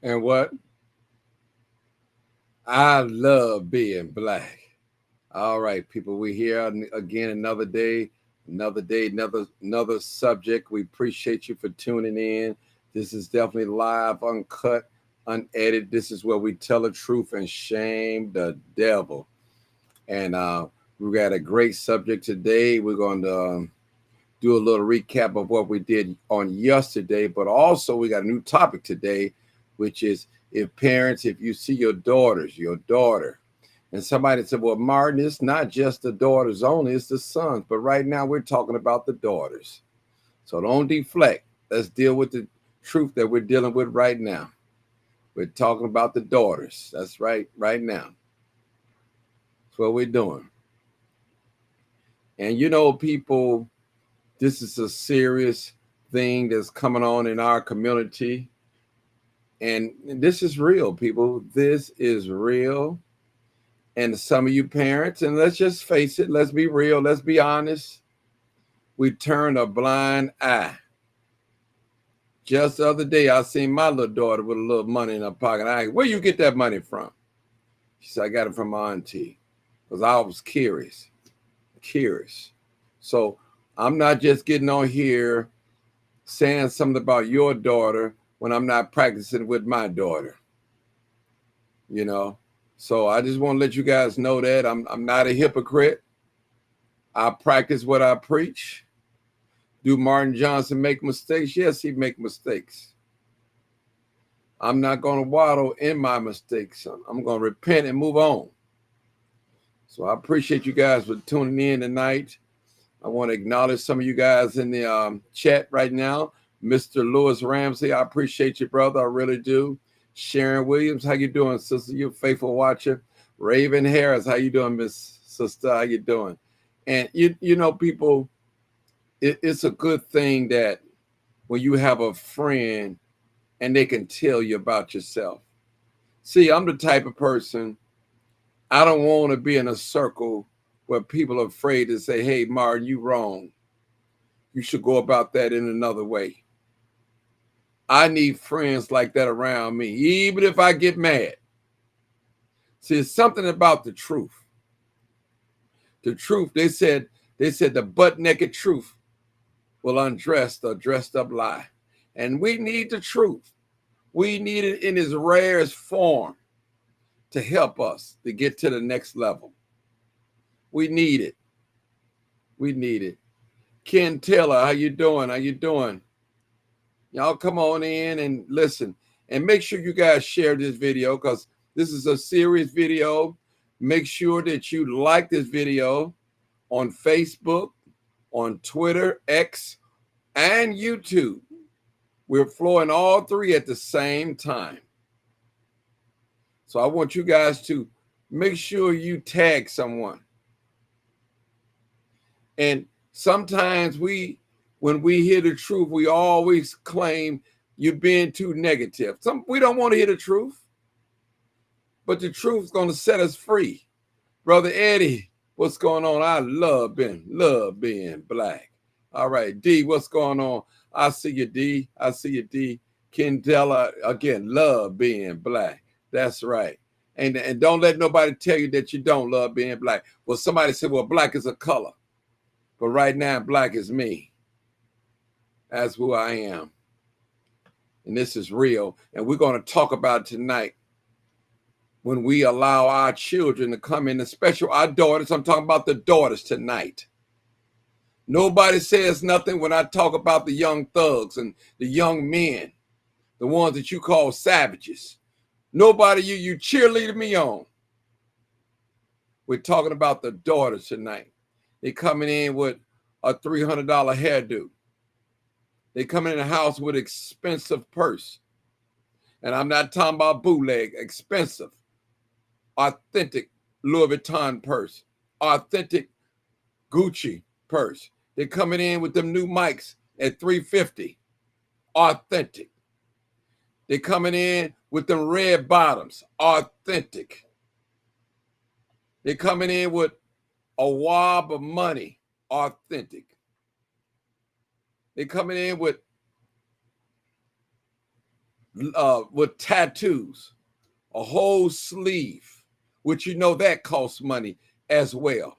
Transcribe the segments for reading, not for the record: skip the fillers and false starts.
And what? I love being black. All right, people, we here again another day, another subject. We appreciate you for tuning in. This is definitely live, uncut, unedited. This is where we tell the truth and shame the devil. And we got a great subject today. We're going to do a little recap of what we did on yesterday, but also we got a new topic today, which is if you see your daughter, and somebody said, well, Martin, it's not just the daughters only, it's the sons. But right now we're talking about the daughters. So don't deflect. Let's deal with the truth that we're dealing with right now. We're talking about the daughters. That's right now. That's what we're doing. And people, this is a serious thing that's coming on in our community. And this is real, people. This is real. And some of you parents, and let's just face it, let's be real, let's be honest, we turn a blind eye. Just the other day, I seen my little daughter with a little money in her pocket. I asked, where you get that money from? She said, I got it from my auntie, because I was curious. So I'm not just getting on here saying something about your daughter when I'm not practicing with my daughter, So I just want to let you guys know that I'm not a hypocrite. I practice what I preach. Do Martin Johnson make mistakes? Yes, he make mistakes. I'm not going to waddle in my mistakes. I'm going to repent and move on. So I appreciate you guys for tuning in tonight. I want to acknowledge some of you guys in the chat right now. Mr. Lewis Ramsey, I appreciate you, brother. I really do. Sharon Williams, how you doing, sister? You're a faithful watcher. Raven Harris, how you doing, Miss Sister? How you doing? And people, it's a good thing that when you have a friend and they can tell you about yourself. See, I'm the type of person, I don't want to be in a circle where people are afraid to say, hey, Martin, you wrong. You should go about that in another way. I need friends like that around me, even if I get mad. See, it's something about the truth. The truth, they said the butt naked truth will undress the dressed up lie. And we need the truth. We need it in its rarest form to help us to get to the next level. We need it. Ken Taylor, how you doing? Y'all come on in and listen. And make sure you guys share this video because this is a serious video. Make sure that you like this video on Facebook, on Twitter, X, and YouTube. We're flowing all three at the same time. So I want you guys to make sure you tag someone. And sometimes when we hear the truth, we always claim you're being too negative. We don't want to hear the truth, but the truth's going to set us free. Brother Eddie, what's going on? I love being black. All right, D, what's going on? I see you, D. Kendella, again, love being black. That's right. And don't let nobody tell you that you don't love being black. Well, somebody said, well, black is a color. But right now, black is me. That's who I am. And this is real. And we're going to talk about it tonight when we allow our children to come in, especially our daughters. I'm talking about the daughters tonight. Nobody says nothing when I talk about the young thugs and the young men, the ones that you call savages. Nobody, you cheerleader me on. We're talking about the daughters tonight. They coming in with a $300 hairdo. They come in the house with expensive purse. And I'm not talking about bootleg, expensive, authentic Louis Vuitton purse, authentic Gucci purse. They're coming in with them new mics at $350, authentic. They're coming in with them red bottoms, authentic. They're coming in with a wob of money, authentic. They're coming in with with tattoos, a whole sleeve, which you know that costs money as well.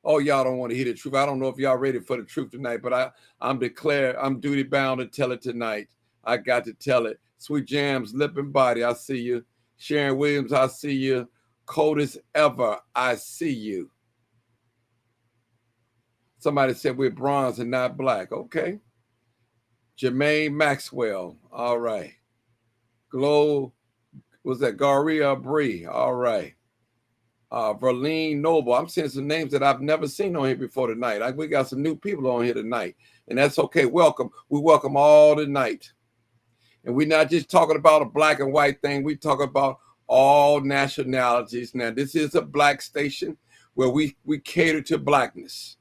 Oh, y'all don't want to hear the truth. I don't know if y'all ready for the truth tonight, but I'm duty bound to tell it tonight. I got to tell it. Sweet Jams, Lip and Body, I see you. Sharon Williams, I see you. Coldest Ever, I see you. Somebody said we're bronze and not black. Okay. Jermaine Maxwell, all right. Glow, was that Garia Bree? All right. Verlene Noble. I'm seeing some names that I've never seen on here before tonight. We got some new people on here tonight, and that's okay. Welcome. We welcome all tonight. And we're not just talking about a black and white thing. We talk about all nationalities. Now, this is a black station where we cater to blackness.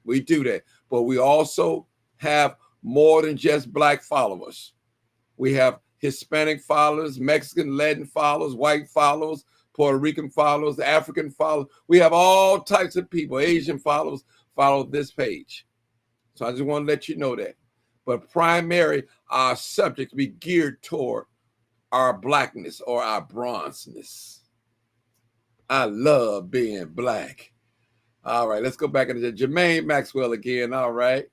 We do that. But we also have more than just black followers. We have Hispanic followers, Mexican, Latin followers, white followers, Puerto Rican followers, African followers. We have all types of people. Asian followers follow this page. So I just want to let you know that. But primary, our subject be geared toward our blackness or our bronzeness. I love being black. All right, let's go back into Jermaine Maxwell again. All right.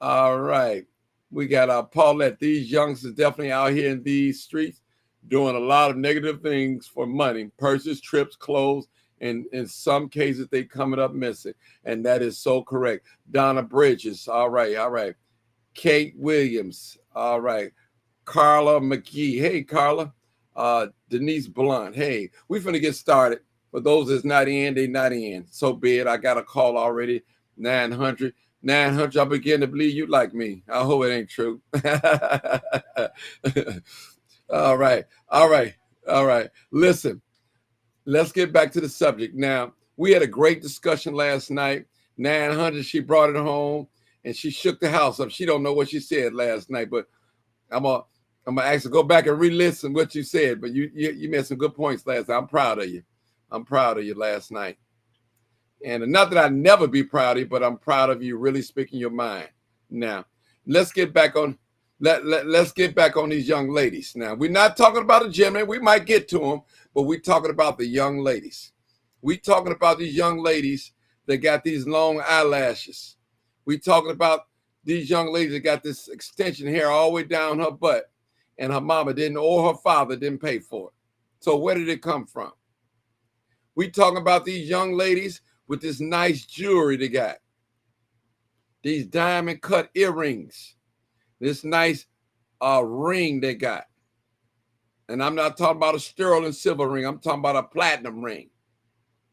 All right. We got Paulette. These youngsters definitely out here in these streets doing a lot of negative things for money, purses, trips, clothes, and in some cases they coming up missing. And that is so correct. Donna Bridges. All right. All right. Kate Williams. All right. Carla McGee. Hey, Carla. Denise Blunt. Hey, we finna get started. For those that's not in, they not in. So be it. I got a call already. 900. 900. I begin to believe you like me. I hope it ain't true. All right. All right. All right. Listen, let's get back to the subject. Now, we had a great discussion last night. 900, she brought it home and she shook the house up. She don't know what she said last night, but I'm gonna ask her go back and re-listen what you said. But you made some good points last night. I'm proud of you. I'm proud of you last night. And not that I'd never be proud of you, but I'm proud of you really speaking your mind. Now, let's get back on let's get back on these young ladies. Now, we're not talking about the gentlemen. We might get to them, but we're talking about the young ladies. We're talking about these young ladies that got these long eyelashes. We're talking about these young ladies that got this extension hair all the way down her butt, and her mama didn't or her father didn't pay for it. So where did it come from? We talking about these young ladies with this nice jewelry they got. These diamond cut earrings. This nice ring they got. And I'm not talking about a sterling silver ring. I'm talking about a platinum ring.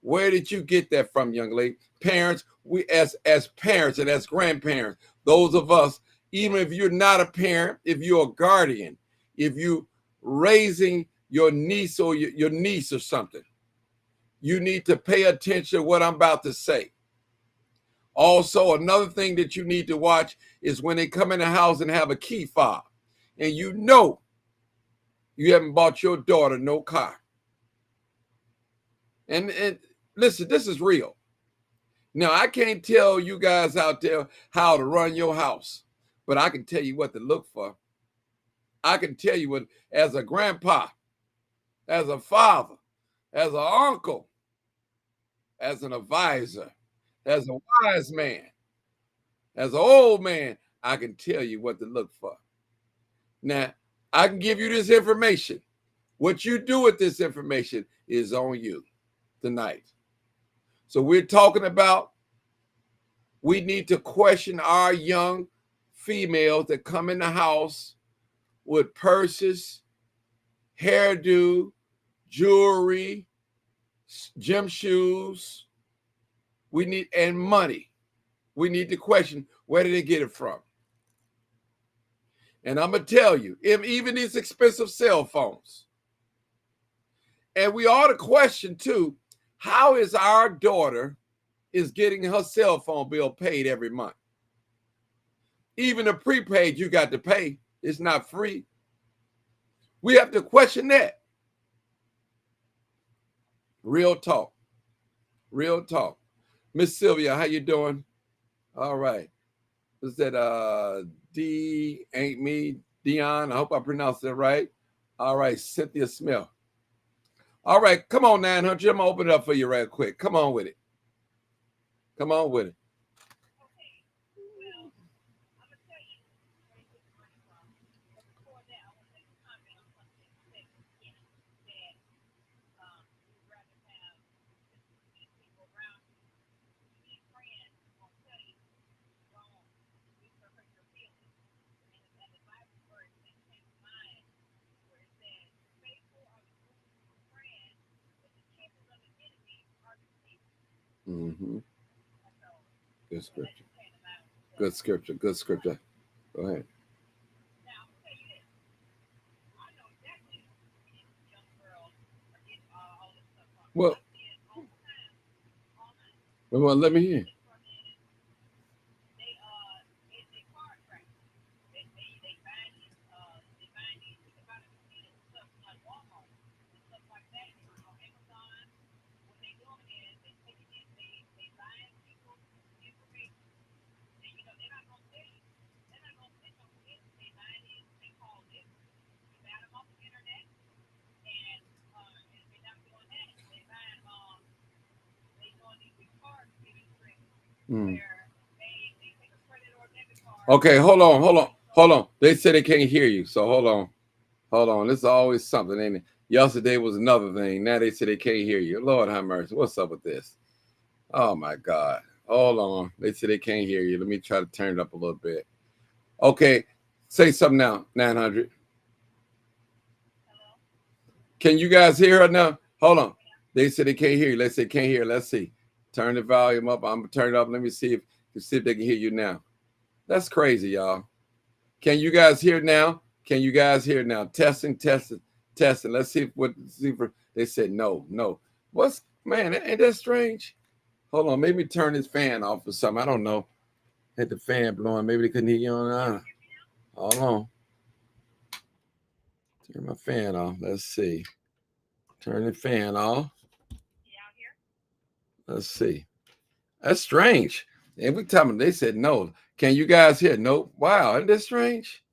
Where did you get that from, young lady? Parents, we as parents and as grandparents, those of us, even if you're not a parent, if you're a guardian, if you raising your niece or your niece or something, you need to pay attention to what I'm about to say. Also, another thing that you need to watch is when they come in the house and have a key fob, and you know you haven't bought your daughter no car. And listen, this is real. Now, I can't tell you guys out there how to run your house, but I can tell you what to look for. I can tell you what, as a grandpa, as a father, as an uncle, as an advisor, as a wise man, as an old man, I can tell you what to look for. Now, I can give you this information. What you do with this information is on you tonight. So we're talking about we need to question our young females that come in the house with purses, hairdo, jewelry, gym shoes. We need, and money. We need to question, where did they get it from? And I'm going to tell you, even these expensive cell phones. And we ought to question too, how is our daughter is getting her cell phone bill paid every month? Even the prepaid you got to pay, it's not free. We have to question that. Real talk. Real talk. Miss Sylvia, how you doing? All right. Is that D ain't me? Dion. I hope I pronounced it right. All right, Cynthia Smith. All right, come on, 900. I'm gonna open it up for you right quick. Come on with it. Come on with it. Mm-hmm. Good scripture. Good scripture. Good scripture. Go ahead. Well, let me hear. Mm. Okay, hold on. They said they can't hear you, so hold on. This is always something, ain't it? Yesterday was another thing. Now they say they can't hear you. Lord have mercy. What's up with this? Oh my God. Hold on. They say they can't hear you. Let me try to turn it up a little bit. Okay, say something now. 900. Can you guys hear her now? Hold on. They said they can't hear you. Let's say can't hear. Let's see. Turn the volume up. I'm gonna turn it up. Let me see if they can hear you now. That's crazy, y'all. Can you guys hear now? Can you guys hear now? Testing, testing, testing. Let's see if they said no, no. What's man? Ain't that strange? Hold on, maybe turn this fan off or something. I don't know. Had the fan blowing. Maybe they couldn't hear you on. Hold on. Turn my fan off. Let's see. Turn the fan off. Let's see. That's strange. Every time they said no. Can you guys hear? Nope. Wow, isn't that strange?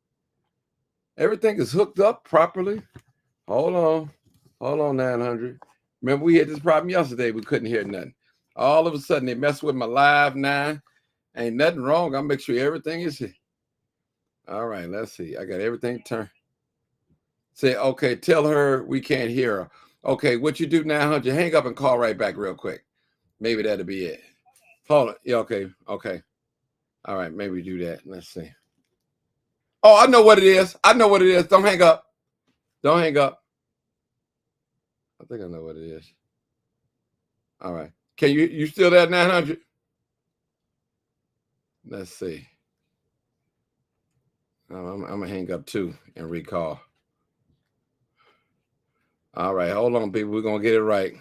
Everything is hooked up properly. Hold on. Hold on, 900. Remember, we had this problem yesterday. We couldn't hear nothing. All of a sudden, they messed with my live 9. Ain't nothing wrong. I'll make sure everything is here. All right, let's see. I got everything turned. Say, okay, tell her we can't hear her. Okay, what you do now, 100, hang up and call right back real quick. Maybe that'll be it. Hold on. Yeah, okay, okay. All right, maybe do that. Let's see. Oh, I know what it is. I know what it is. Don't hang up. Don't hang up. I think I know what it is. All right. Can you still there, 900? Let's see. I'm gonna hang up too and recall. All right, hold on, people. We're gonna get it right.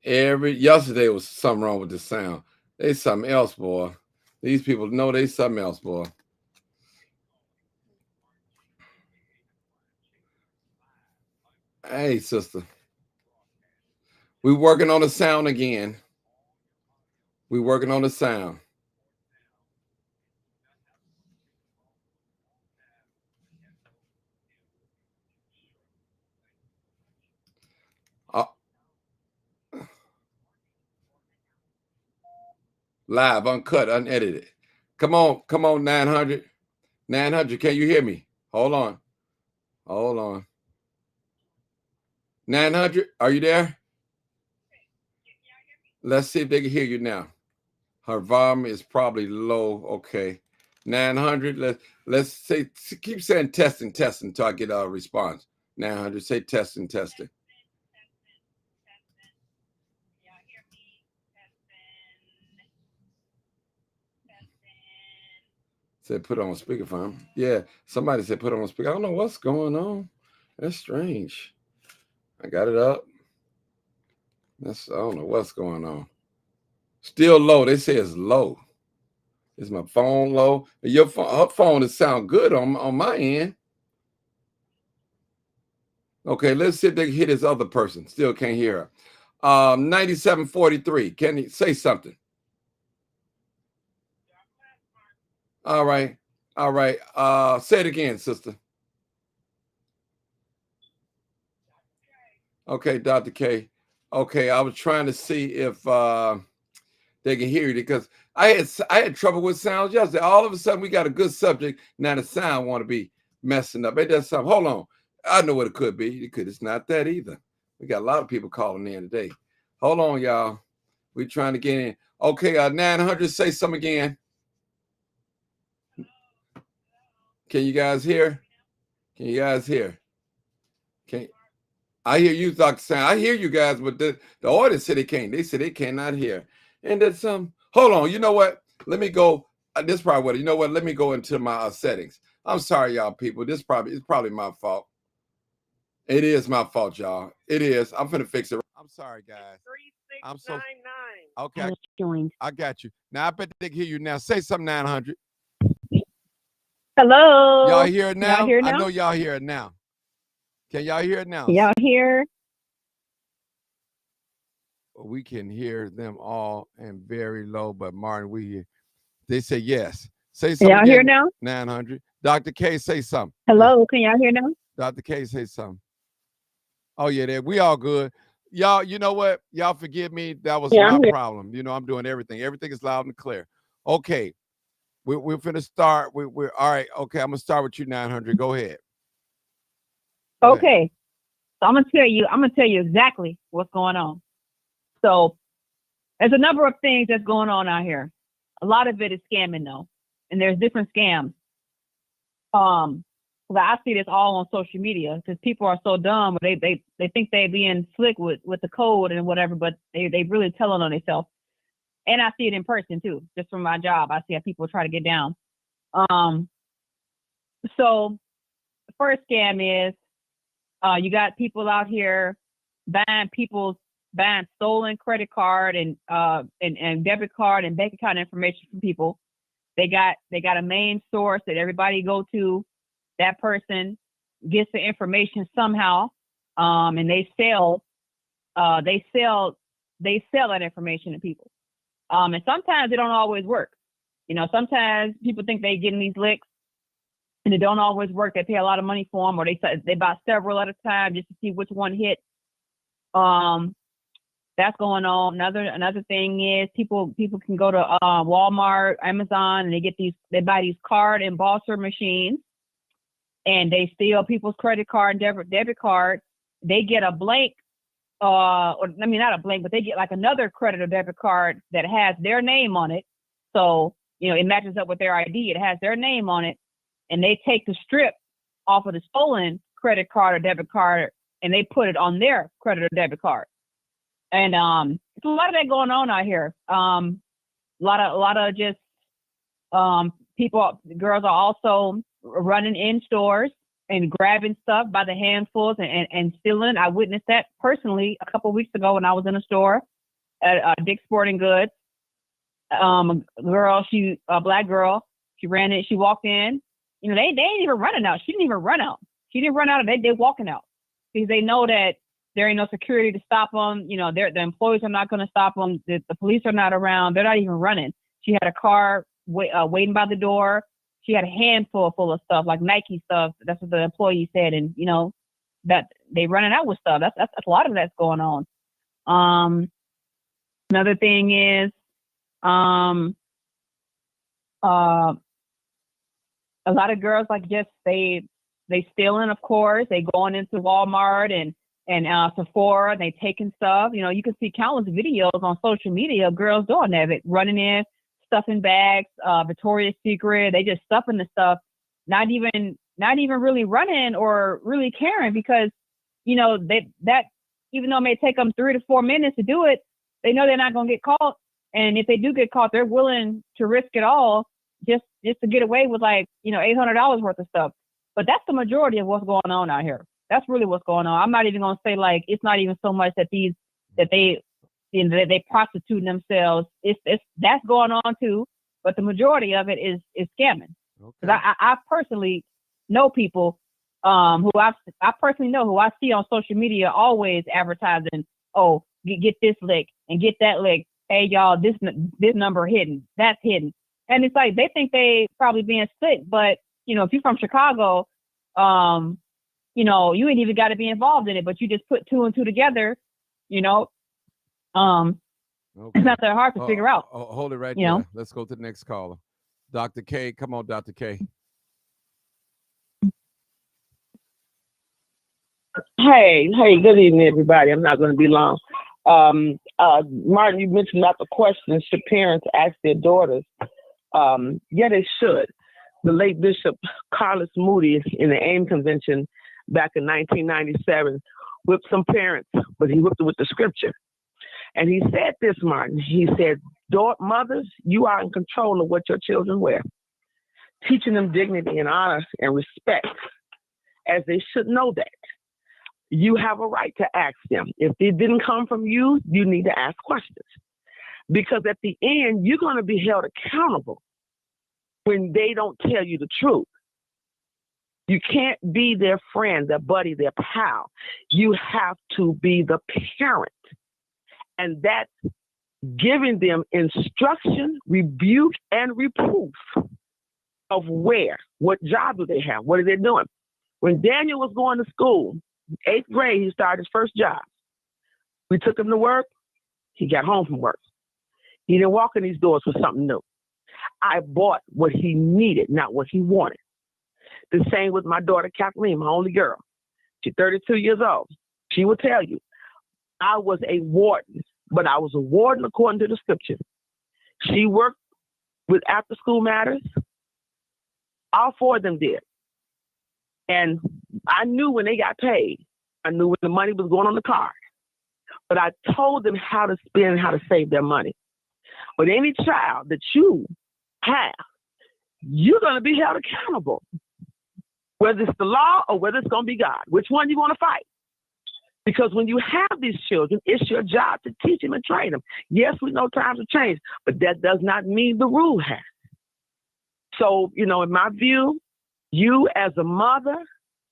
Yesterday was something wrong with the sound. They something else, boy. These people know they something else, boy. Hey, sister. We working on the sound again. We working on the sound. Uh, Live, uncut, unedited. Come on, 900. 900, can you hear me? Hold on. Hold on. 900, are you there? Let's see if they can hear you now. Her volume is probably low. Okay. 900. Let's say keep saying testing, testing until I get a response. 900. Say testing, testing. Said put on speakerphone. Yeah, somebody said put on speaker. I don't know what's going on. That's strange. I got it up. I don't know what's going on. Still low. They say it's low. Is my phone low? Your phone, her phone is sound good on my end. Okay, let's see if they can hit this other person. Still can't hear her. 9743. Can you say something? All right. All right. Say it again, sister. Okay, Dr. K. Okay, I was trying to see if they can hear you because I had trouble with sounds yesterday. All of a sudden, we got a good subject. Now the sound want to be messing up. It does something. Hold on. I know what it could be. It's not that either. We got a lot of people calling in today. Hold on, y'all. We trying to get in. Okay, 900. Say something again. Can you guys hear? Can you guys hear? Can I hear you, Dr. Sam? I hear you guys, but the audience said they can't. They said they cannot hear. And that's hold on. You know what? Let me go. This probably what you know what? Let me go into my settings. I'm sorry, y'all people. It's probably my fault. It is my fault, y'all. It is. I'm finna fix it. I'm sorry, guys. 3699. Okay. I got you. Now I bet they can hear you now. Say something, 900. Hello. Y'all hear it now? Y'all hear now? I know y'all hear it now. Can y'all hear it now? Y'all hear? We can hear them all and very low, but Martin, they say yes. Say something. Y'all hear now? 900. Dr. K, say something. Hello, can y'all hear now? Dr. K, say something. Oh yeah, we all good. Y'all, you know what? Y'all forgive me. That was my problem. You know, I'm doing everything. Everything is loud and clear. Okay, we're finna start. We're all right. Okay, I'm gonna start with you, 900. Go ahead. Okay, so I'm gonna tell you exactly what's going on. So there's a number of things that's going on out here. A lot of it is scamming though, and there's different scams. I see this all on social media because people are so dumb. They think they being slick with the code and whatever, but they really telling on themselves. And I see it in person too, just from my job. I see how people try to get down. So the first scam is you got people out here buying stolen credit card and debit card and bank account information from people. They got a main source that everybody go to. That person gets the information somehow, and they sell that information to people. And sometimes it don't always work. You know, sometimes people think they getting these licks, and it don't always work. They pay a lot of money for them, or they buy several at a time just to see which one hit. That's going on. Another thing is people can go to Walmart, Amazon, and they buy these card embosser machines, and they steal people's credit card and debit card. They get a blank, not a blank, but they get like another credit or debit card that has their name on it. So, you know, it matches up with their ID. It has their name on it, and they take the strip off of the stolen credit card or debit card, and they put it on their credit or debit card. And it's a lot of that going on out here. A lot of just girls are also running in stores and grabbing stuff by the handfuls and stealing. I witnessed that personally a couple of weeks ago when I was in a store at Dick's Sporting Goods. A black girl, she ran in, she walked in. You know, they ain't even running out. She didn't even run out. She didn't run out. They walking out because they know that there ain't no security to stop them. You know, the employees are not going to stop them. The police are not around. They're not even running. She had a car waiting by the door. She had a handful full of stuff, like Nike stuff. That's what the employee said. And, you know, that they running out with stuff. That's a lot of that's going on. Another thing is a lot of girls, like, just they stealing, of course. They going into Walmart and Sephora, and they taking stuff. You know, you can see countless videos on social media of girls doing that, running in, stuffing bags, Victoria's Secret. They just stuffing the stuff, not even really running or really caring, because, you know, that even though it may take them 3 to 4 minutes to do it, they know they're not going to get caught. And if they do get caught, they're willing to risk it all just to get away with, like, you know, $800 worth of stuff. But that's the majority of what's going on out here. That's really what's going on. I'm not even going to say, like, it's not even so much that they prostitute themselves. It's that's going on too, but the majority of it is scamming. Because I personally know people who I see on social media always advertising, oh, get this lick and get that lick. Hey y'all, this number hidden, that's hidden. And it's like they think they probably being slick, but if you're from Chicago, you ain't even got to be involved in it, but you just put two and two together, you know. It's Okay. not that hard to figure out. Hold it right You there. know. Let's go to the next caller. Dr. K, come on, Dr. K. Hey, good evening, everybody. I'm not going to be long. Martin, you mentioned about the question, should parents ask their daughters? Yeah, they should. The late Bishop Carlos Moody in the AIM convention back in 1997 whipped some parents, but he whipped them with the scripture. And he said this, Martin. He said, mothers, you are in control of what your children wear, teaching them dignity and honor and respect, as they should know that. You have a right to ask them. If it didn't come from you, you need to ask questions. Because at the end, you're going to be held accountable when they don't tell you the truth. You can't be their friend, their buddy, their pal. You have to be the parent. And that's giving them instruction, rebuke, and reproof of what job do they have, what are they doing. When Daniel was going to school, 8th grade, he started his first job. We took him to work. He got home from work. He didn't walk in these doors for something new. I bought what he needed, not what he wanted. The same with my daughter, Kathleen, my only girl. She's 32 years old. She will tell you, I was a warden, but I was a warden according to the scripture. She worked with after school matters. All four of them did. And I knew when they got paid. I knew when the money was going on the card. But I told them how to spend, how to save their money. But any child that you have, you're going to be held accountable. Whether it's the law or whether it's going to be God. Which one you want to fight? Because when you have these children, it's your job to teach them and train them. Yes, we know times have changed, but that does not mean the rule has. So, in my view, you as a mother,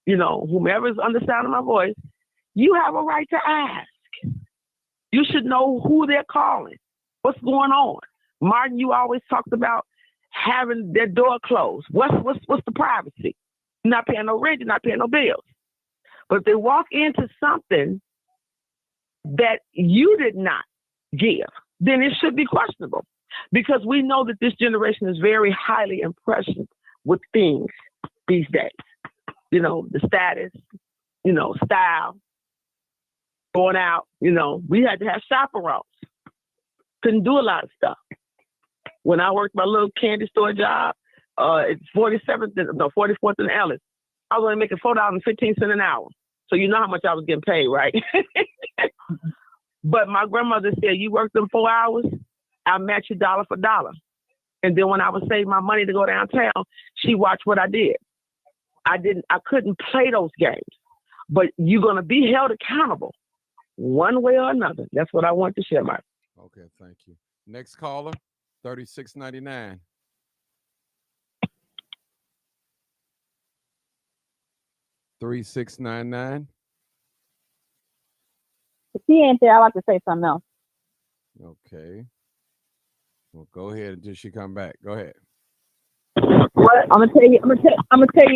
whomever is under the sound of my voice, you have a right to ask. You should know who they're calling, what's going on. Martin, you always talked about having their door closed. What's the privacy? You're not paying no rent, you're not paying no bills. But if they walk into something that you did not give, then it should be questionable. Because we know that this generation is very highly impressed with things these days. The status, style, going out, we had to have chaperones. Couldn't do a lot of stuff. When I worked my little candy store job, it's 44th and Ellis, I was only making $4.15 an hour. So you know how much I was getting paid, right? But my grandmother said, you work them 4 hours, I'll match you dollar for dollar. And then when I would save my money to go downtown, she watched what I did. I couldn't play those games. But you're going to be held accountable one way or another. That's what I want to share, Mike. Okay, thank you. Next caller, 3699. $3699. If she ain't there, I like to say something else. Okay. Well, go ahead until she come back. Go ahead. What? I'm gonna tell you.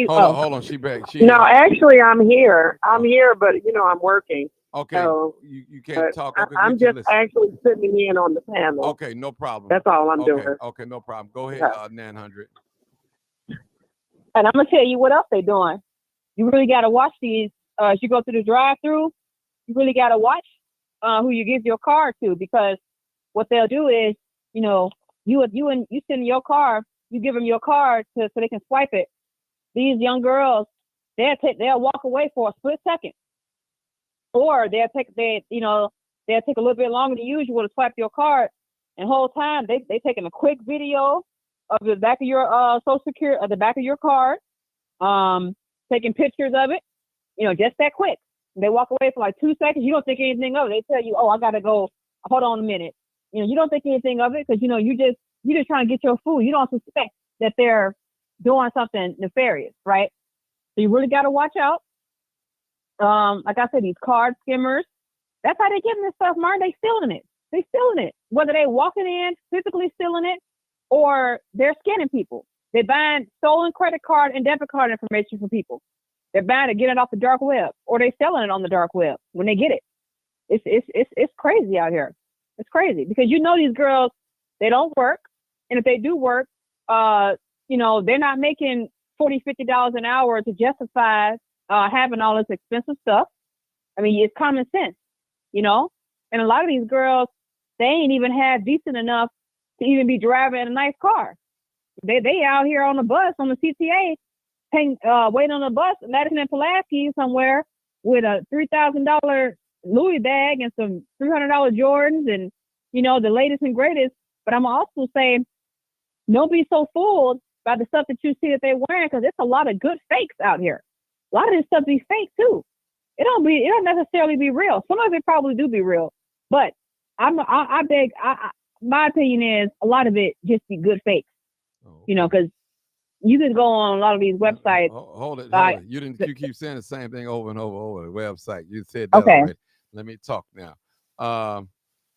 Hold on. She back. Actually, I'm here. I'm here, but I'm working. Okay. So, you can't talk. Okay, I'm just actually sitting in on the panel. Okay, no problem. That's all I'm doing. Okay, no problem. Go ahead, 900. And I'm gonna tell you what else they're doing. You really gotta watch these. As you go through the drive-through, you really gotta watch who you give your card to, because what they'll do is, you send your car, you give them your card so they can swipe it. These young girls, they'll walk away for a split second, or they'll take a little bit longer than usual to swipe your card, and the whole time they taking a quick video of the back of your social security, the back of your card, taking pictures of it, just that quick. They walk away for like 2 seconds. You don't think anything of it. They tell you, "Oh, I gotta go. Hold on a minute." You don't think anything of it because you're just trying to get your food. You don't suspect that they're doing something nefarious, right? So you really gotta watch out. Like I said, these card skimmers. That's how they getting this stuff, Martin. They stealing it. Whether they walking in, physically stealing it, or they're scamming people. They're buying stolen credit card and debit card information from people. They're buying it, getting it off the dark web, or they're selling it on the dark web when they get it. It's crazy out here. It's crazy because these girls, they don't work, and if they do work, they're not making $40-$50 an hour to justify having all this expensive stuff. I mean, it's common sense, and a lot of these girls, they ain't even half decent enough to even be driving a nice car. They out here on the bus on the CTA, waiting on the bus, Madison and Pulaski somewhere with a $3,000 Louis bag and some $300 Jordans and the latest and greatest. But I'm also saying, don't be so fooled by the stuff that you see that they're wearing, because it's a lot of good fakes out here. A lot of this stuff be fake too. It don't necessarily be real. Some of it probably do be real, but my opinion is a lot of it just be good fakes. Oh. Because you could go on a lot of these websites. Hold it. You keep saying the same thing over and over the website. You said that okay. Already. Let me talk now.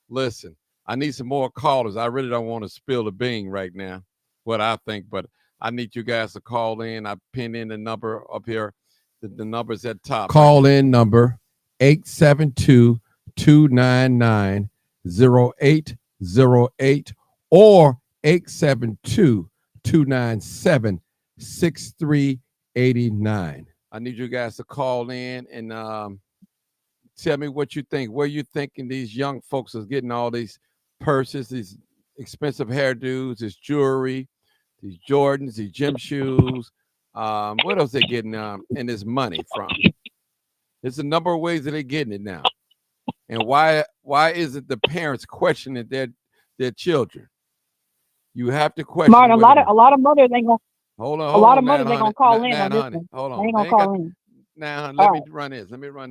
Listen, I need some more callers. I really don't want to spill the bean right now, what I think, but I need you guys to call in. I pinned in the number up here. The number's at top. Call in number 872-299-0808 or 872-297-6389. I need you guys to call in and tell me what you think. Where you thinking these young folks is getting all these purses, these expensive hairdos, this jewelry, these Jordans, these gym shoes. What else they getting in this money from? There's a number of ways that they're getting it now. And why isn't the parents questioning their children? You have to question. Martin, a lot of mothers ain't gonna. Hold on. A lot of mothers ain't gonna call in on this one. Hold on. They ain't gonna call in. Now, let me run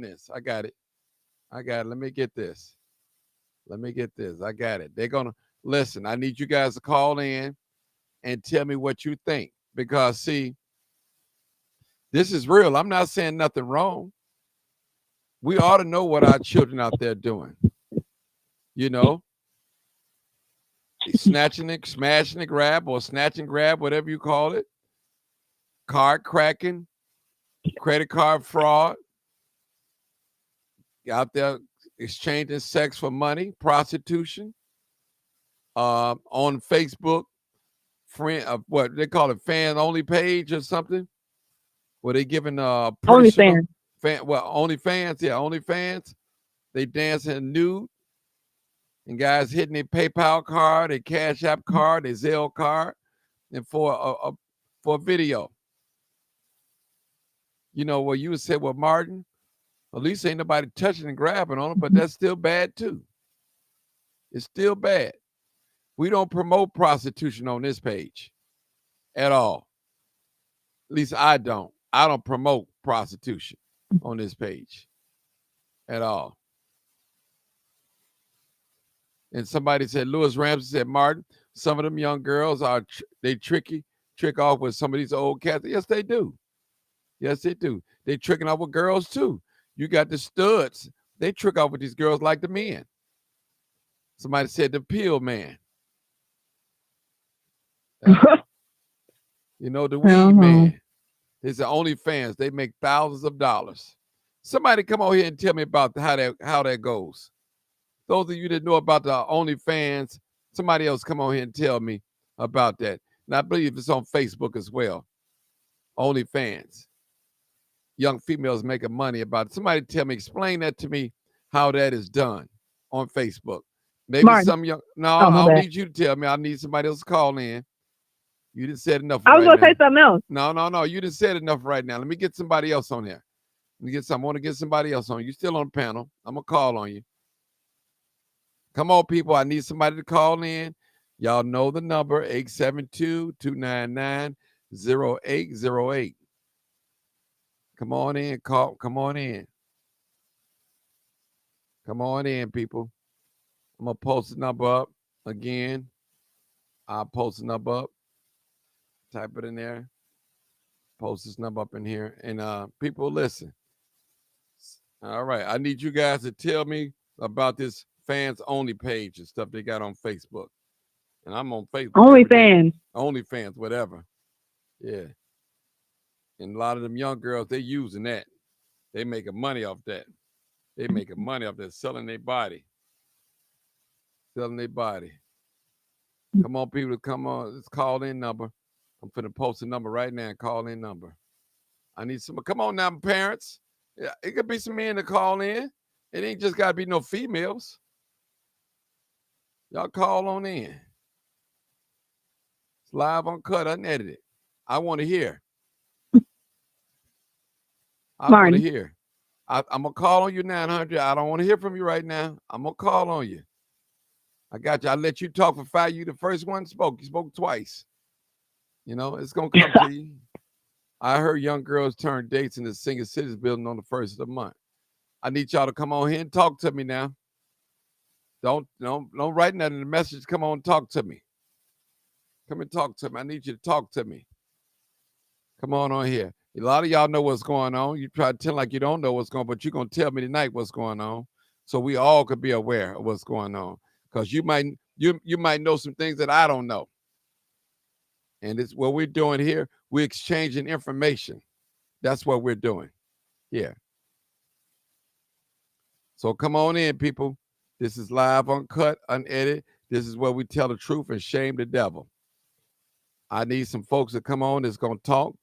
this. I got it. Let me get this. I got it. They're gonna listen. I need you guys to call in and tell me what you think, because see, this is real. I'm not saying nothing wrong. We ought to know what our children out there doing. Snatching and smashing and grab, or snatch and grab, whatever you call it. Card cracking, credit card fraud. Out there exchanging sex for money, prostitution. On Facebook, what they call it, fan only page or something. Where they giving personal OnlyFans, yeah, OnlyFans. They dancing nude, and guys hitting their PayPal card, their Cash App card, their Zelle card, and for a video. Where you would say, well, Martin, at least ain't nobody touching and grabbing on it, but that's still bad too. It's still bad. We don't promote prostitution on this page at all. At least I don't. I don't promote prostitution on this page at all. And somebody said, Lewis Ramsey said, Martin, some of them young girls they trick off with some of these old cats. Yes, they do. They tricking off with girls too. You got the studs. They trick off with these girls like the men. Somebody said the pill man. The weed man. It's the OnlyFans. They make thousands of dollars. Somebody come over here and tell me about how that goes. Those of you that know about the OnlyFans, somebody else come over here and tell me about that. And I believe it's on Facebook as well. OnlyFans. Young females making money about it. Somebody explain that to me, how that is done on Facebook. Maybe Martin. some young. No, I don't need you to tell me. I need somebody else to call in. You didn't say enough. I was going to say something else. No. You didn't say enough right now. Let me get somebody else on here. I want to get somebody else on. You still on the panel. I'm going to call on you. Come on, people. I need somebody to call in. Y'all know the number, 872-299-0808. Come on in. Come on in. Come on in, people. I'm going to post the number up again. I'll post the number up. Type it in there. Post this number up in here. And people, listen. All right. I need you guys to tell me about this fans only page and stuff they got on Facebook. And I'm on Facebook. OnlyFans. OnlyFans, whatever. Yeah. And a lot of them young girls, they using that. They making money off that. They making money off that, selling their body. Selling their body. Come on, people, come on. It's call in number. I'm finna post a number right now. Call in number. I need some. Come on now, parents. Yeah, it could be some men to call in. It ain't just gotta be no females. Y'all call on in. It's live, uncut, unedited. I want to hear. I want to hear. I'm gonna call on you 900. I don't want to hear from you right now. I'm gonna call on you. I got you. I let you talk for 5. You the first one spoke. You spoke twice. You know, it's gonna come to you. I heard young girls turn dates in the Senior Citizens Building on the 1st of the month. I need y'all to come on here and talk to me now. Don't write nothing in the message. Come on, talk to me. Come and talk to me. I need you to talk to me. Come on here. A lot of y'all know what's going on. You try to tell like you don't know what's going on, but you're going to tell me tonight what's going on so we all could be aware of what's going on, because you might know some things that I don't know. And it's what we're doing here. We're exchanging information. That's what we're doing here. So come on in, people. This is live, uncut, unedited. This is where we tell the truth and shame the devil. I need some folks to come on that's going to talk.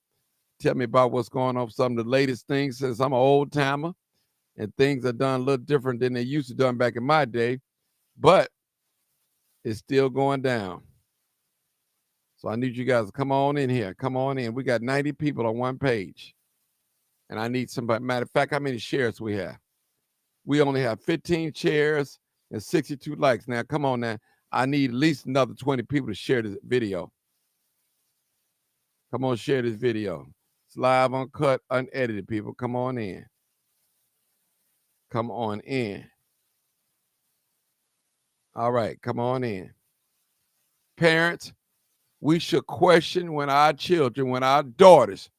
Tell me about what's going on, some of the latest things, since I'm an old timer and things are done a little different than they used to done back in my day, but it's still going down. So I need you guys to come on in here. Come on in. We got 90 people on one page. And I need somebody. Matter of fact, how many shares we have? We only have 15 shares and 62 likes. Now, come on now. I need at least another 20 people to share this video. Come on, share this video. It's live, uncut, unedited, people. Come on in. Come on in. All right, come on in. Parents, we should question when our children, when our daughters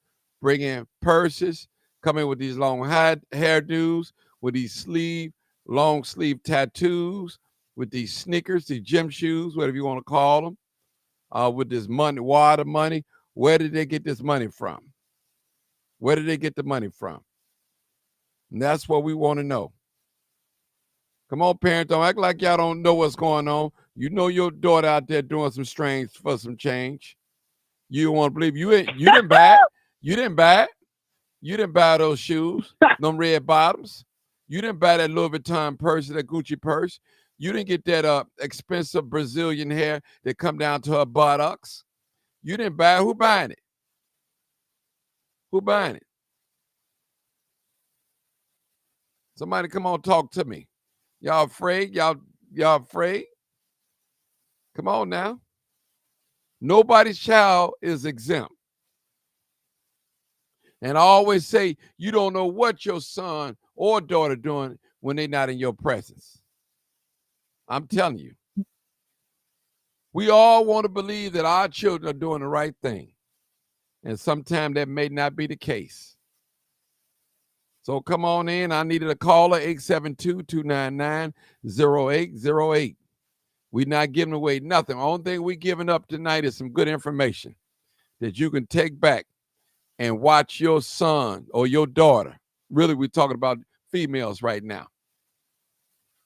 bring in purses, come in with these long hairdos, with these long sleeve tattoos, with these sneakers, these gym shoes, whatever you want to call them, with this money, water money. Where did they get this money from? Where did they get the money from? And that's what we want to know. Come on, parents, don't act like y'all don't know what's going on. You know your daughter out there doing some strange for some change. You don't want to believe you didn't buy it. You didn't buy it. You didn't buy those shoes, them red bottoms. You didn't buy that Louis Vuitton purse, that Gucci purse. You didn't get that expensive Brazilian hair that come down to her buttocks. You didn't buy it. Who buying it? Who buying it? Somebody come on, talk to me. Y'all afraid? Y'all afraid? Come on now. Nobody's child is exempt. And I always say, you don't know what your son or daughter doing when they're not in your presence. I'm telling you. We all want to believe that our children are doing the right thing. And sometimes that may not be the case. So come on in. I needed a caller, 872-299-0808. We're not giving away nothing. The only thing we're giving up tonight is some good information that you can take back and watch your son or your daughter. Really, we're talking about females right now.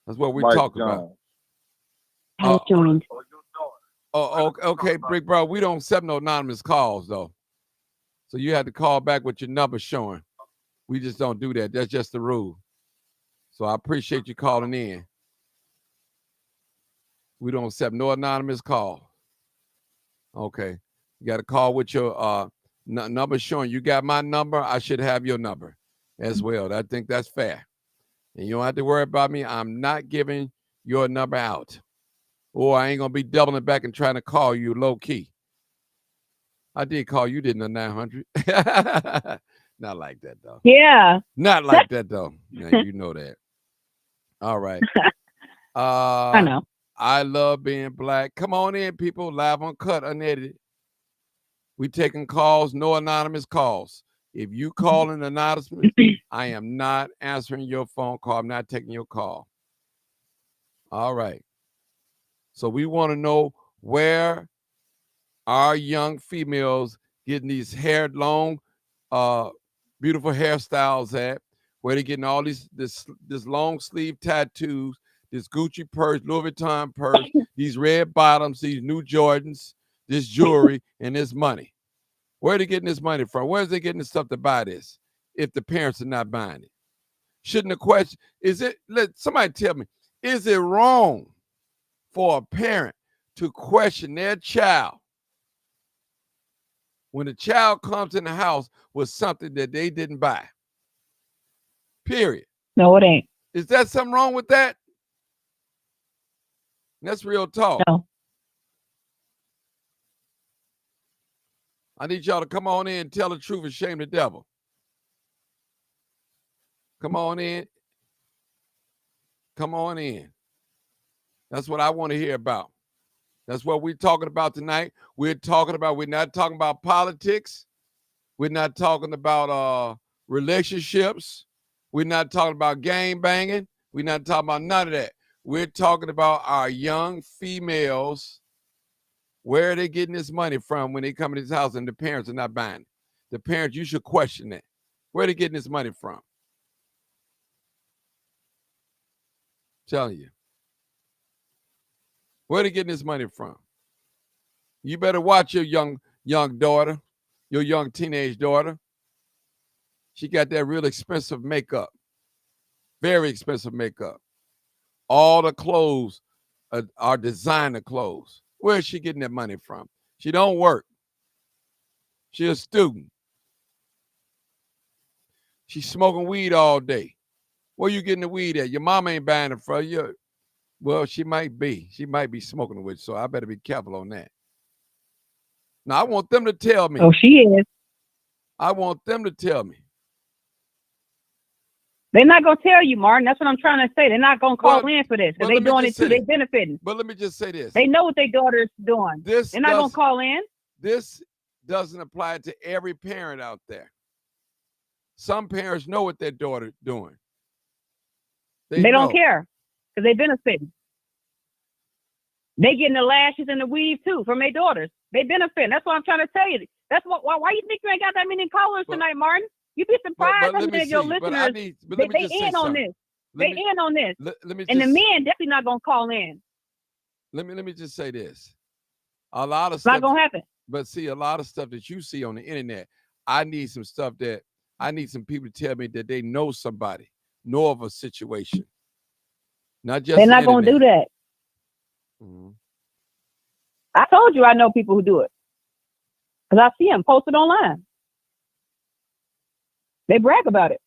That's what we're talking about. Okay, big bro. We don't accept no anonymous calls, though. So you have to call back with your number showing. We just don't do that. That's just the rule. So I appreciate you calling in. We don't accept no anonymous call. Okay. You got to call with your number showing. You got my number. I should have your number as well. I think that's fair. And you don't have to worry about me. I'm not giving your number out. Or I ain't going to be doubling back and trying to call you low key. I did call you, didn't I, 900? Not like that, though. Yeah. Not like that, though. Yeah, you know that. All right. I know. I love being black. Come on in, people. Live, uncut, unedited. We taking calls, no anonymous calls. If you call an anonymous, I am not answering your phone call. I'm not taking your call. All right. So we want to know where are young females getting these long, beautiful hairstyles at? Where they getting all this long sleeve tattoos, this Gucci purse, Louis Vuitton purse, these red bottoms, these new Jordans, this jewelry, and this money? Where are they getting this money from? Where's they getting the stuff to buy this if the parents are not buying it? Shouldn't the question, let somebody tell me, is it wrong for a parent to question their child when a child comes in the house with something that they didn't buy? Period. No, it ain't. Is that something wrong with that? That's real talk. No. I need y'all to come on in and tell the truth and shame the devil. Come on in. Come on in. That's what I want to hear about. That's what we're talking about tonight. We're not talking about politics. We're not talking about relationships. We're not talking about gang banging. We're not talking about none of that. We're talking about our young females. Where are they getting this money from when they come to this house and the parents are not buying it? The parents, you should question that. Where are they getting this money from? Telling you. Where are they getting this money from? You better watch your young daughter, your young teenage daughter. She got that real expensive makeup. Very expensive makeup. All the clothes are designer clothes. Where is she getting that money from? She don't work. She's a student. She's smoking weed all day. Where you getting the weed at? Your mama ain't buying it for you. Well, she might be. She might be smoking with, so I better be careful on that. Now, I want them to tell me. Oh, she is. I want them to tell me. They're not going to tell you, Martin. That's what I'm trying to say. They're not going to call in for this. Because they're doing it too. They're benefiting. But let me just say this. They know what their daughter is doing. They're not going to call in. This doesn't apply to every parent out there. Some parents know what their daughter's doing. They don't care because they benefiting. They getting the lashes and the weave too from their daughters. They benefiting. That's what I'm trying to tell you. That's why you think you ain't got that many callers tonight, Martin? You'd be surprised how many of your listeners, they in on this. They in on this. And the men definitely not going to call in. Let me just say this. A lot of stuff. Not going to happen. But see, a lot of stuff that you see on the internet, I need some people to tell me that they know somebody, know of a situation. Not just they're not going to do that. Mm-hmm. I told you I know people who do it. Because I see them posted online. They brag about it.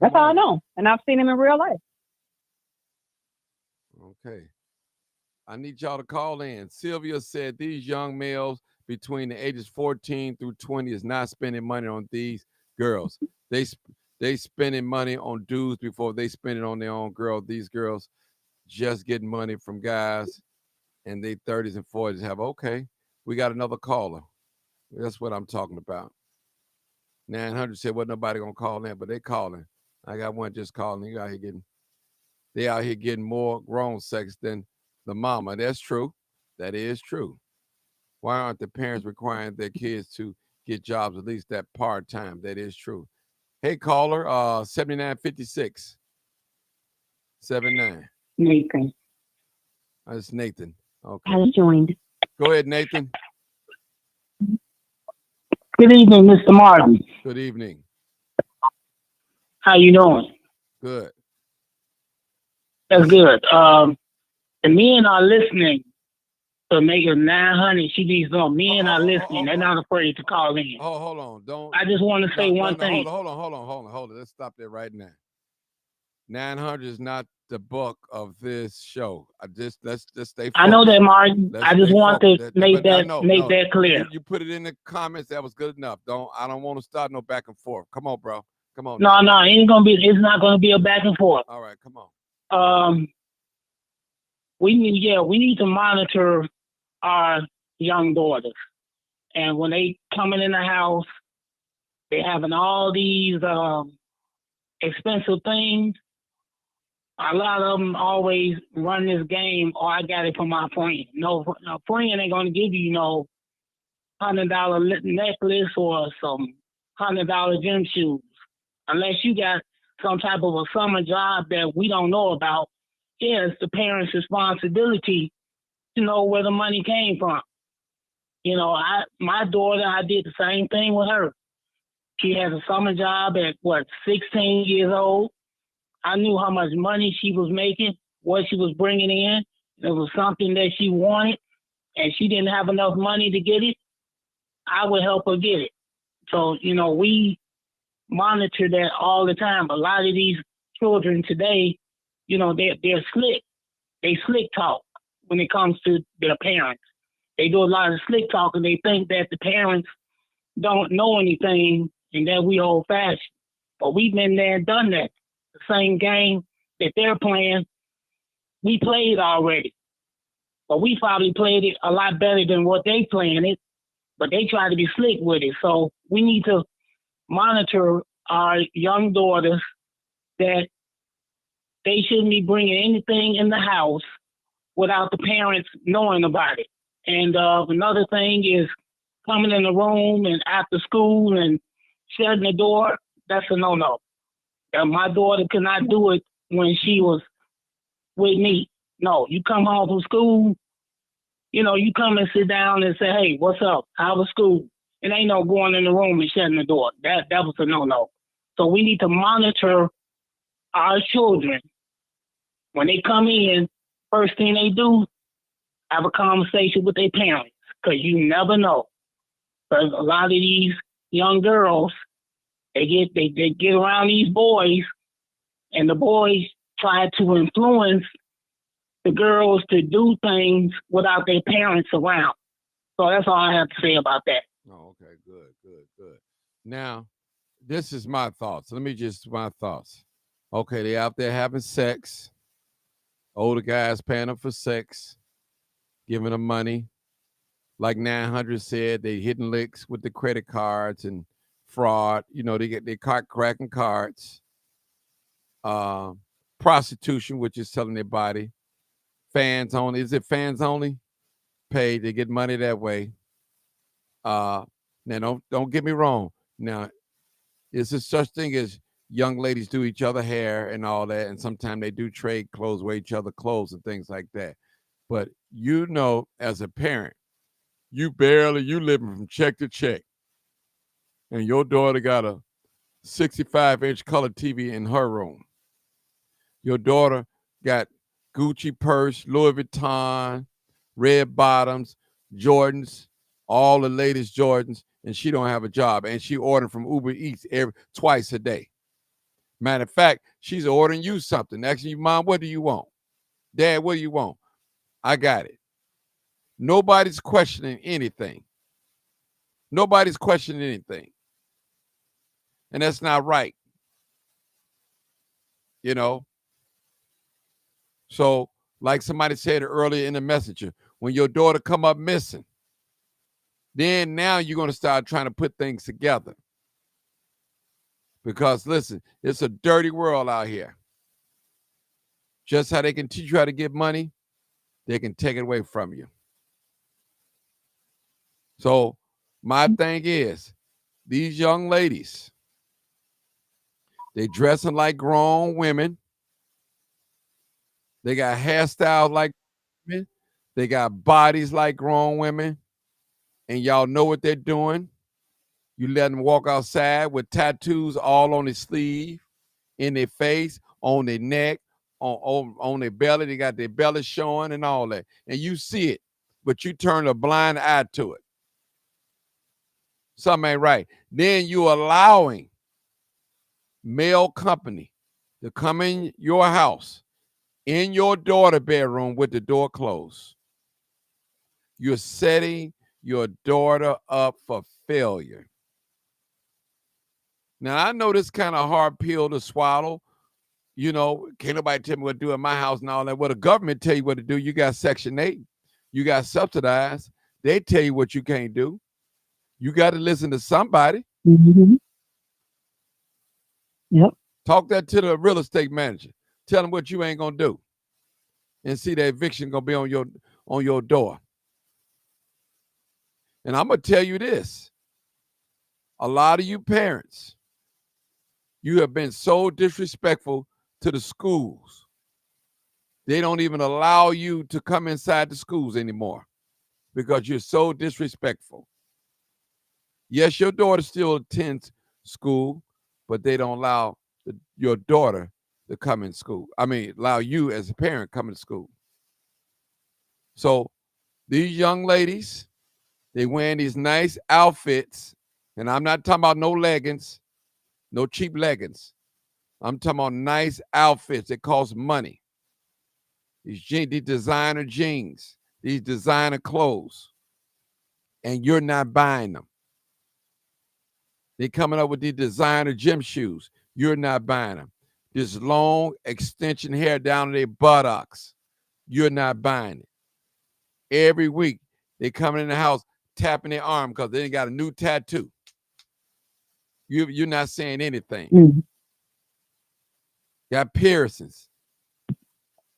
That's how I know. And I've seen them in real life. Okay. I need y'all to call in. Sylvia said these young males between the ages 14 through 20 is not spending money on these girls. They spending money on dudes before they spend it on their own girl. These girls just getting money from guys and they 30s and 40s have, okay, we got another caller. That's what I'm talking about. 900 said, well, nobody gonna call in, but they calling. I got one just calling. They out here getting more grown sex than the mama. That's true. That is true. Why aren't the parents requiring their kids to get jobs at least that part-time? That is true. Hey, caller, 7956. 79. Nathan. That's Nathan. Okay. Has joined. Go ahead, Nathan. Good evening, Mr. Martin. Good evening. How you doing? Good. That's good. The men are listening to Megan 900. She needs to know. Men are listening. They're not afraid to call in. Oh, hold on. Don't. I just want to say one thing. Hold on. Let's stop there right now. 900 is not the book of this show. Let's just stay focused. I know that, Martin. I just want to make that clear. You put it in the comments. That was good enough. I don't want to start no back and forth. Come on, bro. Come on. No, it's not gonna be a back and forth. All right, come on. We need to monitor our young daughters. And when they coming in the house, they having all these expensive things. a lot of them always run this game, or I got it from my friend. No, a friend ain't gonna give you no $100 necklace or some $100 gym shoes, unless you got some type of a summer job that we don't know about. Yeah, it's the parents' responsibility to know where the money came from. You know, my daughter, I did the same thing with her. She has a summer job at 16 years old. I knew how much money she was making, what she was bringing in. It was something that she wanted, and she didn't have enough money to get it. I would help her get it. So, you know, we monitor that all the time. A lot of these children today, you know, they're slick. They slick talk when it comes to their parents. They do a lot of slick talk, and they think that the parents don't know anything and that we old fashioned. But we've been there and done that. The same game that they're playing, we played already. But we probably played it a lot better than what they playing it. But they try to be slick with it. So we need to monitor our young daughters that they shouldn't be bringing anything in the house without the parents knowing about it. And another thing is coming in the room and after school and shutting the door. That's a no-no. My daughter could not do it when she was with me. No, you come home from school, you know, you come and sit down and say, hey, what's up? How was school? It ain't no going in the room and shutting the door. That was a no-no. So we need to monitor our children. When they come in, first thing they do, have a conversation with their parents, because you never know. Because a lot of these young girls, they get around these boys, and the boys try to influence the girls to do things without their parents around. So that's all I have to say about that. Oh, okay, good. Now, this is my thoughts. My thoughts. Okay, they out there having sex. Older guys paying them for sex, giving them money. Like 900 said, they hitting licks with the credit cards and fraud. You know, they caught cracking cards. Prostitution, which is selling their body. Fans only. Is it fans only? Paid. They get money that way. Now, don't get me wrong. Now, is there such thing as young ladies do each other hair and all that, and sometimes they do trade clothes, wear each other clothes and things like that. But you know, as a parent, you living from check to check, and your daughter got a 65-inch color TV in her room. Your daughter got Gucci purse, Louis Vuitton, red bottoms, Jordans, all the latest Jordans, and she don't have a job, and she ordering from Uber Eats twice a day. Matter of fact, she's ordering you something. Asking you, Mom, what do you want? Dad, what do you want? I got it. Nobody's questioning anything. Nobody's questioning anything. And that's not right. You know? So, like somebody said earlier in the messenger, when your daughter come up missing, then now you're going to start trying to put things together. Because, listen, it's a dirty world out here. Just how they can teach you how to get money, they can take it away from you. So my thing is, these young ladies, they dressing like grown women. They got hairstyles like women. They got bodies like grown women. And y'all know what they're doing. You let them walk outside with tattoos all on their sleeve, in their face, on their neck, on their belly. They got their belly showing and all that. And you see it, but you turn a blind eye to it. Something ain't right. Then you allowing male company to come in your house, in your daughter's bedroom with the door closed. You're setting your daughter up for failure. Now, I know this kind of hard pill to swallow. You know, can't nobody tell me what to do in my house and all that. Well, the government tell you what to do. You got Section 8. You got subsidized. They tell you what you can't do. You got to listen to somebody. Mm-hmm. Yep. Talk that to the real estate manager. Tell them what you ain't gonna do, and see that eviction gonna be on your door. And I'm gonna tell you this: a lot of you parents, you have been so disrespectful to the schools. They don't even allow you to come inside the schools anymore because you're so disrespectful. Yes, your daughter still attends school, but they don't allow your daughter to come in school. I mean, allow you as a parent come to school. So these young ladies, they wearing these nice outfits, and I'm not talking about no leggings, no cheap leggings. I'm talking about nice outfits that cost money. These designer jeans, these designer clothes, and you're not buying them. They coming up with these designer gym shoes. You're not buying them. This long extension hair down to their buttocks. You're not buying it. Every week, they coming in the house tapping their arm because they got a new tattoo. You're not saying anything. Mm. Got piercings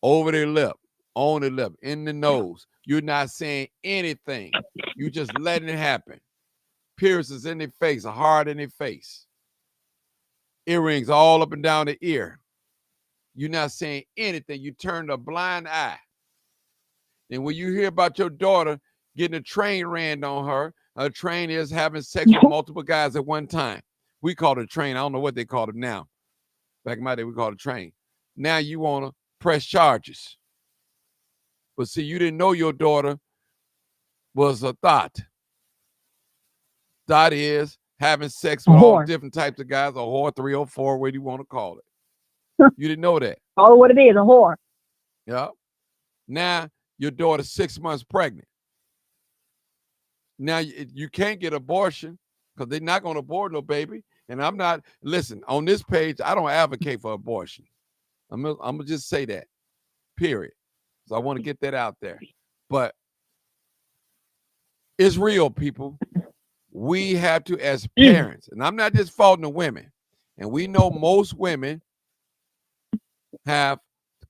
over their lip, on the lip, in the nose. You're not saying anything. You just letting it happen. Piercings in their face, a heart in their face. Earrings all up and down the ear. You're not saying anything. You turned a blind eye. And when you hear about your daughter getting a train ran on her, a train is having sex with multiple guys at one time. We call it a train. I don't know what they call it now. Back in my day, we called it a train. Now you want to press charges. But see, you didn't know your daughter was a thought. Thought is having sex with all different types of guys, a whore, 3 or 4, whatever you want to call it. You didn't know that. Oh, what it is, a whore. Yeah. Now your daughter's 6 months pregnant. Now you can't get abortion because they're not going to abort no baby. And I'm not, listen, on this page, I don't advocate for abortion. I'm going to just say that, period. So I want to get that out there. But it's real, people. We have to, as parents, and I'm not just faulting the women, and we know most women have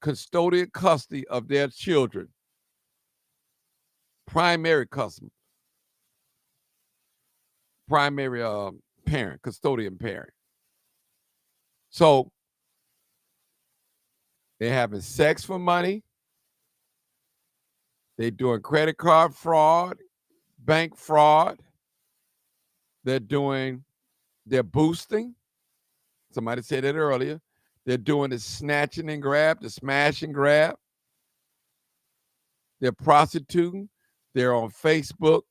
custodial custody of their children, primary custody, primary parent, custodian parent. So they're having sex for money. They're doing credit card fraud, bank fraud. They're boosting. Somebody said it earlier. They're doing the snatching and grab, the smash and grab. They're prostituting. They're on Facebook,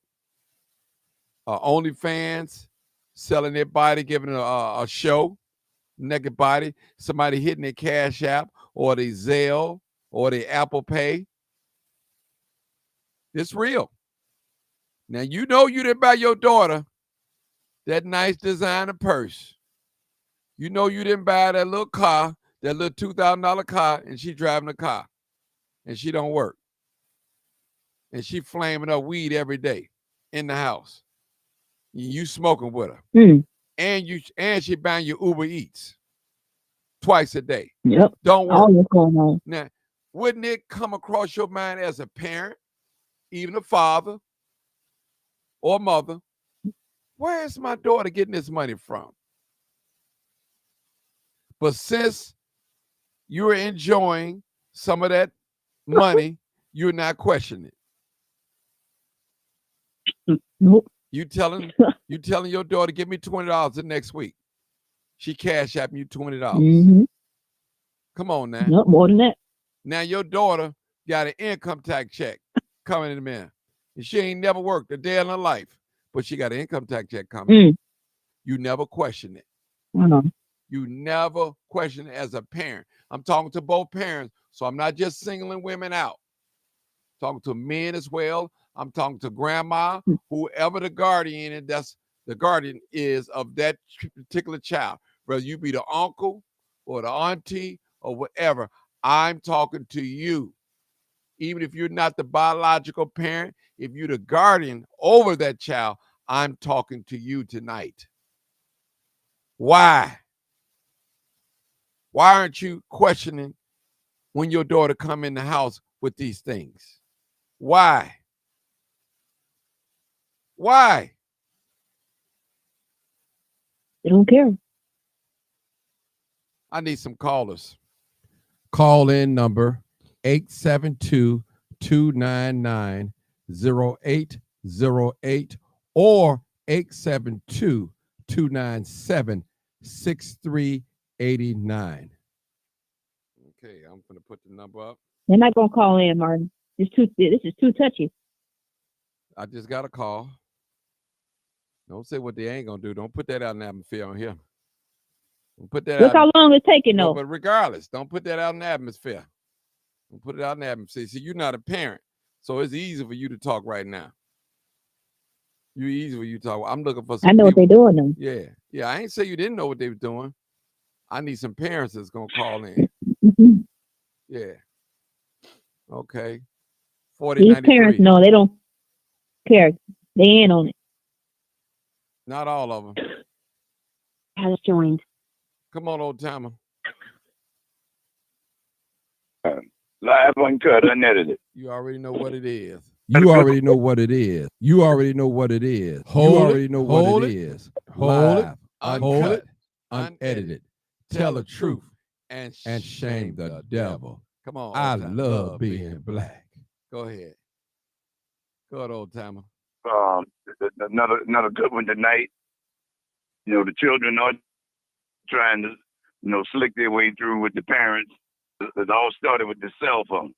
OnlyFans, selling their body, giving a show, naked body. Somebody hitting their Cash App or their Zelle or their Apple Pay. It's real. Now, you know you didn't buy your daughter that nice designer purse. You know you didn't buy that little car, that little $2,000 car, and she driving a car, and she don't work. And she flaming up weed every day in the house. You smoking with her. Mm. And she buying your Uber Eats twice a day. Yep. Don't work. All what's going on. Now, wouldn't it come across your mind as a parent, even a father or mother, where is my daughter getting this money from? But since you're enjoying some of that money, you're not questioning it. Nope. You telling your daughter, give me $20 the next week. She cash apping you $20. Mm-hmm. Come on now. Nope, more than that. Now your daughter got an income tax check coming in the mail. And she ain't never worked a day in her life, but she got an income tax check coming. Mm. You never question it. I know. You never question it as a parent. I'm talking to both parents, so I'm not just singling women out. I'm talking to men as well. I'm talking to grandma, whoever the guardian, and that's the guardian is of that particular child. Whether you be the uncle or the auntie or whatever, I'm talking to you. Even if you're not the biological parent, if you're the guardian over that child, I'm talking to you tonight. Why? Why aren't you questioning when your daughter come in the house with these things? Why? Why? They don't care. I need some callers. Call in number 872-299-0808 or 872-297-6389. Okay, I'm going to put the number up. They're not gonna call in, Martin. This is too touchy. I just got a call. Don't say what they ain't going to do. Don't put that out in the atmosphere on here. Don't put that Look out. how long it's taking, No, though. but regardless, don't put that out in the atmosphere. Don't put it out in the atmosphere. See, you're not a parent, so it's easy for you to talk right now. You're easy for you to talk. I'm looking for some I know what people. they're doing, though. Yeah. I ain't say you didn't know what they were doing. I need some parents that's gonna call in. Mhm. Yeah. Okay. These 4093. parents, no, they don't care. They ain't on it. Not all of them. Has joined. Come on, old timer. Live, uncut, unedited. You already know what it is. You already know what it is. You already know what it is. You already know what it is. Hold it, uncut, unedited. Tell the truth and shame the devil. Come on. I love being black. Go ahead. Go ahead, old timer. Another good one tonight. You know, the children are trying to, slick their way through with the parents. It all started with the cell phone.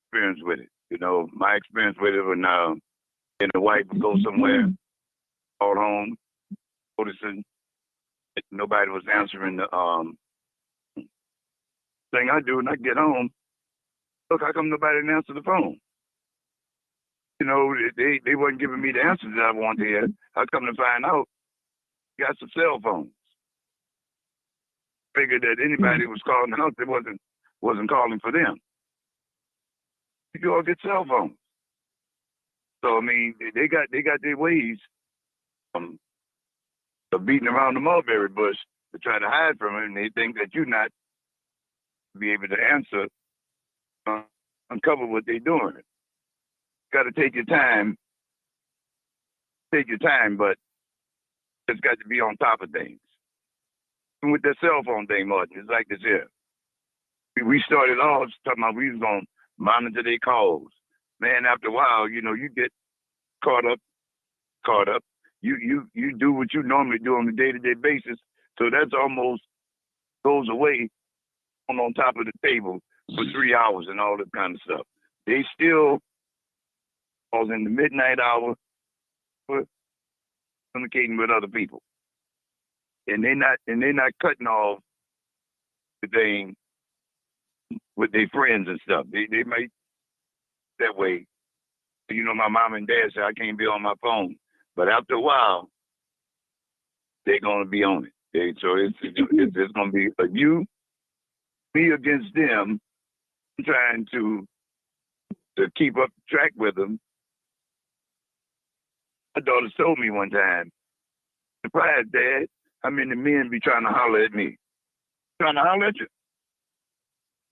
Experience with it. My experience with it when and the wife would go somewhere, call home, noticing that nobody was answering the thing I do when I get home. Look, how come nobody didn't answer the phone? They wasn't giving me the answers that I wanted to hear. I come to find out, got some cell phones. Figured that anybody who was calling the house, they wasn't calling for them. You all get cell phones. So I mean, they got their ways of beating around the mulberry bush to try to hide from it, and they think that you're not be able to answer, uncover what they're doing. Got to take your time. But it's got to be on top of things. And with the cell phone thing, Martin, it's like this here. We started off talking about we was going to monitor their calls. Man, after a while, you get caught up. You do what you normally do on a day-to-day basis. So that's almost goes away on top of the table for 3 hours and all that kind of stuff. They still was in the midnight hour communicating with other people. And they're not cutting off the thing with their friends and stuff. They might that way. My mom and dad say I can't be on my phone, but after a while, they're gonna be on it. So it's gonna be me against them, trying to keep up track with them. My daughter told me one time, surprised, Dad, how many men be trying to holler at me? Trying to holler at you?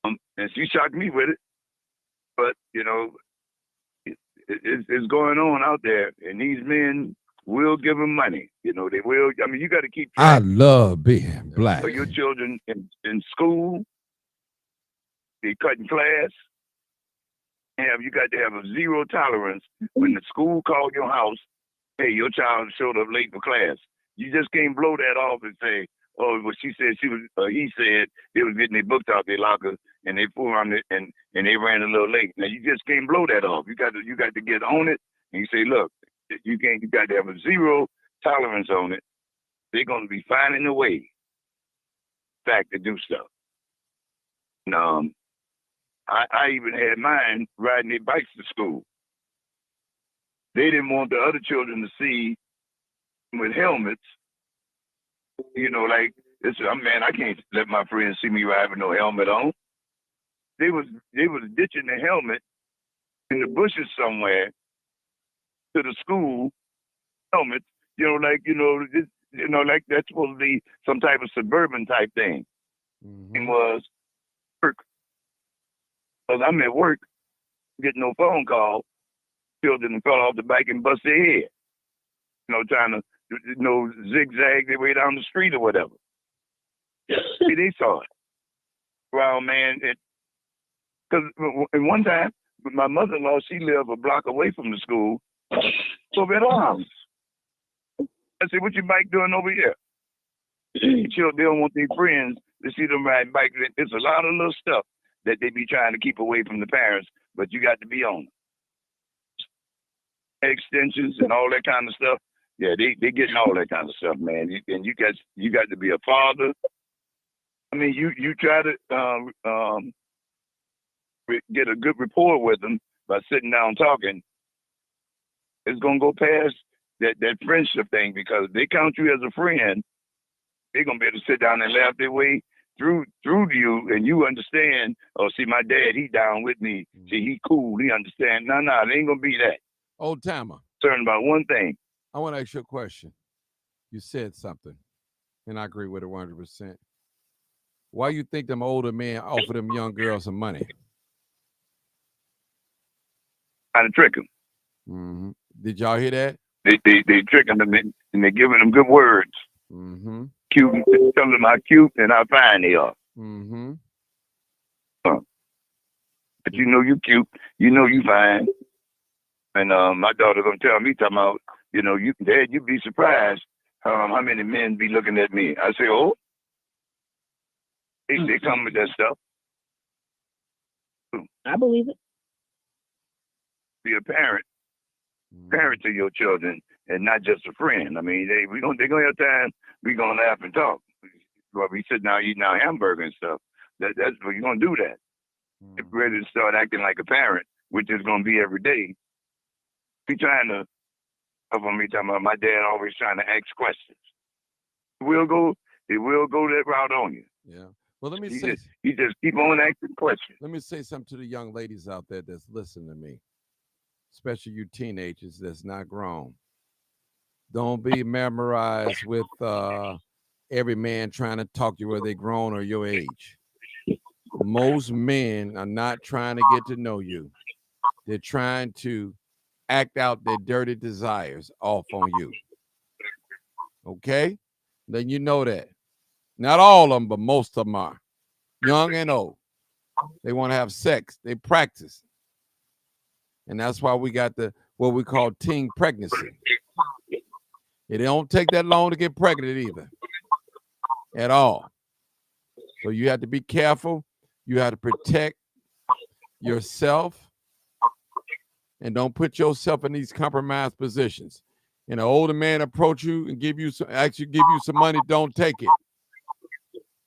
And she shocked me with it. But, it's going on out there. And these men will give them money. They will. I mean, you got to keep track. I love being black. For your children in school, they cutting class. You got to have a zero tolerance when the school called your house. Hey, your child showed up late for class. You just can't blow that off and say, oh, well, he said they was getting their books out their lockers and they pulled on it and they ran a little late. Now you just can't blow that off. You got to get on it and you say, look, you got to have a zero tolerance on it. They're gonna be finding a way back to do stuff. And, I even had mine riding their bikes to school. They didn't want the other children to see with helmets. Like this. Man, I can't let my friends see me ride with no helmet on. They was ditching the helmet in the bushes somewhere to the school helmet. Like that's supposed to be some type of suburban type thing. Mm-hmm. It was Because I'm at work, getting no phone call. Children fell off the bike and bust their head. Trying to, zigzag their way down the street or whatever. See, they saw it. Well, man, because one time, my mother-in-law, she lived a block away from the school, over at her house. I said, what your bike doing over here? Children, they don't want their friends to see them ride bikes. It's a lot of little stuff that they be trying to keep away from the parents, but you got to be on it. Extensions and all that kind of stuff. Yeah, they getting all that kind of stuff, man. And you got to be a father. I mean, you try to get a good rapport with them by sitting down talking. It's gonna go past that friendship thing, because they count you as a friend. They're gonna be able to sit down and laugh their way through you, and you understand. Oh, see, my dad, he down with me. See, he cool. He understand. No, it ain't gonna be that. Old timer. Concerned about one thing. I want to ask you a question. You said something, and I agree with it 100%. Why you think them older men offer them young girls some money? Trying to trick them. Mm-hmm. Did y'all hear that? They tricking them, and they're giving them good words. Mm-hmm. Cute, telling them how cute and how fine they are. Mm-hmm. But you know you cute. You know you fine. And my daughter gonna tell me, talking about, Dad, you'd be surprised how many men be looking at me. I say, oh, they come with that stuff. I believe it. Be a parent to your children, and not just a friend. I mean, they're gonna have time. We gonna laugh and talk. Well, we sit down eating our hamburger and stuff. That's what you're gonna do. That if we're ready to start acting like a parent, which is gonna be every day. Be trying to. Me talking about my dad always trying to ask questions. It will go that route on you. Yeah. Well, let me You say. just keep on asking questions. Let me say something to the young ladies out there that's listening to me, especially you teenagers that's not grown. Don't be memorized with every man trying to talk to you whether they're grown or your age. Most men are not trying to get to know you. They're trying to act out their dirty desires off on you. Okay? Then you know that. Not all of them, but most of them are. Young and old. They want to have sex. They practice. And that's why we got what we call teen pregnancy. It don't take that long to get pregnant either. At all. So you have to be careful. You have to protect yourself. And don't put yourself in these compromised positions. And an older man approach you and give you some money, don't take it.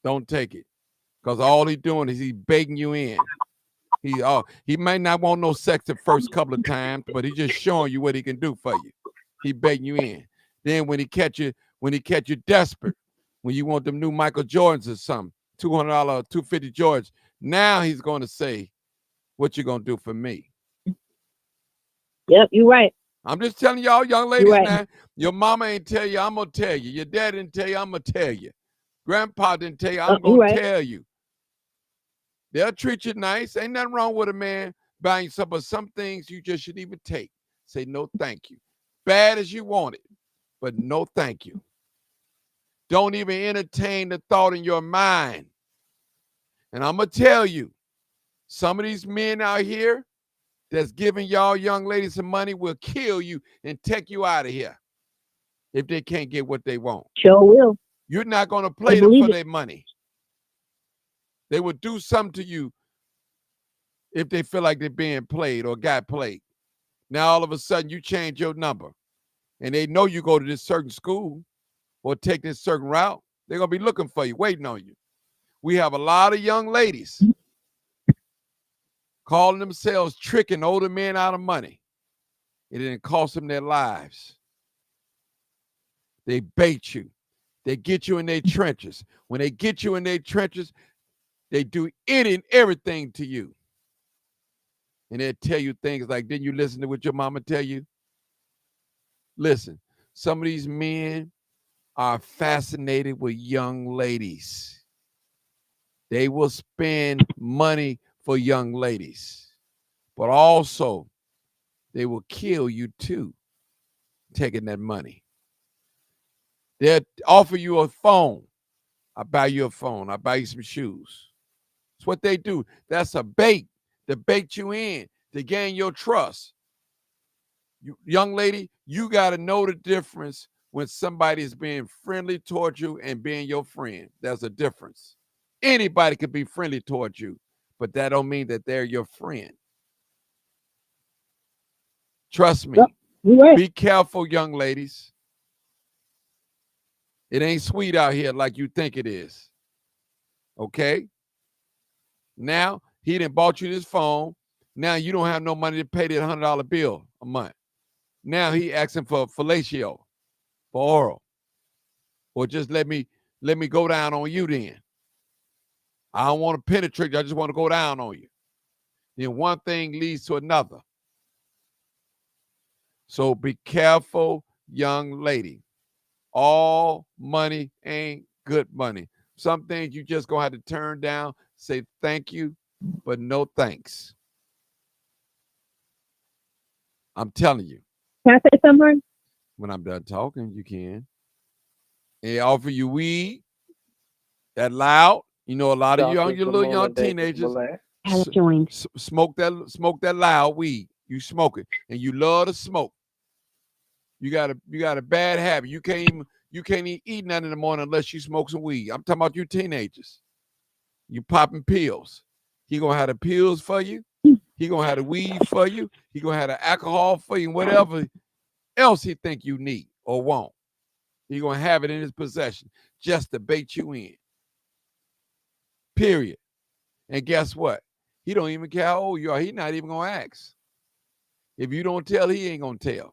Don't take it. Because all he's doing is he's begging you in. He might not want no sex the first couple of times, but he's just showing you what he can do for you. He begging you in. Then when he catch you desperate, when you want them new Michael Jordans or something, $200, $250 Jordans, now he's going to say, what you going to do for me? Yep, you're right. I'm just telling y'all, young ladies, now, your mama ain't tell you, I'm going to tell you. Your dad didn't tell you, I'm going to tell you. Grandpa didn't tell you, I'm going to tell you. They'll treat you nice. Ain't nothing wrong with a man buying you some, but some things you just shouldn't even take. Say no thank you. Bad as you want it, but no thank you. Don't even entertain the thought in your mind. And I'm going to tell you, some of these men out here that's giving y'all young ladies some money will kill you and take you out of here if they can't get what they want. Sure will. You're not going to play them for their money. They will do something to you if they feel like they're being played or got played. Now, all of a sudden, you change your number, and they know you go to this certain school or take this certain route. They're going to be looking for you, waiting on you. We have a lot of young ladies calling themselves tricking older men out of money. It didn't cost them their lives. They bait you. They get you in their trenches. When they get you in their trenches, they do any and everything to you. And they'll tell you things like, didn't you listen to what your mama tell you? Listen, some of these men are fascinated with young ladies. They will spend money for young ladies, but also they will kill you too, taking that money. They'll offer you a phone. I buy you a phone. I buy you some shoes. That's what they do. That's a bait to bait you in to gain your trust. You, young lady, you got to know the difference when somebody is being friendly towards you and being your friend. There's a difference. Anybody can be friendly towards you, but that don't mean that they're your friend. Trust me. Right. Be careful, young ladies. It ain't sweet out here like you think it is. Okay? Now, he done bought you this phone. Now you don't have no money to pay that $100 bill a month. Now he asking for fellatio, for oral. Or just let me go down on you then. I don't want to penetrate you. I just want to go down on you. Then one thing leads to another. So be careful, young lady. All money ain't good money. Some things you just gonna have to turn down, say thank you, but no thanks. I'm telling you. Can I say something? When I'm done talking, you can. They offer you weed, that loud. You know, a lot of you little young teenagers smoke that loud weed. You smoke it, and you love to smoke. You got a bad habit. You can't even eat nothing in the morning unless you smoke some weed. I'm talking about you teenagers. You popping pills. He gonna have the pills for you. He gonna have the weed for you. He gonna have the alcohol for you. Whatever else he think you need or want, he gonna have it in his possession just to bait you in. Period. And guess what? He don't even care how old you are. He not even gonna ask. If you don't tell, he ain't gonna tell.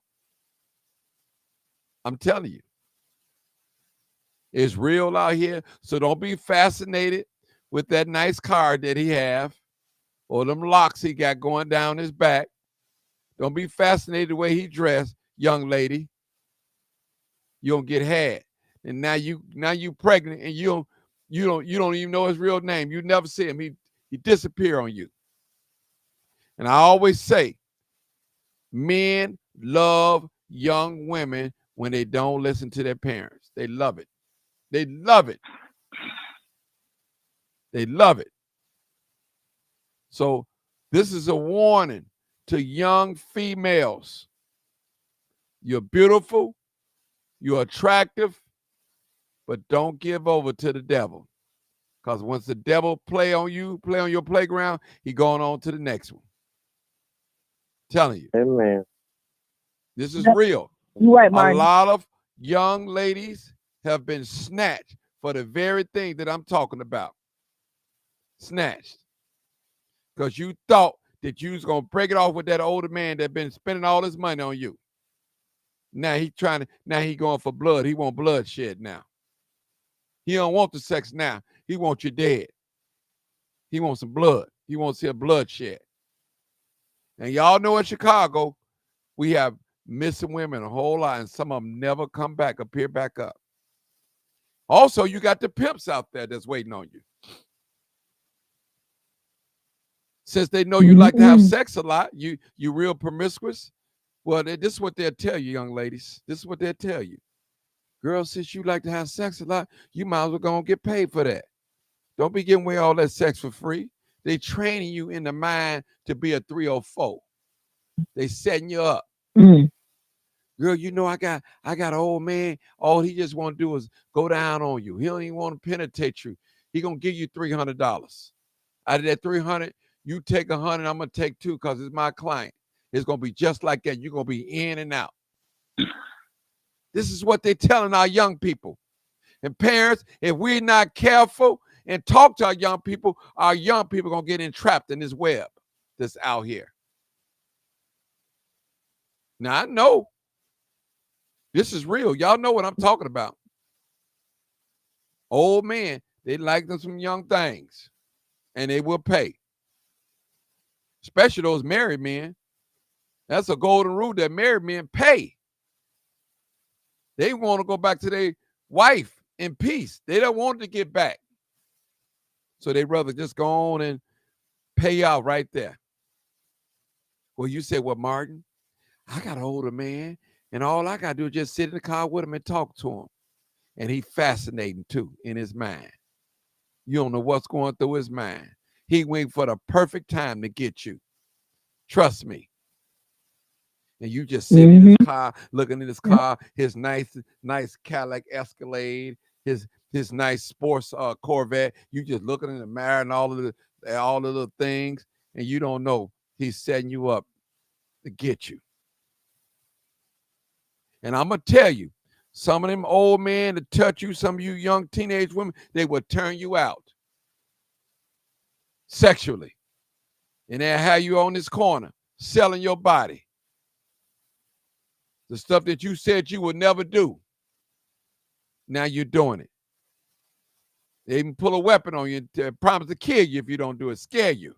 I'm telling you. It's real out here. So don't be fascinated with that nice car that he have or them locks he got going down his back. Don't be fascinated the way he dressed, young lady. You don't get had. And now you pregnant and you don't even know his real name. You never see him. He disappear on you. And I always say, men love young women when they don't listen to their parents. They love it. They love it. They love it. So this is a warning to young females. You're beautiful. You're attractive. But don't give over to the devil. Because once the devil play on your playground, he going on to the next one. Telling you. Amen. This is real. You're right, Martin. A lot of young ladies have been snatched for the very thing that I'm talking about. Snatched. Because you thought that you was going to break it off with that older man that been spending all his money on you. Now he going for blood. He want bloodshed now. He don't want the sex now. He wants you dead. He wants some blood. He wants to see a bloodshed. And y'all know in Chicago, we have missing women a whole lot, and some of them never appear back up. Also, you got the pimps out there that's waiting on you. Since they know you like to have sex a lot, you real promiscuous. Well, this is what they'll tell you, young ladies. This is what they'll tell you. Girls, since you like to have sex a lot, you might as well go and get paid for that. Don't be giving away all that sex for free. They training you in the mind to be a 304. They setting you up. Girl, you know I got an old man. All he just want to do is go down on you. He don't even want to penetrate you. He gonna give you $300. Out of that $300, you take $100. I'm gonna take $2 because it's my client. It's gonna be just like that. You're gonna be in and out. This is what they're telling our young people. And parents, if we're not careful and talk to our young people are gonna get entrapped in this web that's out here. Now I know this is real. Y'all know what I'm talking about. Old men, they like them some young things, and they will pay. Especially those married men. That's a golden rule that married men pay. They want to go back to their wife in peace. They don't want to get back. So they rather just go on and pay out right there. Well, you say, well, Martin, I got an older man, and all I got to do is just sit in the car with him and talk to him. And he's fascinating, too, in his mind. You don't know what's going through his mind. He waiting for the perfect time to get you. Trust me. And you just sit in his car, looking in his car, his nice Cadillac Escalade, his nice sports Corvette. You just looking in the mirror and all of the things, and you don't know he's setting you up to get you. And I'm gonna tell you, some of them old men that touch you, some of you young teenage women, they will turn you out sexually. And they'll have you on this corner selling your body. The stuff that you said you would never do. Now you're doing it. They even pull a weapon on you and promise to kill you if you don't do it, scare you.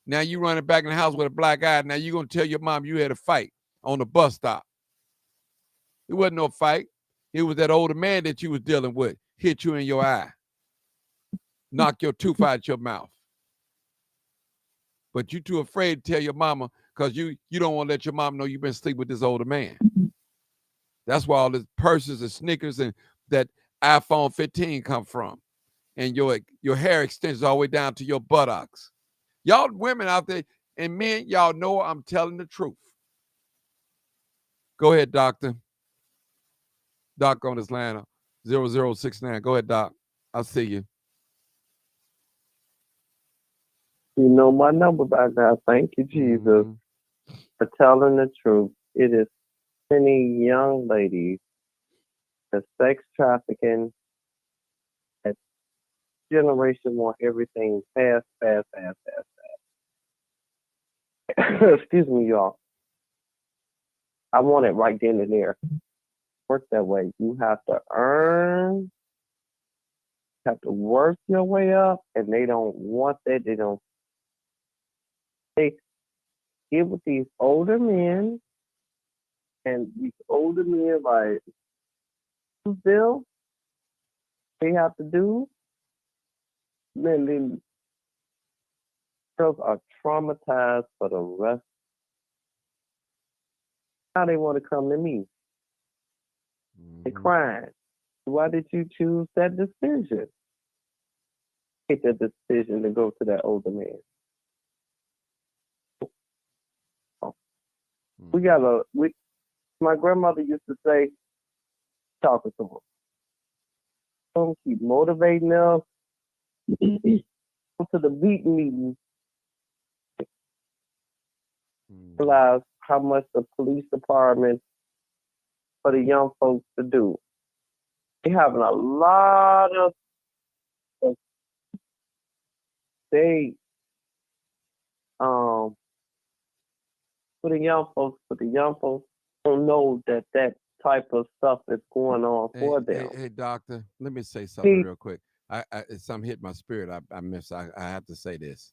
Now you running back in the house with a black eye. Now you're going to tell your mom you had a fight on the bus stop. It wasn't no fight. It was that older man that you was dealing with. Hit you in your eye. Knock your tooth out your mouth. But you too afraid to tell your mama because you don't want to let your mom know you've been sleeping with this older man. That's where all the purses and sneakers and that iPhone 15 come from. And your hair extends all the way down to your buttocks. Y'all women out there and men, y'all know I'm telling the truth. Go ahead, doctor. Doc on this line, 0069. Go ahead, Doc. I'll see you. You know my number by now. Thank you, Jesus, for telling the truth. It is many young ladies that sex trafficking. That generation want everything fast. Excuse me, y'all. I want it right then and there. Work that way. You have to earn, have to work your way up, and they don't want that. They get with these older men, and these older men like Bill, they have to do. Man, then girls are traumatized for the rest. Now they want to come to me. They're crying. Why did you choose that decision? Take that decision to go to that older man. My grandmother used to say, talking to them. Don't keep motivating them. Go to the beat meeting. Realize how much the police department for the young folks to do. They having a lot of for the young folks don't know that type of stuff is going on for them. Hey, doctor, let me say something real quick. Something hit my spirit. I have to say this.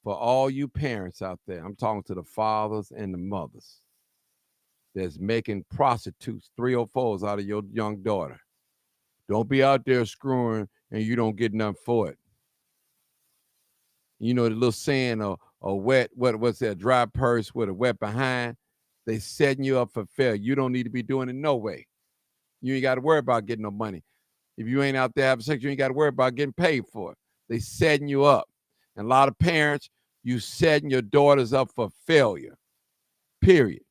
For all you parents out there, I'm talking to the fathers and the mothers that's making prostitutes, 304s out of your young daughter. Don't be out there screwing and you don't get nothing for it. You know the little saying, a wet, what's that, dry purse with a wet behind? They setting you up for failure. You don't need to be doing it no way. You ain't got to worry about getting no money. If you ain't out there having sex, you ain't got to worry about getting paid for it. They setting you up. And a lot of parents, you setting your daughters up for failure. Period.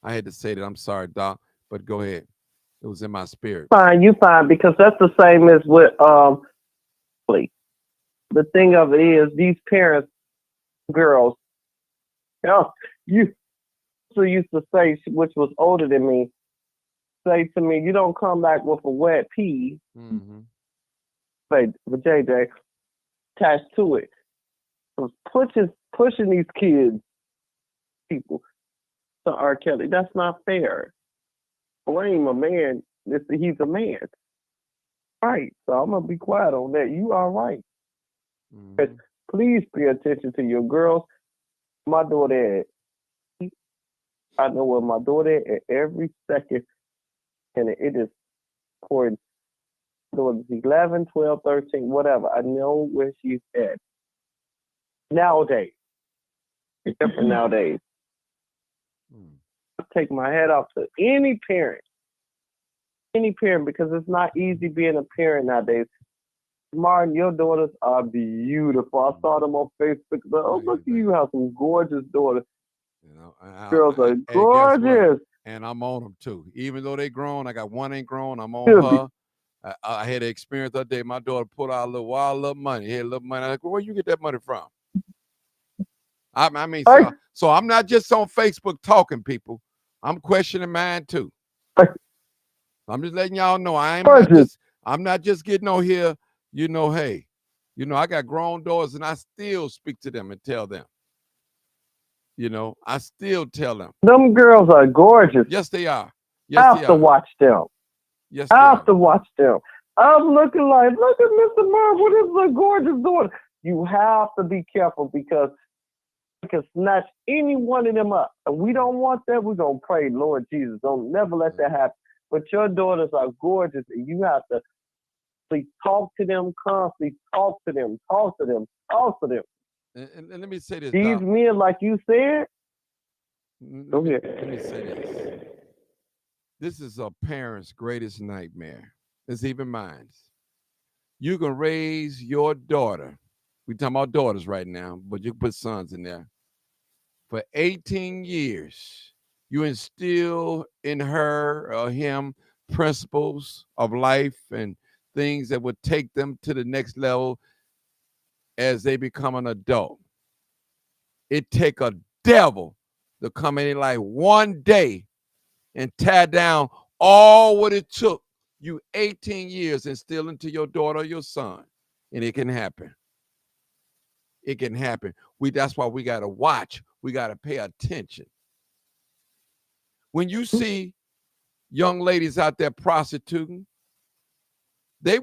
I had to say that. I'm sorry, Doc, but go ahead. It was in my spirit. Fine, you fine, because that's the same as with the thing of it is these parents, girls, you used to say, which was older than me, say to me, you don't come back with a wet pee. Say, with JJ attached to it. So pushing these people to R. Kelly. That's not fair. Blame a man. He's a man. Right. So I'm gonna be quiet on that. You are right. But please pay attention to your girls. My daughter, I know where my daughter at every second, and it is important. daughter's 11, 12, 13, whatever. I know where she's at. Nowadays. It's different nowadays. I take my hat off to any parent, because it's not easy being a parent nowadays. Martin, your daughters are beautiful. I saw them on Facebook. Oh, look at you have some gorgeous daughters. You know, Girls are and guess gorgeous. what? And I'm on them too. Even though they grown, I got one ain't grown. I'm on her. I had an experience the other day. My daughter pulled out a little wild money. Had a little money. I'm like, where you get that money from? I mean, so I'm not just on Facebook talking, people. I'm questioning mine too. I'm just letting y'all know I'm not just getting on here, you know, hey, you know, I got grown daughters and I still speak to them and tell them. You know, I still tell them. Them girls are gorgeous. Yes, they are. Yes, I have to watch them. Yes, I have to watch them. I'm looking like, look at Mr. Marv, what is a gorgeous daughter? You have to be careful because you can snatch any one of them up. And we don't want that. We're going to pray, Lord Jesus, don't never let that happen. But your daughters are gorgeous, and you have to talk to them constantly, talk to them. And let me say this. These men, like you said, let me say this. This is a parent's greatest nightmare. It's even mine. You can raise your daughter. We're talking about daughters right now, but you can put sons in there. For 18 years, you instill in her or him principles of life and things that would take them to the next level as they become an adult. It take a devil to come in like one day and tear down all what it took you 18 years instill into your daughter or your son. And it can happen. It can happen. That's why we got to watch. We got to pay attention. When you see young ladies out there prostituting, they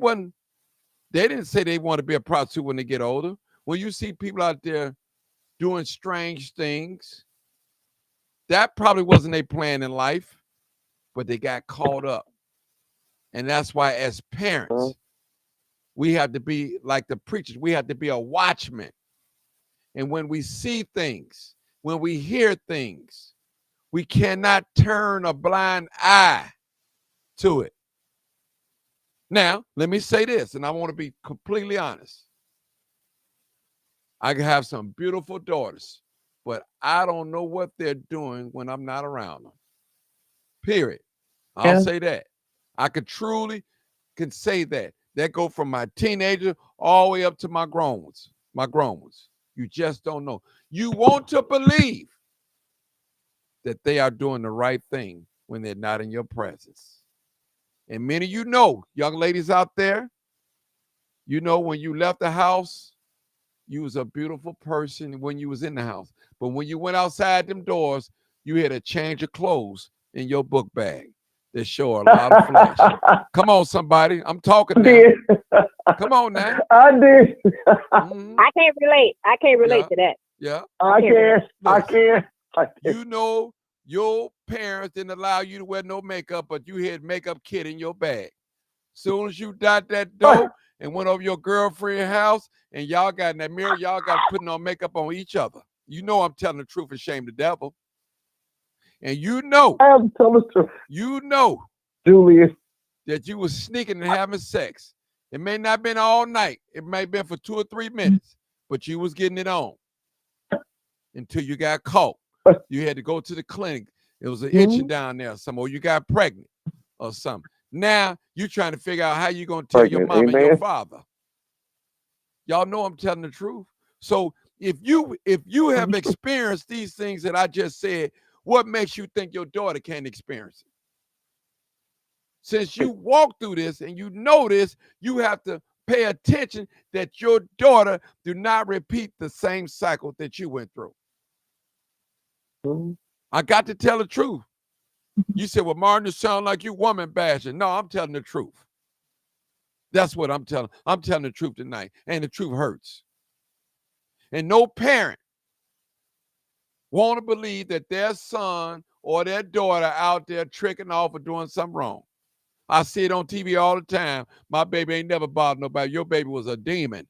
didn't say they want to be a prostitute when they get older. When you see people out there doing strange things, that probably wasn't their plan in life, but they got caught up. And that's why as parents, we have to be like the preachers. We have to be a watchman. And when we see things, when we hear things, we cannot turn a blind eye to it. Now, let me say this, and I want to be completely honest. I can have some beautiful daughters, but I don't know what they're doing when I'm not around them. Period. I'll say that. I could truly say that. That go from my teenager all the way up to my grown ones. You just don't know. You want to believe that they are doing the right thing when they're not in your presence. And many of you know, young ladies out there, you know when you left the house, you was a beautiful person when you was in the house. But when you went outside them doors, you had a change of clothes in your book bag that show a lot of flesh. Come on, somebody. I'm talking now. Come on now. I did. I can't relate to that. Yeah. I can. You know your parents didn't allow you to wear no makeup, but you had makeup kit in your bag. Soon as you got that door and went over your girlfriend's house and y'all got in that mirror, y'all got putting on makeup on each other. You know I'm telling the truth and shame the devil. And you know, I'm telling the truth. You know, Julius, that you was sneaking and having sex. It may not have been all night. It may have been for 2 or 3 minutes, but you was getting it on until you got caught. You had to go to the clinic. It was an itching down there, or you got pregnant or something. Now you're trying to figure out how you're going to tell your mom and your father. Y'all know I'm telling the truth. So if you have experienced these things that I just said, what makes you think your daughter can't experience it? Since you walk through this and you know this, you have to pay attention that your daughter do not repeat the same cycle that you went through. I got to tell the truth. You said, well, Martin, it sounds like you woman bashing. No, I'm telling the truth. That's what I'm telling. I'm telling the truth tonight. And the truth hurts. And no parent want to believe that their son or their daughter out there tricking off or doing something wrong. I see it on TV all the time. My baby ain't never bothered nobody. Your baby was a demon.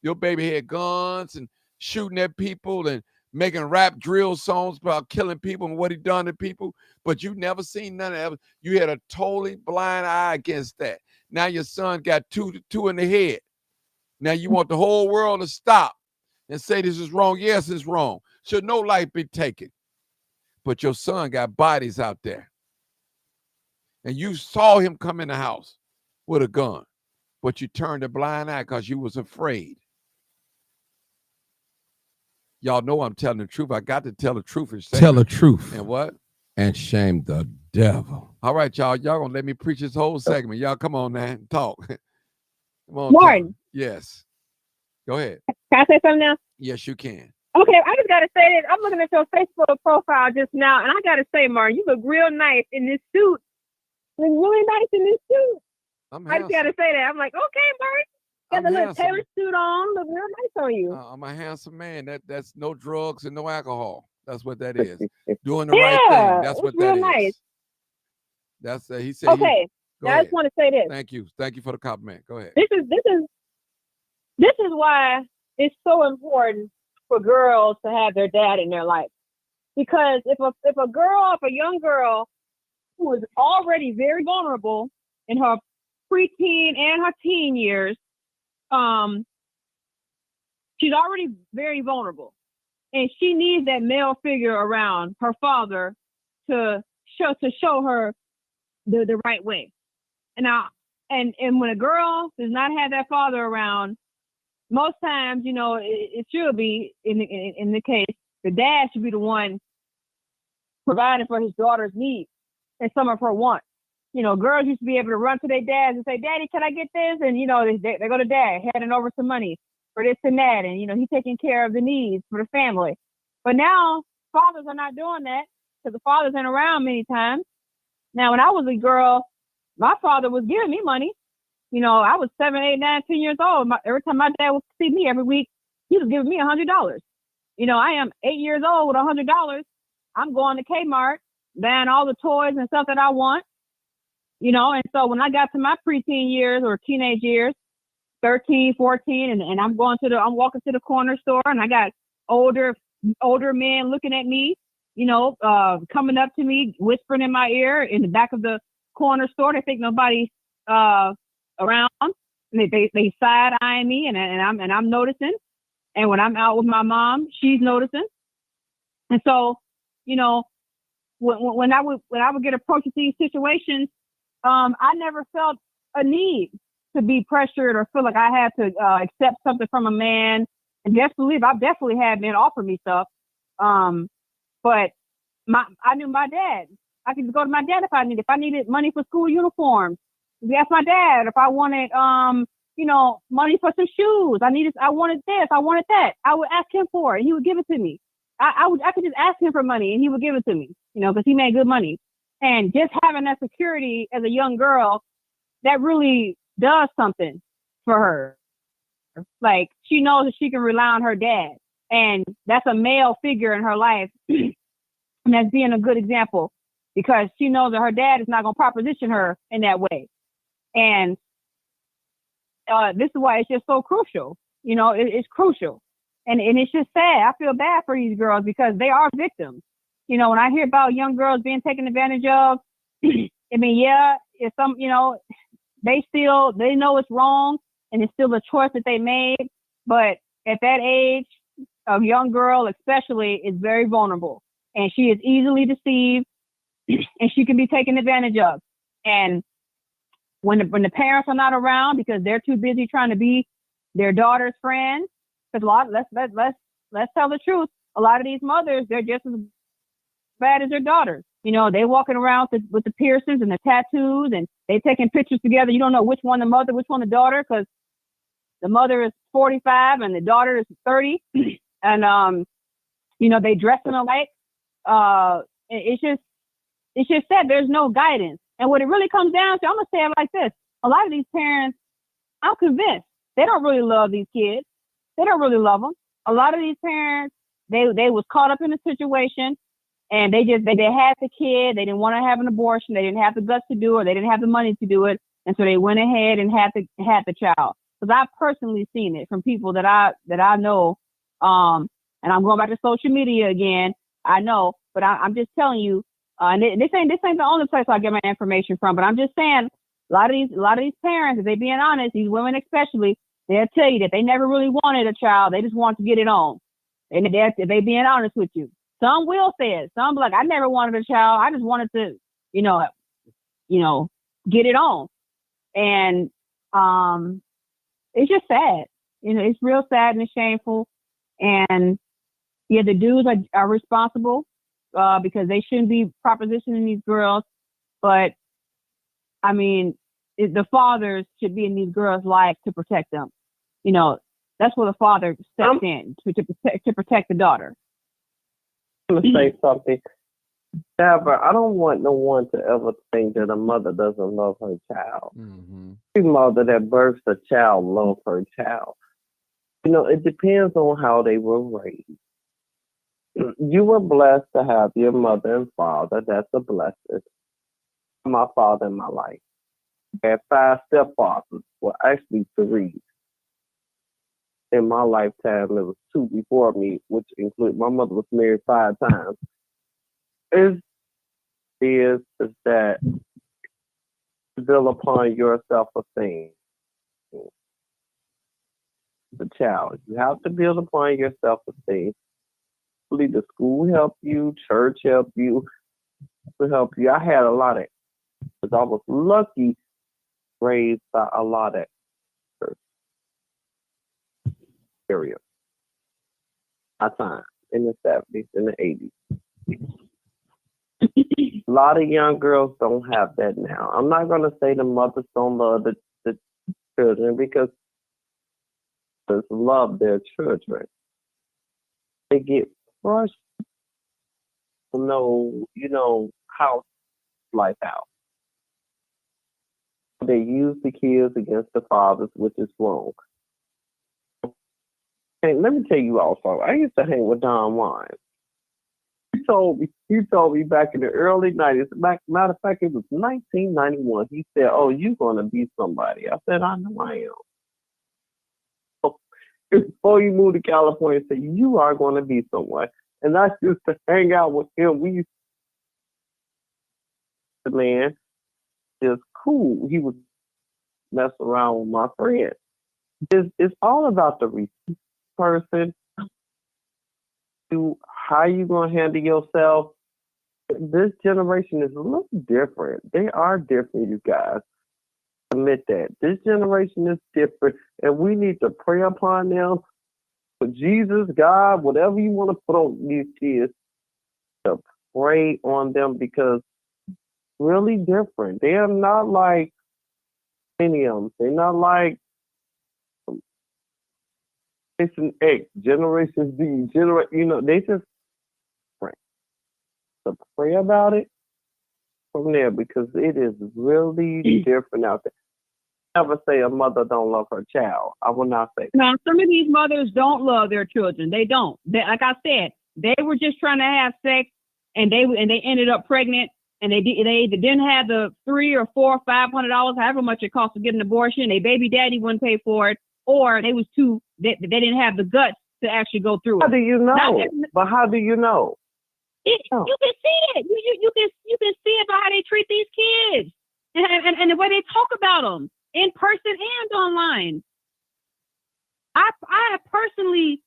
Your baby had guns and shooting at people and making rap drill songs about killing people and what he done to people. But you never seen none of that. You had a totally blind eye against that. Now your son got two in the head. Now you want the whole world to stop and say this is wrong. Yes, it's wrong. Should no life be taken. But your son got bodies out there. And you saw him come in the house with a gun. But you turned a blind eye because you was afraid. Y'all know I'm telling the truth. I got to tell the truth. And Tell the truth. And what? And shame the devil. All right, y'all. Y'all gonna let me preach this whole segment. Y'all come on, man. Talk. Come on. Martin. Yes. Go ahead. Can I say something now? Yes, you can. Okay, I just got to say this. I'm looking at your Facebook profile just now, and I got to say, Martin, you look real nice in this suit. You look really nice in this suit. I just got to say that. I'm like, okay, Martin. Got the little tailor suit on. Look real nice on you. I'm a handsome man. That's no drugs and no alcohol. That's what that is. Doing the right thing. That's what that nice. is. That's he said. Okay. Now I just want to say this. Thank you. Thank you for the compliment. Go ahead. This is why it's so important for girls to have their dad in their life. Because if a young girl who is already very vulnerable in her preteen and her teen years, she's already very vulnerable, and she needs that male figure around her father to show her the right way. And when a girl does not have that father around, most times, it should be in the case, the dad should be the one providing for his daughter's needs and some of her wants. Girls used to be able to run to their dads and say, "Daddy, can I get this?" And, they go to dad, handing over some money for this and that. And, he's taking care of the needs for the family. But now fathers are not doing that because the fathers ain't around many times. Now, when I was a girl, my father was giving me money. I was 7, 8, 9, 10 years old. Every time my dad would see me every week, he was giving me $100. I am 8 years old with $100. I'm going to Kmart, buying all the toys and stuff that I want. And so when I got to my preteen years or teenage years, 13, 14, and I'm walking to the corner store, and I got older men looking at me, coming up to me, whispering in my ear in the back of the corner store. They think nobody's around. And they side eyeing me, and I'm noticing. And when I'm out with my mom, she's noticing. And so, when I would get approached with these situations, I never felt a need to be pressured or feel like I had to accept something from a man. And just believe I've definitely had men offer me stuff. But I knew my dad. I could go to my dad if I needed. If I needed money for school uniforms, ask my dad. If I wanted, money for some shoes, I wanted this, I wanted that. I would ask him for it. He would give it to me. I could just ask him for money and he would give it to me, because he made good money. And just having that security as a young girl, that really does something for her. Like, she knows that she can rely on her dad. And that's a male figure in her life. And that's being a good example, because she knows that her dad is not going to proposition her in that way. And this is why it's just so crucial. It's crucial. And it's just sad. I feel bad for these girls because they are victims. When I hear about young girls being taken advantage of, it's some, they know it's wrong and it's still a choice that they made. But at that age, a young girl especially is very vulnerable, and she is easily deceived and she can be taken advantage of. And when the parents are not around because they're too busy trying to be their daughter's friend, because let's tell the truth, a lot of these mothers, they're just as bad as their daughters. They walking around with the piercings and the tattoos, and they taking pictures together. You don't know which one the mother, which one the daughter, because the mother is 45 and the daughter is 30, and they dressing alike. It's just that there's no guidance. And what it really comes down to, I'm gonna say it like this: a lot of these parents, I'm convinced, they don't really love these kids. They don't really love them. A lot of these parents, they was caught up in a situation. and they had the kid. They didn't want to have an abortion. They didn't have the guts to do it. They didn't have the money to do it, and so they went ahead and had the child. Because I've personally seen it from people that I know. And I'm going back to social media again. I know, but I'm just telling you. And this ain't the only place I get my information from. But I'm just saying, a lot of these parents, if they being honest, these women especially, they'll tell you that they never really wanted a child. They just want to get it on. And if they being honest with you, some will say it. Some be like, I never wanted a child. I just wanted to, get it on. And it's just sad. It's real sad and it's shameful. And yeah, the dudes are responsible because they shouldn't be propositioning these girls. But I mean, the fathers should be in these girls' lives to protect them. That's where the father steps in to protect the daughter. I'm gonna say something. Never. I don't want no one to ever think that a mother doesn't love her child. Mm-hmm. Every mother that births a child loves her child. It depends on how they were raised. You were blessed to have your mother and father. That's a blessing. My father in my life. I had 5 stepfathers. Well, actually 3. In my lifetime, there was 2 before me, which include my mother was married 5 times. Is that build upon your self-esteem. The child, you have to build upon your self-esteem. The school help you, church help you, to help you. I had a lot of, because I was lucky, raised by a lot of area. My time in the 70s and the 80s. A lot of young girls don't have that now. I'm not going to say the mothers don't love the children because mothers love their children. They get frustrated to know how life out. They use the kids against the fathers, which is wrong. Hey, let me tell you also, I used to hang with Don Wine. He told me back in the early 90s, matter of fact, it was 1991. He said, "Oh, you're going to be somebody." I said, "I know I am." So, before you moved to California, he said, "You are going to be someone." And I used to hang out with him. We used to, man, just cool. He would mess around with my friends. It's all about the person. How you gonna handle yourself? This generation is a little different. They are different, you guys. Admit that. This generation is different, and we need to pray upon them. For Jesus, God, whatever you want to put on these kids, to pray on them because really different. They are not like any of them. They're not like Generation X, Generation Z, they just pray. So pray about it from there because it is really different out there. Never say a mother don't love her child. I will not say that. No, some of these mothers don't love their children. They don't. Like I said, they were just trying to have sex, and they ended up pregnant, and they either didn't have the $300 or $400, $500, however much it costs to get an abortion. Their baby daddy wouldn't pay for it, or they didn't have the guts to actually go through it. How do you know? But how do you know? You can see it. You can see it by how they treat these kids and the way they talk about them in person and online. I have personally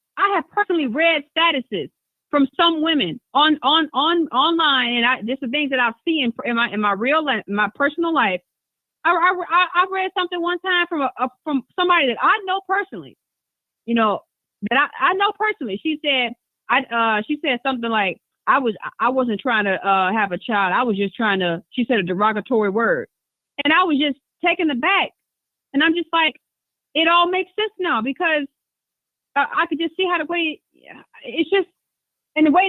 read statuses from some women on online, and this is things that I've seen in my real life, my personal life. I read something one time from somebody that I know personally, that I know personally. She said something like, I wasn't trying to have a child. I was just trying to, she said a derogatory word. And I was just taken aback. And I'm just like, it all makes sense now because I could just see how the way, it's just, and the way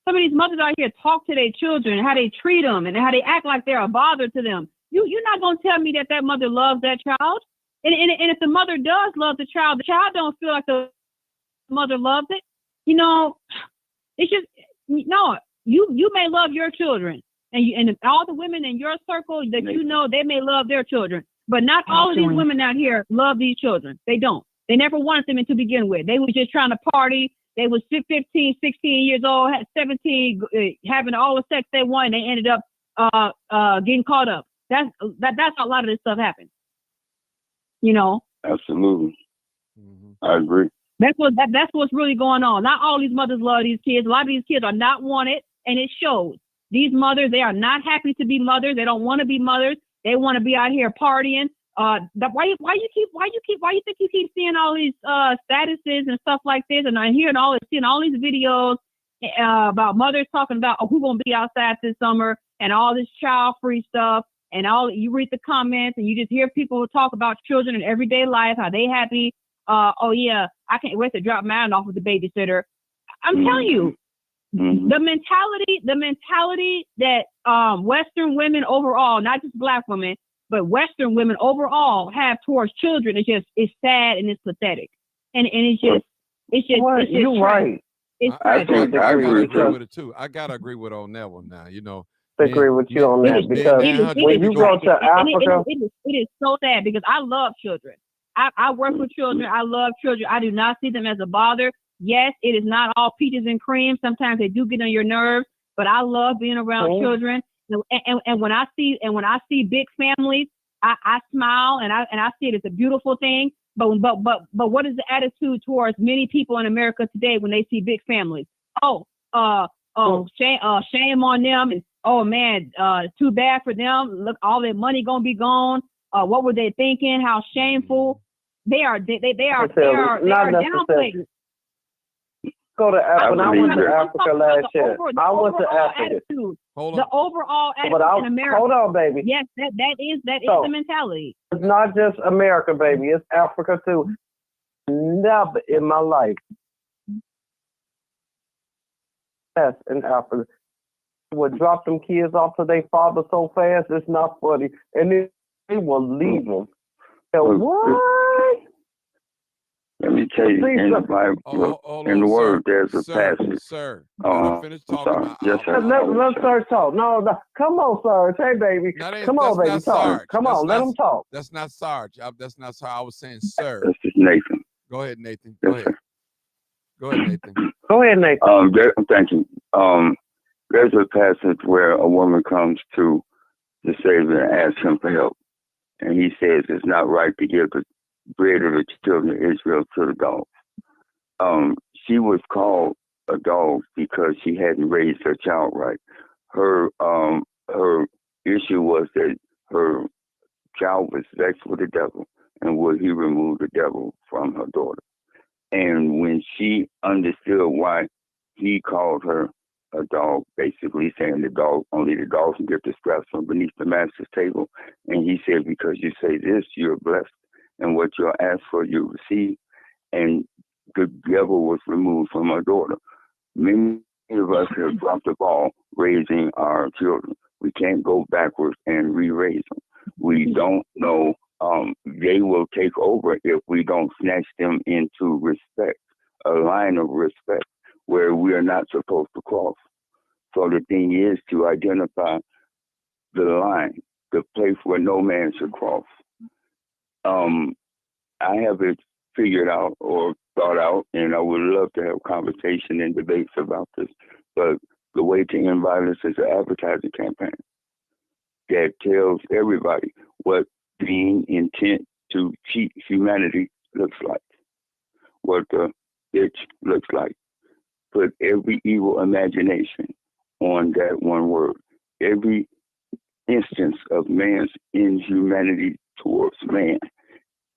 some of these mothers out here talk to their children, how they treat them and how they act like they're a bother to them. You're not going to tell me that mother loves that child. And if the mother does love the child don't feel like the mother loves it. It's just, no, you may love your children, and all the women in your circle that you know, they may love their children, but not all of these women out here love these children. They don't. They never wanted them to begin with. They were just trying to party. They was 15, 16 years old, 17, having all the sex they wanted. They ended up getting caught up. That's how a lot of this stuff happens. You know. Absolutely. I agree. That's what's really going on. Not all these mothers love these kids. A lot of these kids are not wanted, and it shows. These mothers, they are not happy to be mothers. They don't want to be mothers. They want to be out here partying. Why you think you keep seeing all these statuses and stuff like this, and I'm seeing all these videos about mothers talking about, oh, who's gonna be outside this summer, and all this child-free stuff, and you read the comments and you just hear people talk about children in everyday life, how they happy. Oh yeah, I can't wait to drop mine off with the babysitter. I'm telling you, the mentality that Western women overall, not just Black women, but Western women overall have towards children is sad and it's pathetic, and it's just you're right. I agree with it too. I gotta agree with on that one now. You know, agree with you on that because when you go to Africa, it is so sad because I love children. I work with children. I love children. I do not see them as a bother. Yes, it is not all peaches and cream. Sometimes they do get on your nerves, but I love being around children. And when I see big families, I smile and I see it as a beautiful thing. But what is the attitude towards many people in America today when they see big families? Shame on them, and oh man, too bad for them. Look, all their money gonna be gone. What were they thinking? How shameful. They are downplayed. Go to Africa. When I went to Africa last year, I went to Africa. The overall attitude in America. Hold on, baby. Yes, that is the mentality. It's not just America, baby. It's Africa too. Never in my life. Yes, in Africa. Would drop them kids off to their father so fast, it's not funny. And then they will leave them. And what? Let me tell you, in the Bible, in the Word, there's a passage. Sir, finish talking. Yes, sir. Let Sir talk. No, come on, Sarge. Hey, baby. Come on, baby. Talk. Come on, let him talk. That's not Sarge. That's not Sarge. I was saying, sir. This is Nathan. Go ahead, Nathan. Yes, sir. Go ahead, Nathan. Go ahead, Nathan. Thank you. There's a passage where a woman comes to the Savior and asks him for help. And he says it's not right to give the bread of the children of Israel to the dogs. She was called a dog because she hadn't raised her child right. Her issue was that her child was vexed with the devil, and would he remove the devil from her daughter? And when she understood why he called her a dog, basically saying only the dogs can get the scraps from beneath the master's table, and he said, because you say this, you're blessed, and what you ask for, you receive. And the devil was removed from our daughter. Many of us have dropped the ball raising our children. We can't go backwards and re-raise them. We don't know. They will take over if we don't snatch them into respect, a line of respect where we are not supposed to cross. So the thing is to identify the line, the place where no man should cross. I have it figured out or thought out, and I would love to have conversation and debates about this. But the way to end violence is an advertising campaign that tells everybody what being intent to cheat humanity looks like, what the bitch looks like. Put every evil imagination on that one word. Every instance of man's inhumanity towards man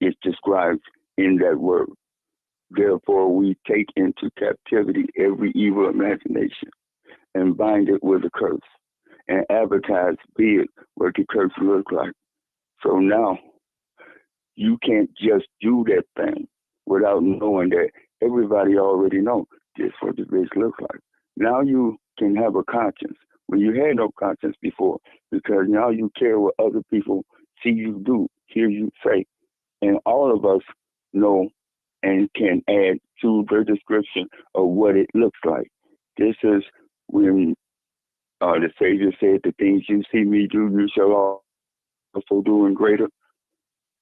is described in that word. Therefore, we take into captivity every evil imagination and bind it with a curse and advertise, be it what the curse looks like. So now you can't just do that thing without knowing that everybody already knows this is what the bitch looks like. Now you can have a conscience when you had no conscience before, because now you care what other people see you do, hear you say. And all of us know and can add to the description of what it looks like. This is when The Savior said, "The things you see me do, you shall also do in greater."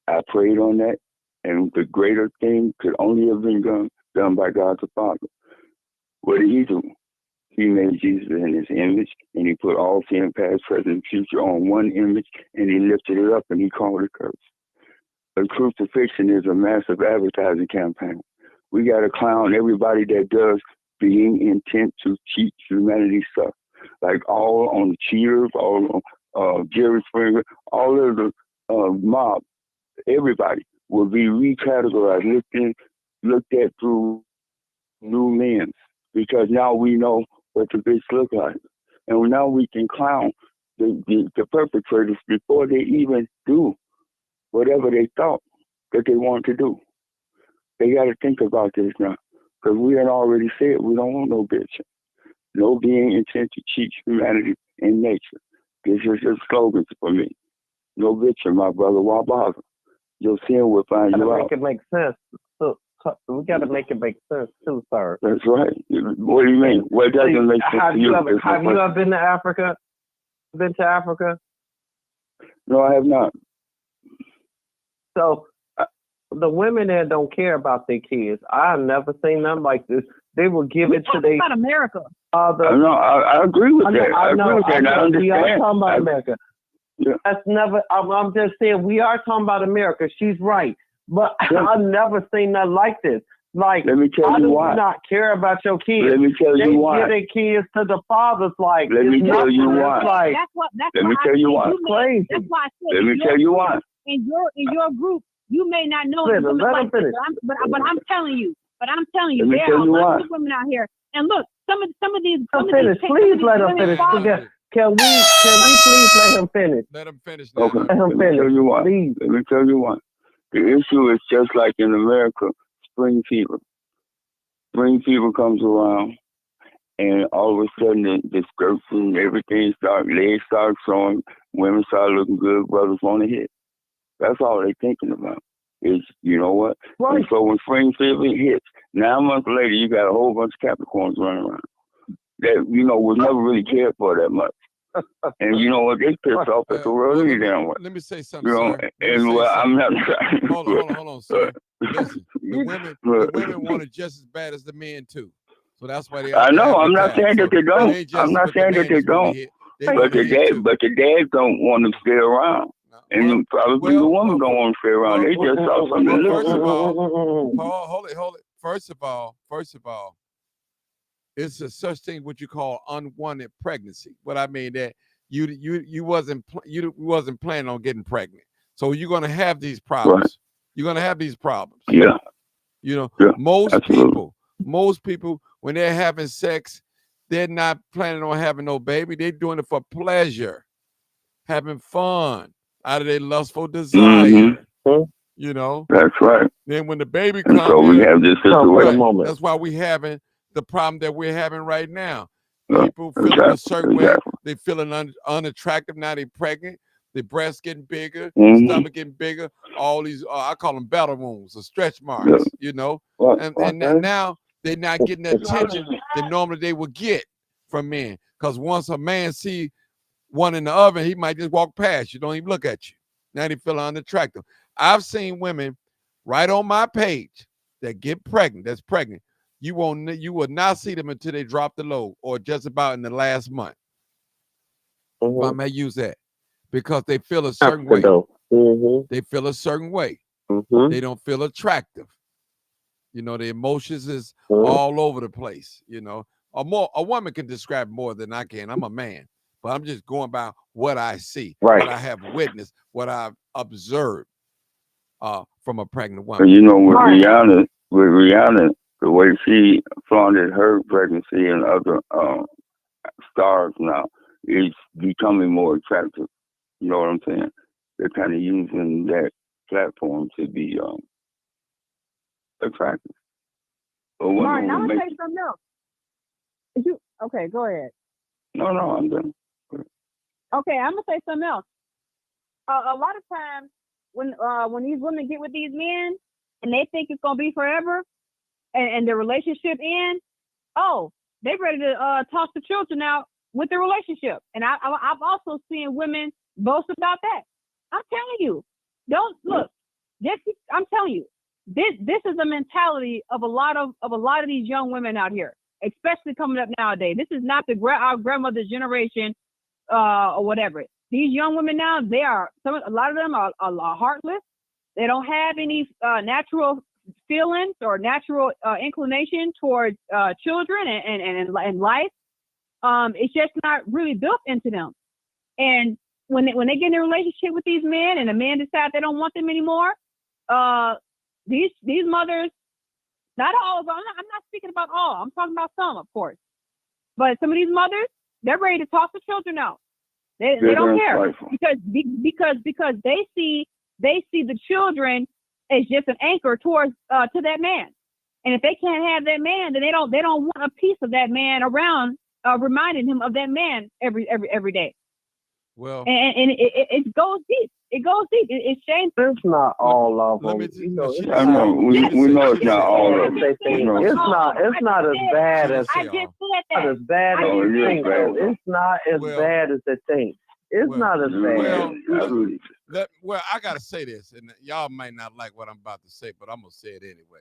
I prayed on that, and the greater thing could only have been done by God the Father. What did He do? He made Jesus in His image, and He put all sin, past, present, and future on one image, and He lifted it up, and He called it curse. The crucifixion is a massive advertising campaign. We got to clown everybody that does being intent to cheat humanity stuff. Like all on the cheaters, all on Jerry Springer, all of the mob, everybody will be recategorized, looked at through new lens, because now we know what the bitch look like. And now we can clown the perpetrators before they even do whatever they thought that they wanted to do. They got to think about this now, because we had already said we don't want no bitch. No being intent to cheat humanity in nature. This is just slogans for me. No bitching, my brother. Why bother? Your sin will find you out. Make it make sense. So we got to make it make sense too, sir. That's right. What do you mean? What doesn't make sense to you? Have you ever been to Africa? Been to Africa? No, I have not. So the women there don't care about their kids. I've never seen nothing like this. They will give it to their. About America. No, I agree with that. I agree with that. I understand. We are talking about America. Yeah. That's never. I'm just saying we are talking about America. She's right, but I've never seen nothing like this. Like, let me tell you why. I do not care about your kids. Let me tell you why. They give their kids to the fathers. Like, let me tell you why. Like, let me tell you why. Crazy. That's why I said. Let me tell you why. In your group, you may not know it, but I'm telling you. But I'm telling you, there are a lot of women out here. And look, some of these. Please let him finish. Can we please let him finish? Let him finish. Okay. Let me tell you why. Please. Let me tell you why. The issue is just like in America, spring fever. Spring fever comes around, and all of a sudden the skirts and everything legs start showing, women start looking good, brothers want to hit. That's all they're thinking about. Is, you know what? Right. And so when spring fever hits, 9 months later, you got a whole bunch of Capricorns running around that, was never really cared for that much. And you know what? They pissed off at the world any damn way. Let me say something, sir. I'm not trying. Hold on, sir. Listen, the women want it just as bad as the men, too. So that's why they. I know. I'm not saying that they don't. I'm not saying that they don't. But the dads don't want them to stay around. And probably the woman don't want to stay around. They just saw something. First of all, hold it. First of all, it's a such thing what you call unwanted pregnancy. What I mean that you wasn't planning on getting pregnant, so you're gonna have these problems. Right. You're gonna have these problems. Yeah. Most people when they're having sex, they're not planning on having no baby. They're doing it for pleasure, having fun. Out of their lustful desire, That's right. Then when the baby comes, so we have this situation. That's why we having the problem that we're having right now. People feeling a certain way, they feeling unattractive. Now they're pregnant. The breasts getting bigger, stomach getting bigger. All these, I call them battle wounds or stretch marks. And now they're not getting the attention that normally they would get from men. Because once a man see one in the oven, he might just walk past you, don't even look at you. Now they feel unattractive. I've seen women right on my page that get pregnant, that's pregnant. You will not see them until they drop the load or just about in the last month. I may use that because they feel a certain way. They feel a certain way. They don't feel attractive. The emotions is all over the place. A woman can describe more than I can. I'm a man. But I'm just going by what I see, what I have witnessed, what I've observed from a pregnant woman. With Rihanna, the way she flaunted her pregnancy and other stars now is becoming more attractive. You know what I'm saying? They're kind of using that platform to be attractive. Martin, I'm going to say something else. Okay, go ahead. No, I'm done. Okay, I'm gonna say something else. A lot of times when these women get with these men and they think it's gonna be forever, and the relationship ends, they ready to toss the children out with the relationship. And I've also seen women boast about that. I'm telling you, don't look. I'm telling you, this is the mentality of a lot of these young women out here, especially coming up nowadays. This is not our grandmother's generation or whatever. These young women now, a lot of them are heartless. They don't have any natural feelings or natural inclination towards children and life. It's just not really built into them. And when they get in a relationship with these men and the men decide they don't want them anymore, these mothers, not all of them, I'm not speaking about all, I'm talking about some, of course. But some of these mothers, they're ready to toss the children out. They don't care because they see the children as just an anchor towards to that man. And if they can't have that man, then they don't want a piece of that man around, reminding him of that man every day. Well, and it goes deep. It goes deep. It's shameful. It's not all of them. I know. We know it's not all of them. It's not as bad as I just said that. not as bad as you think. It's not as bad as they think. It's not as bad. Well, I gotta say this, and y'all might not like what I'm about to say, but I'm gonna say it anyway.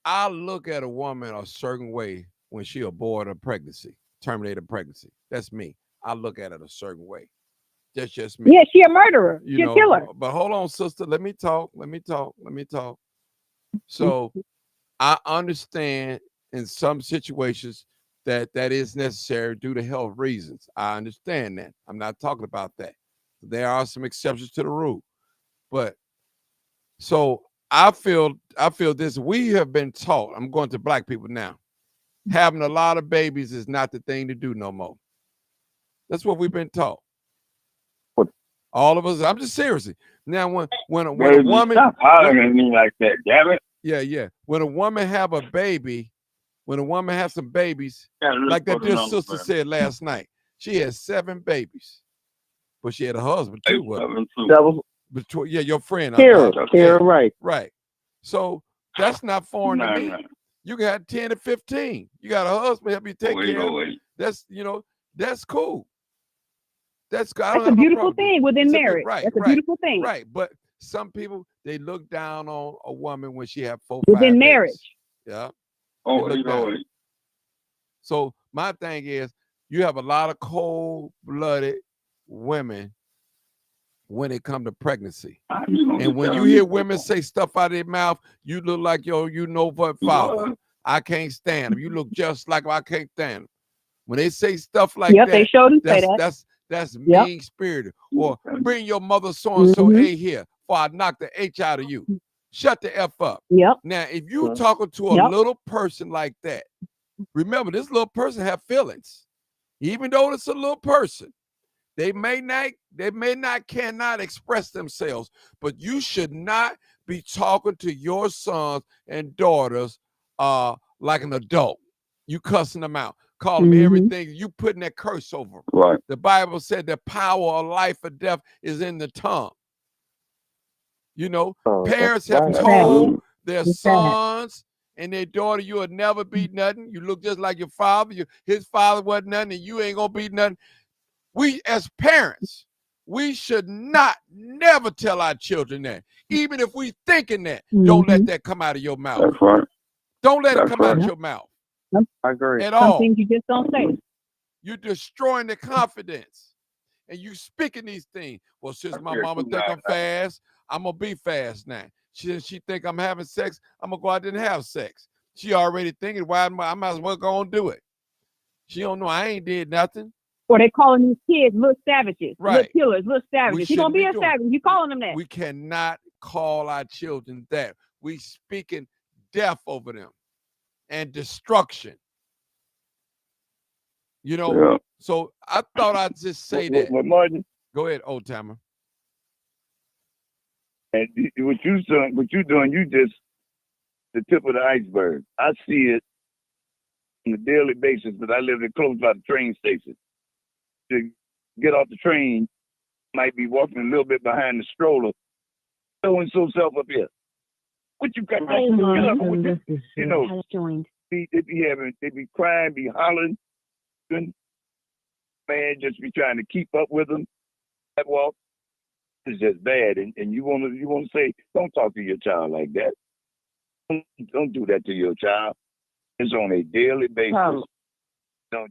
I look at a woman a certain way when she abort a pregnancy, terminate a pregnancy. That's me. I look at it a certain way. That's just me. Yeah, she a murderer. She a killer. But hold on, sister. Let me talk. So I understand in some situations that is necessary due to health reasons. I understand that. I'm not talking about that. There are some exceptions to the rule. But so I feel this. We have been taught, I'm going to black people now, having a lot of babies is not the thing to do no more. That's what we've been taught. All of us. I'm just seriously. Now, when a woman stop hollering at me like that, damn it. Yeah. When a woman have a baby, when a woman has some babies, like that dear sister said last night, she had 7 babies, but she had a husband too. Your friend. Kira, right. So that's not foreign to me. You got 10 to 15. You got a husband help you take care of it. That's cool. That's a beautiful thing within marriage. That's a beautiful thing. Right. But some people, they look down on a woman when she have 4, within 5 marriage. Babies. Yeah. So my thing is, you have a lot of cold-blooded women when it comes to pregnancy. And when you hear women say stuff out of their mouth, you look like what father. I can't stand them. You look just like I can't stand them. When they say stuff like that, they showed them say that. That's mean spirited. Or bring your mother so-and-so A here before I knock the H out of you. Shut the F up. Yep. Now, if you talking to a little person like that, remember this little person have feelings. Even though it's a little person, they cannot express themselves, but you should not be talking to your sons and daughters like an adult. You cussing them out. Call them everything. You putting that curse over them. Right. The Bible said the power of life or death is in the tongue. Parents have told their sons and their daughter, you will never be nothing. You look just like your father. His father wasn't nothing, and you ain't gonna be nothing. We as parents, we should never tell our children that. Even if we thinking that, don't let that come out of your mouth. That's right. Don't let it come out of your mouth. I agree. At all. Some things you just don't say. You're destroying the confidence. And you speaking these things. Well, since my mama think I'm fast, I'm going to be fast now. She think I'm having sex, I'm going to go out there and have sex. She already thinking, why I might as well go and do it. She don't know I ain't did nothing. Or they calling these kids little savages, little Right. killers, little savages. You're going to be a savage. You calling them that. We cannot call our children that. We speaking death over them and destruction. So I thought I'd just say that. Martin, go ahead, old timer. And what you doing, you just the tip of the iceberg. I see it on a daily basis, but I live close by the train station. To get off the train, might be walking a little bit behind the stroller. So and so self up here. What you got? They be crying, be hollering. man just be trying to keep up with them. That walk is just bad, and you want to say, don't talk to your child like that. Don't do that to your child. It's on a daily basis.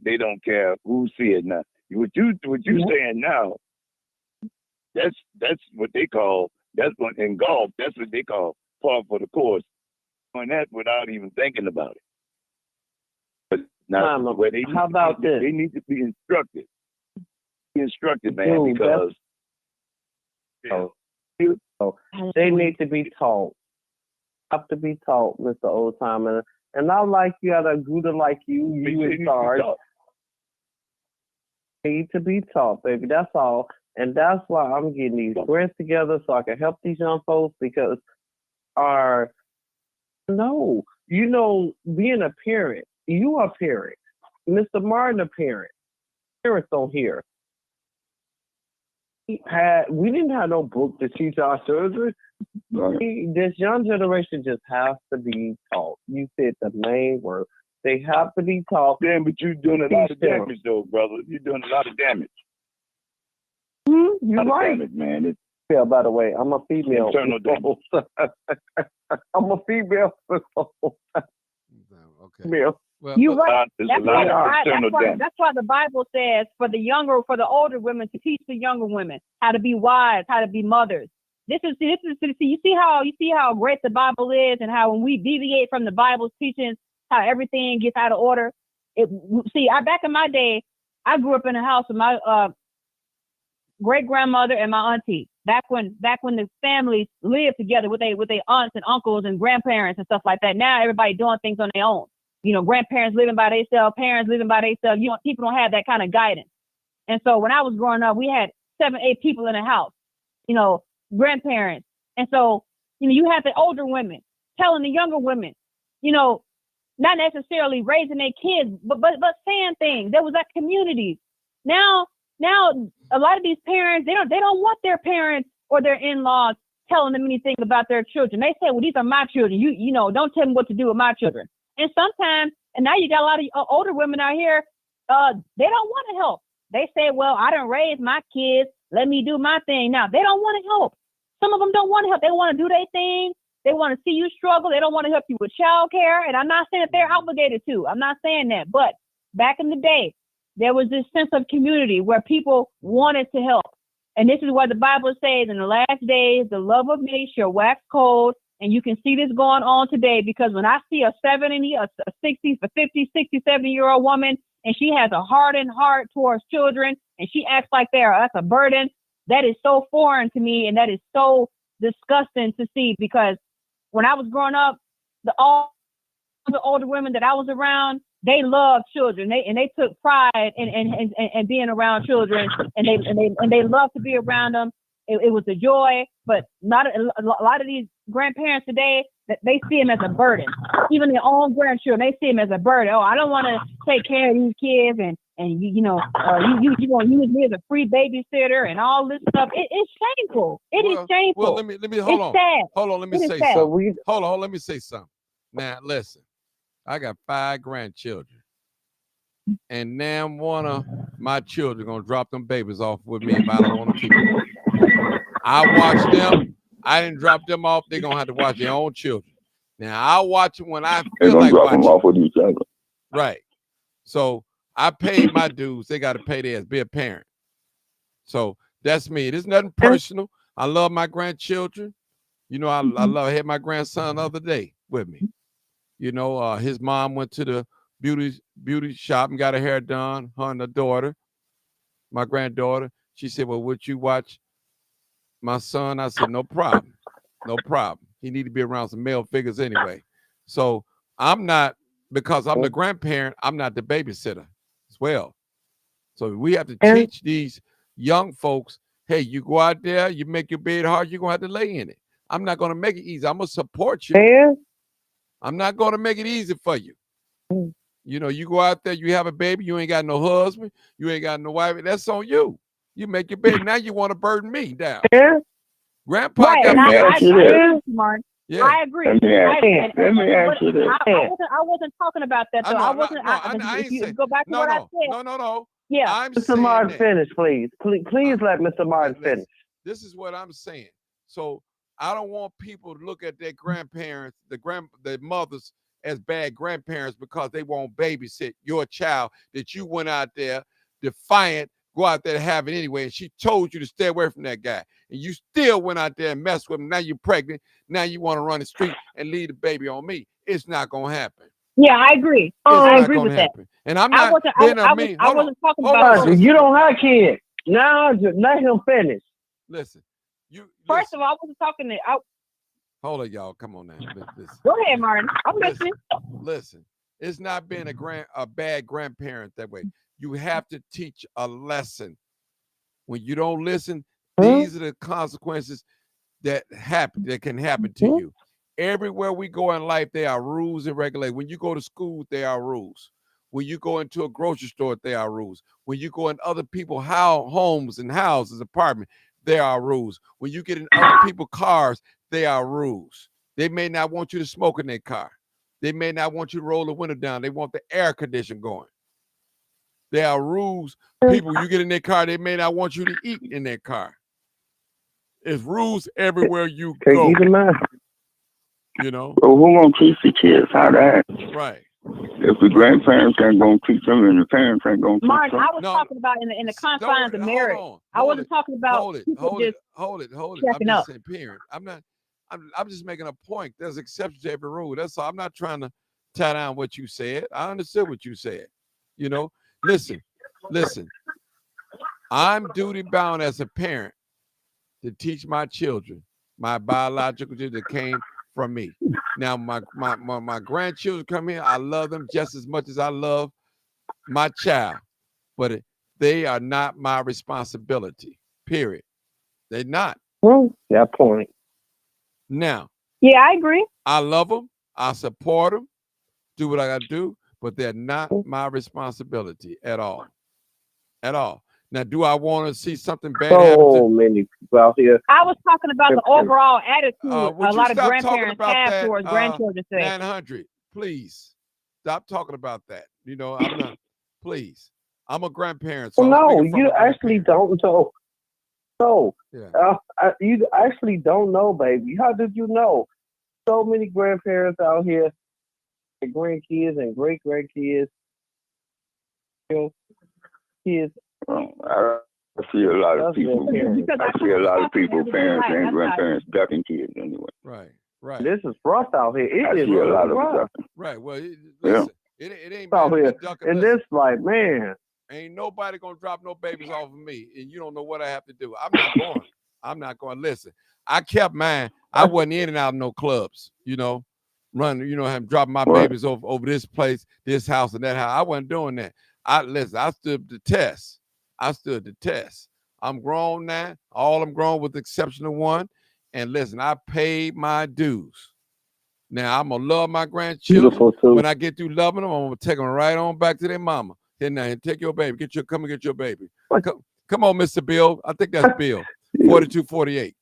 They don't care who see it now. What you saying now? That's what they call. That's what in golf. That's what they call par for the course. Doing that without even thinking about it. But now, how about this? They need to be instructed. Be instructed, man, because they need to be taught. Have to be taught, Mr. Oldtimer. And I like you at a Gouda like you in charge. Need to be taught, baby. That's all. And that's why I'm getting these grants together so I can help these young folks because being a parent, you are a parent. Mr. Martin a parent. Parents don't hear. We didn't have no book to teach our children. This young generation just has to be taught. You said the main word. They have to be taught. Damn, but you're doing a lot of damage, though, brother. You're doing a lot of damage. You're right, damage, man. Yeah, by the way, I'm a female. I'm a female. Okay. Female. Well, you're right. That's why the Bible says for the older women to teach the younger women how to be wives, how to be mothers. You see how great the Bible is, and how when we deviate from the Bible's teachings, how everything gets out of order. Back in my day, I grew up in a house with my great grandmother and my auntie. Back when the families lived together with their aunts and uncles and grandparents and stuff like that. Now everybody doing things on their own. Grandparents living by themselves, parents living by themselves. People don't have that kind of guidance. And so when I was growing up, we had 7, 8 people in the house. Grandparents. And so, you have the older women telling the younger women, not necessarily raising their kids, but saying things. There was that community. Now a lot of these parents, they don't want their parents or their in-laws telling them anything about their children. They say, well, these are my children. Don't tell me what to do with my children. And sometimes, and now you got a lot of older women out here, they don't want to help. They say, well, I done raised my kids. Let me do my thing. Now, they don't want to help. Some of them don't want to help. They want to do their thing. They want to see you struggle. They don't want to help you with child care. And I'm not saying that they're obligated to. I'm not saying that. But back in the day, there was this sense of community where people wanted to help. And this is what the Bible says, in the last days, the love of many shall wax cold. And you can see this going on today, because when I see a 70, a 60, 50, 60, 70-year-old woman, and she has a hardened heart towards children, and she acts like that's a burden, that is so foreign to me, and that is so disgusting to see. Because when I was growing up, all the older women that I was around, they loved children. They took pride in being around children, and they loved to be around them. It was a joy, but not a lot of these grandparents today, that they see them as a burden. Even their own grandchildren, they see them as a burden. Oh, I don't want to take care of these kids, and you want to use me as a free babysitter and all this stuff. It's shameful. It is shameful. Well, let me hold on. Sad. Hold on, let me say something. Hold on, let me say something. Now, listen, I got 5 grandchildren, and now one of my children gonna drop them babies off with me if I don't want to keep them. I watch them. I didn't drop them off. They're gonna have to watch their own children. Now I'll watch them when I feel like watching. Them off with each other. Right. So I paid my dues. They got to pay theirs. Be a parent. So that's me. There's nothing personal. I love my grandchildren. I had my grandson the other day with me. His mom went to the beauty shop and got her hair done. Her and her daughter, my granddaughter. She said, well, would you watch my son? I said, no problem. No problem. He need to be around some male figures anyway. So I'm not, because I'm the grandparent, I'm not the babysitter as well. So we have to teach these young folks, hey, you go out there, you make your bed hard, you're going to have to lay in it. I'm not going to make it easy. I'm going to support you. I'm not going to make it easy for you. You go out there, you have a baby, you ain't got no husband, you ain't got no wife. That's on you. You make your bed. Now you want to burden me down. Grandpa got Yeah. I agree. Let me ask you this. I wasn't talking about that though. I ain't if you saying. go back to what I said. No. Yeah. I'm Mr. saying Martin, that. finish, please. Please let Mr. Martin Listen, finish. this is what I'm saying. So I don't want people to look at their grandparents, their mothers, as bad grandparents because they won't babysit your child that you went out there defiant, go out there to have it anyway, and she told you to stay away from that guy, and you still went out there and messed with him. Now you're pregnant. Now you want to run the street and leave the baby on me. It's not gonna happen. Yeah, I agree. I agree with that. And I'm not I wasn't talking about You don't have kids. Now just let him finish. Listen. First of all, I wasn't talking to. Hold on, y'all. Come on now. Listen. Go ahead, Martin. I'm listening. Listen. It's not being a bad grandparent that way. You have to teach a lesson. When you don't listen, these are the consequences that can happen to you. Everywhere we go in life, there are rules and regulations. When you go to school, there are rules. When you go into a grocery store, there are rules. When you go in other people's homes and houses, apartments, there are rules. When you get in other people's cars, there are rules. They may not want you to smoke in their car. They may not want you to roll the window down. They want the air condition going. There are rules. People, you get in their car, they may not want you to eat in their car. There's rules everywhere you go. You know? So who gonna teach the kids how to act? Right. If the grandparents ain't gonna teach them and the parents ain't gonna teach Martin, them. I was talking about in the confines of marriage. I wasn't talking about hold it. I'm just saying, parent. I'm just making a point. There's exceptions to every rule. That's all. I'm not trying to tie down what you said. I understood what you said. You know, listen. I'm duty bound as a parent to teach my children, my biological children that came from me. Now, my grandchildren come here. I love them just as much as I love my child, but they are not my responsibility. Period. They're not. That point. Now. Yeah, I agree. I love them. I support them. Do what I got to do, but they're not my responsibility at all. At all. Now, do I want to see something bad happen to many people out here? I was talking about the overall attitude a lot of grandparents have that, towards grandchildren. 900, please stop talking about that. You know, I'm not. Please, I'm a grandparent. So no, you actually don't know. No, you actually don't know, baby. How did you know? So many grandparents out here, grandkids and great grandkids, kids. I see a lot of people. I see a lot of people, parents and grandparents ducking kids anyway. Right. This is rough out here. I see a lot of rough. Right. Well, listen, it ain't out here. ducking. And this, like, man, ain't nobody gonna drop no babies off of me, and you don't know what I have to do. I'm not going. Listen, I kept mine. I wasn't in and out of no clubs. You know, having dropping my babies over this place, this house, and that house. I wasn't doing that. I stood the test. I'm grown now. All I'm grown with the exception of one. And listen, I paid my dues. Now I'm gonna love my grandchildren. When I get through loving them, I'm gonna take them right on back to their mama. Here now, take your baby. Come and get your baby. Come on, Mr. Bill. I think that's Bill. 4248.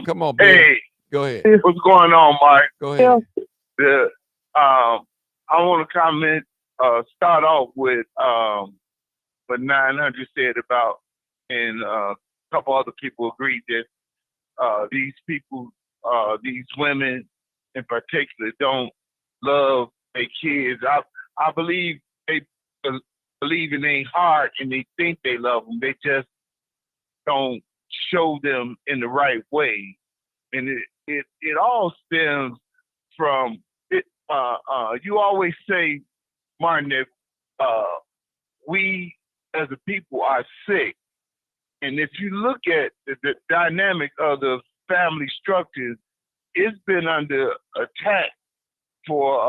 Come on, Bill. Hey, go ahead. What's going on, Mike? Go ahead. I want to comment. Start off with what 900 said about, and a couple other people agreed that these people, these women in particular, don't love their kids. I believe they believe in their heart and they think they love them. They just don't show them in the right way, and it all stems from it. You always say, Martin, that we as a people are sick. And if you look at the dynamic of the family structures, it's been under attack for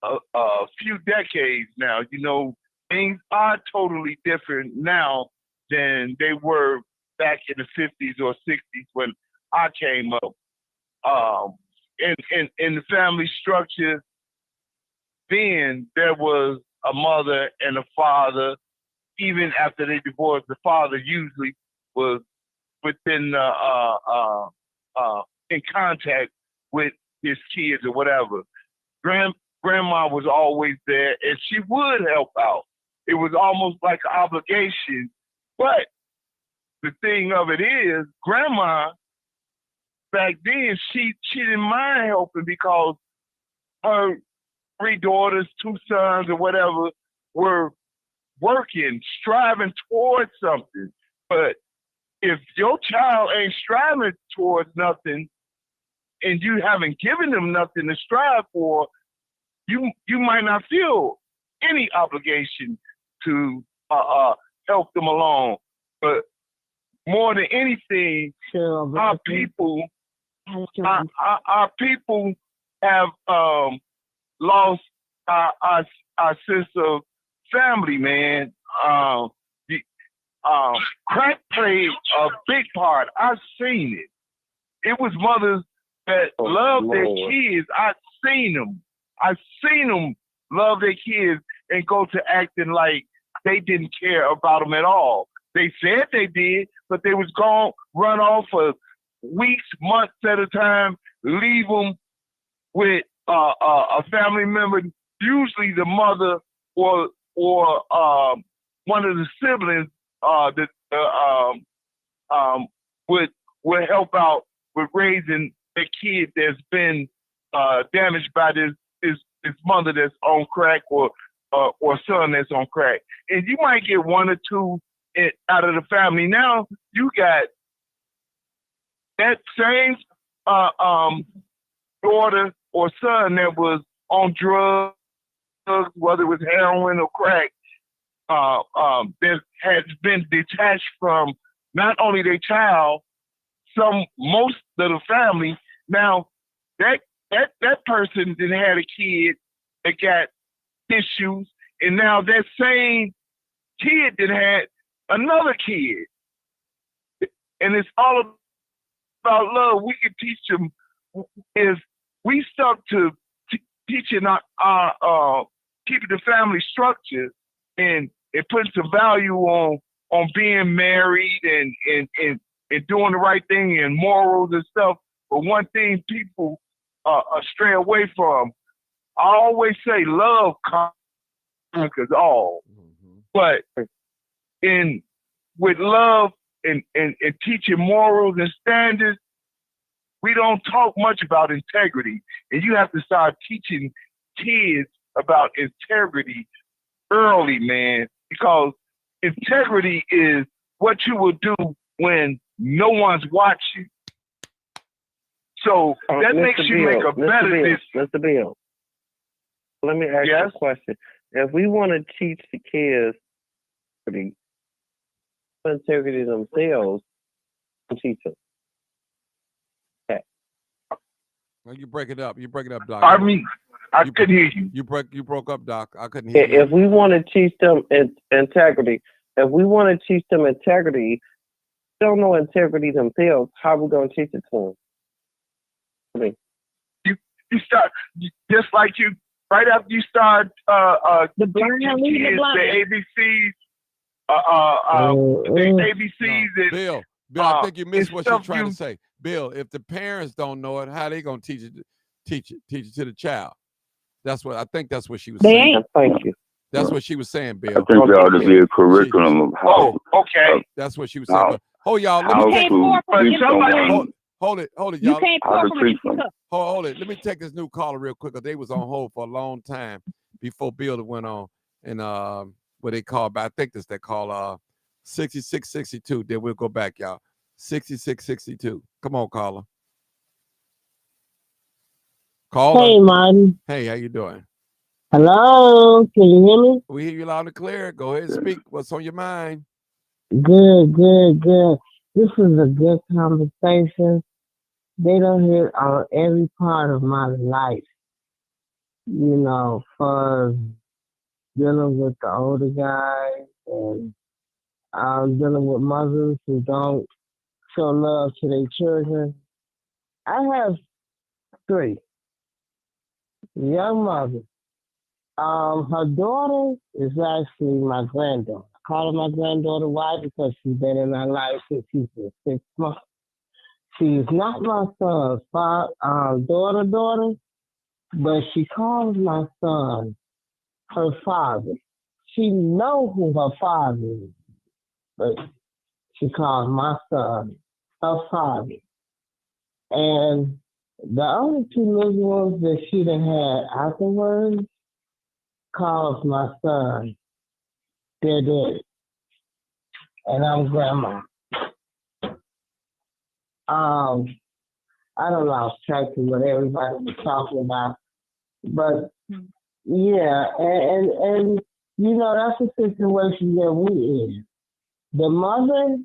a few decades now. You know, things are totally different now than they were back in the 50s or 60s when I came up. In the family structure, then there was a mother and a father. Even after they divorced, the father usually was within in contact with his kids or whatever. Grandma was always there, and she would help out. It was almost like an obligation. But the thing of it is, Grandma back then she didn't mind helping because her 3 daughters, 2 sons, or whatever were working, striving towards something. But if your child ain't striving towards nothing and you haven't given them nothing to strive for, you might not feel any obligation to help them along. But more than anything, our people have lost our sense of family, man. Crack played a big part. I've seen it. It was mothers that loved their kids. I've seen them love their kids and go to acting like they didn't care about them at all. They said they did, but they was gone, run off for weeks, months at a time, leave them with a family member, usually the mother or one of the siblings would help out with raising a kid that's been damaged by this mother that's on crack or son that's on crack. And you might get 1 or 2 out of the family. Now you got that same daughter or son that was on drugs, whether it was heroin or crack, that has been detached from not only their child, most of the family. Now that person then had a kid that got issues, and now that same kid then had another kid, and it's all about love. We can teach them. Is we stuck to teaching our keeping the family structure and putting some value on being married and doing the right thing and morals and stuff. But one thing people stray away from, I always say love conquers all. Mm-hmm. But with love and teaching morals and standards, we don't talk much about integrity. And you have to start teaching kids about integrity early, man, because integrity is what you will do when no one's watching. So that makes you make a better decision. Mr. Bill, let me ask you a question. If we want to teach the kids integrity themselves, teach them. Okay. Well, you break it up. Doc. I mean, I couldn't hear you. You broke up, Doc. I couldn't hear you. If we want to teach them integrity, they don't know integrity themselves, how are we going to teach it to them? I mean, you start just like you right after you start the ABCs, ABCs. No. Bill, I think you missed what you're trying to say. Bill, if the parents don't know it, how are they gonna teach it to the child? That's what she was saying. Thank you. That's what she was saying, Bill. I think there ought to be a curriculum of how. Okay. That's what she was saying. But, y'all. Hold it, y'all. You can't pour from it. Hold it. Let me take this new caller real quick, because they was on hold for a long time before Bill went on. And what they call, but I think this they call 6662. Then we'll go back, y'all. 6662. Come on, caller. Hey, Martin. Hey, how you doing? Hello, can you hear me? We hear you loud and clear. Go ahead and speak. What's on your mind? Good. This is a good conversation. They don't hit on every part of my life. You know, for dealing with the older guys and dealing with mothers who don't show love to their children. I have 3 young mothers. Her daughter is actually my granddaughter. I call her my granddaughter. Why? Because she's been in my life since she was 6 months. She's not my son's daughter, but she calls my son her father. She know who her father is, but she calls my son her father. And the other two little ones that she done had afterwards calls my son their daddy. And I'm grandma. I don't lost track of what everybody was talking about. But yeah, and you know, that's the situation that we in. The mother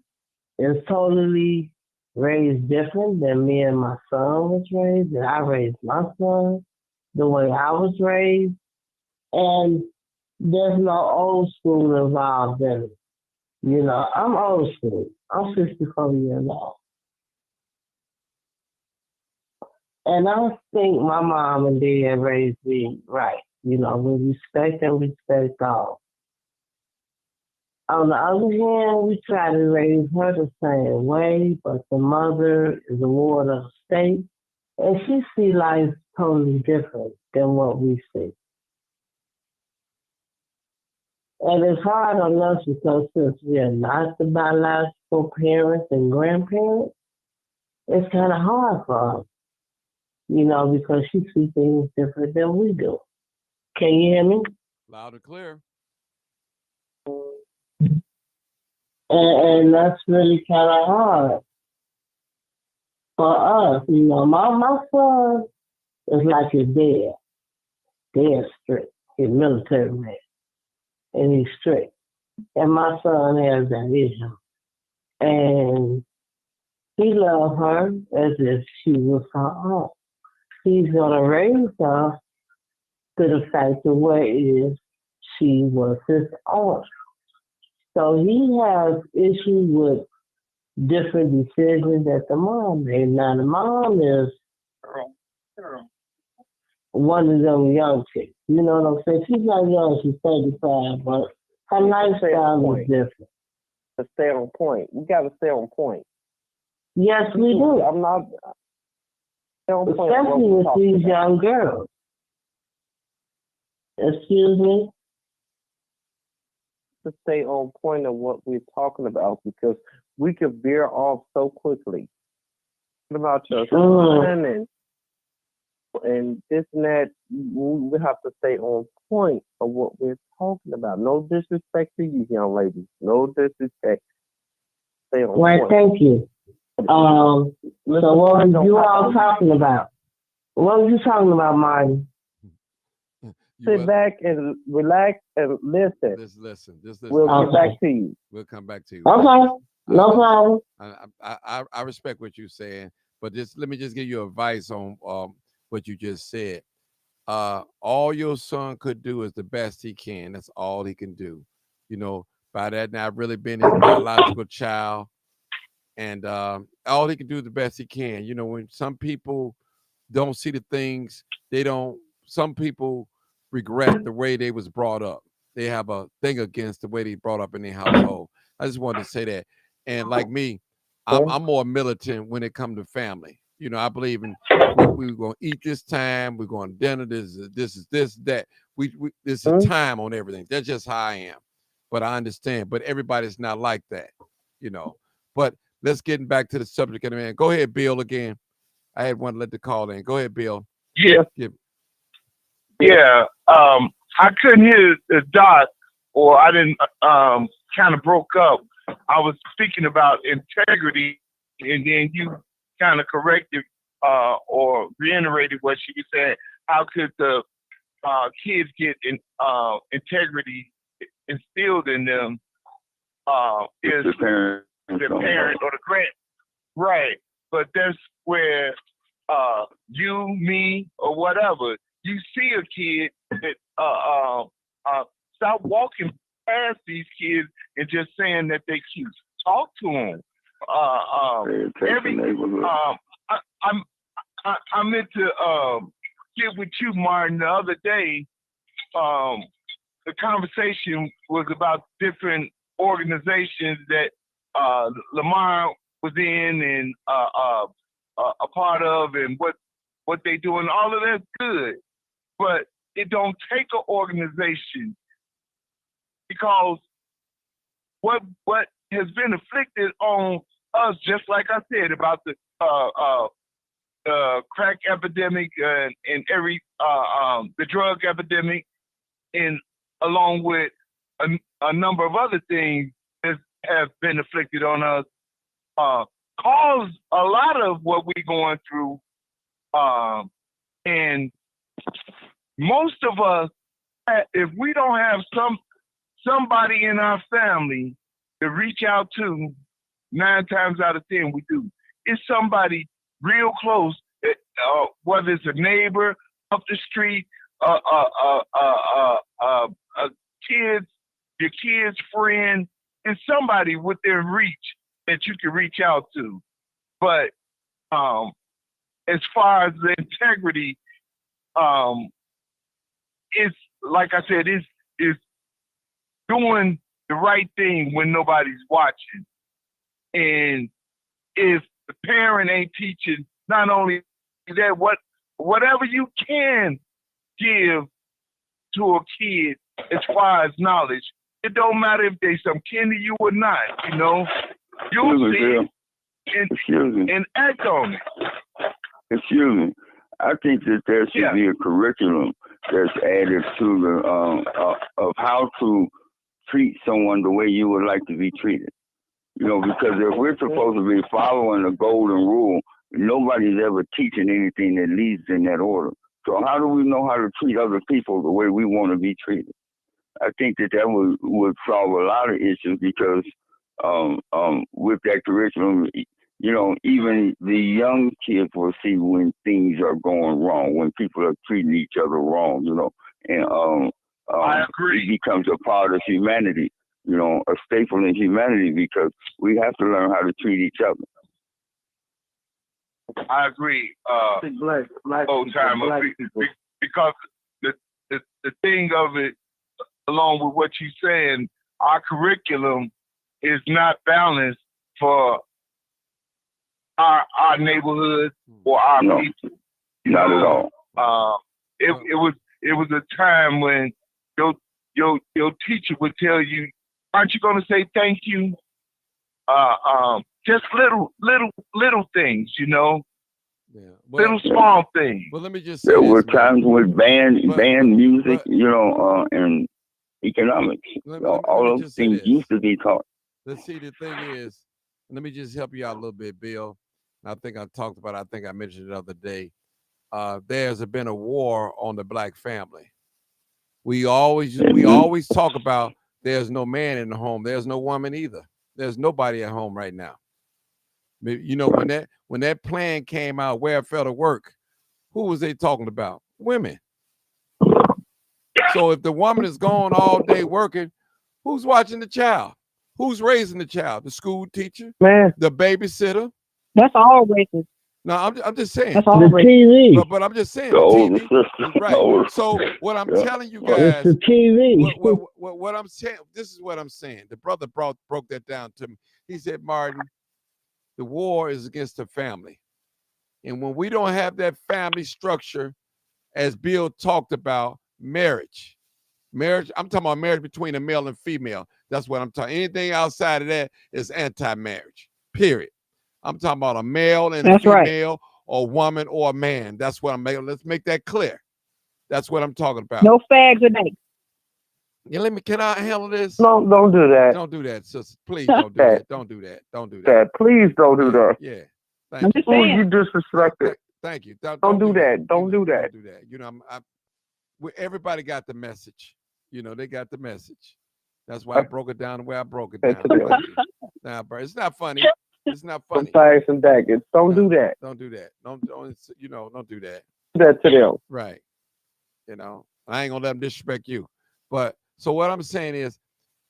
is totally raised different than me and my son was raised, and I raised my son the way I was raised. And there's no old school involved in it. You know, I'm old school. I'm 64 years old. And I think my mom and dad raised me right. You know, we respect and respect all. On the other hand, we try to raise her the same way, but the mother is a ward of the state, and she sees life totally different than what we see. And it's hard on us because since we are not the biological parents and grandparents, it's kind of hard for us, you know, because she sees things different than we do. Can you hear me? Loud and clear. And that's really kind of hard for us. You know, my son is like his dad. Dad's strict. He's a military man, and he's strict. And my son has that issue. And he loves her as if she was her own. He's going to raise her to the fact of where is she was his own. So he has issues with different decisions that the mom made. Now, the mom is one of them young chicks. You know what I'm saying? She's not young, she's 35, but her lifestyle is different. To stay on point. We got to stay on point. Yes, we do. I'm not. Especially with these young girls. Excuse me? To stay on point of what we're talking about because we could veer off so quickly. What about your son and this and that? We have to stay on point of what we're talking about. No disrespect to you, young ladies. No disrespect. Stay on point. Thank you. So what were you all talking about? What were you talking about, Marty? Sit back and relax and listen. Just listen. We'll get back to you. We'll come back to you. Okay. No problem. I respect what you're saying, but let me just give you advice on what you just said. All your son could do is the best he can. That's all he can do. You know, by that now I've really been his biological child. And all he can do is the best he can. You know, when some people don't see the things, some people regret the way they was brought up. They have a thing against the way they brought up in their household. I just wanted to say that. And like me, I'm more militant when it comes to family. You know, I believe in we're going to eat this time. We're going to dinner. This, that. This is time on everything. That's just how I am. But I understand. But everybody's not like that, you know. But let's get back to the subject of the man. Go ahead, Bill, again. I had one to let the call in. Go ahead, Bill. Yeah. Yeah. I couldn't hear the dot, or I didn't kind of broke up. I was speaking about integrity, and then you kind of corrected or reiterated what she was saying. How could the kids get integrity instilled in them? Is the parent or the grant, right? But that's where you, me, or whatever, you see a kid that stop walking past these kids and just saying that they cute. Talk to them. I meant to get with you, Martin, the other day. The conversation was about different organizations that Lamar was in, and a part of and what they do, and all of that's good. But it don't take an organization, because what has been inflicted on us, just like I said about the crack epidemic and the drug epidemic, and along with a number of other things that have been inflicted on us, cause a lot of what we're going through. And most of us, if we don't have somebody in our family to reach out to, 9 times out of 10 we do. It's somebody real close, whether it's a neighbor up the street, your kid's friend, it's somebody within reach that you can reach out to. But as far as the integrity, it's like I said, it's doing the right thing when nobody's watching. And if the parent ain't teaching, not only that, whatever you can give to a kid as far as knowledge, it don't matter if they some kin to you or not, you know. You'll see it and act on it. Excuse me. I think that there should be a curriculum that's added to the of how to treat someone the way you would like to be treated. You know, because if we're supposed to be following the golden rule, nobody's ever teaching anything that leads in that order. So how do we know how to treat other people the way we want to be treated? I think that would solve a lot of issues, because with that curriculum, you know, even the young kids will see when things are going wrong, when people are treating each other wrong, you know, and I agree. It becomes a part of humanity, you know, a staple in humanity, because we have to learn how to treat each other. I agree. Black old time, because the thing of it, along with what you're saying, our curriculum is not balanced for our neighborhood or our people. Not at all. It was a time when your teacher would tell you, "Aren't you going to say thank you?" Just little things, you know. Yeah. Well, little small things. Well, let me just say there were this, times with band music, but, you know, and economics. All those things used to be taught. Let's see, the thing is, let me just help you out a little bit, Bill. I think I talked about it. I think I mentioned it the other day. There's been a war on the black family. We always talk about there's no man in the home. There's no woman either. There's nobody at home right now. You know, when that plan came out, where it fell to work, who was they talking about? Women. So if the woman is gone all day working, who's watching the child? Who's raising the child? The school teacher? Man. The babysitter? That's all racist. No, I'm just saying. That's all the racist. TV. But I'm just saying. The older TV, sister. right. So what I'm telling you guys, it's the TV. what I'm saying, this is what I'm saying. The brother broke that down to me. He said, Martin, the war is against the family. And when we don't have that family structure, as Bill talked about, marriage, I'm talking about marriage between a male and female. That's what I'm talking. Anything outside of that is anti-marriage, period. I'm talking about a male and a female, or a woman or a man. That's what I'm making. Let's make that clear. That's what I'm talking about. No fags or names. Yeah, can I handle this? No, don't do that. Don't do that, sister. Please don't do that. Don't do that. Don't do that. Dad, please don't do that. Yeah. I'm just saying. You disrespected. Thank you. Don't do that. Don't do that. Don't do that. You know, everybody got the message. You know, they got the message. That's why I broke it down the way I broke it down. Nah, bro, it's not funny. It's not funny. Some daggers. Don't do that. Don't do that. Don't do that. Do that to them. Right. You know, I ain't gonna let them disrespect you. But so what I'm saying is,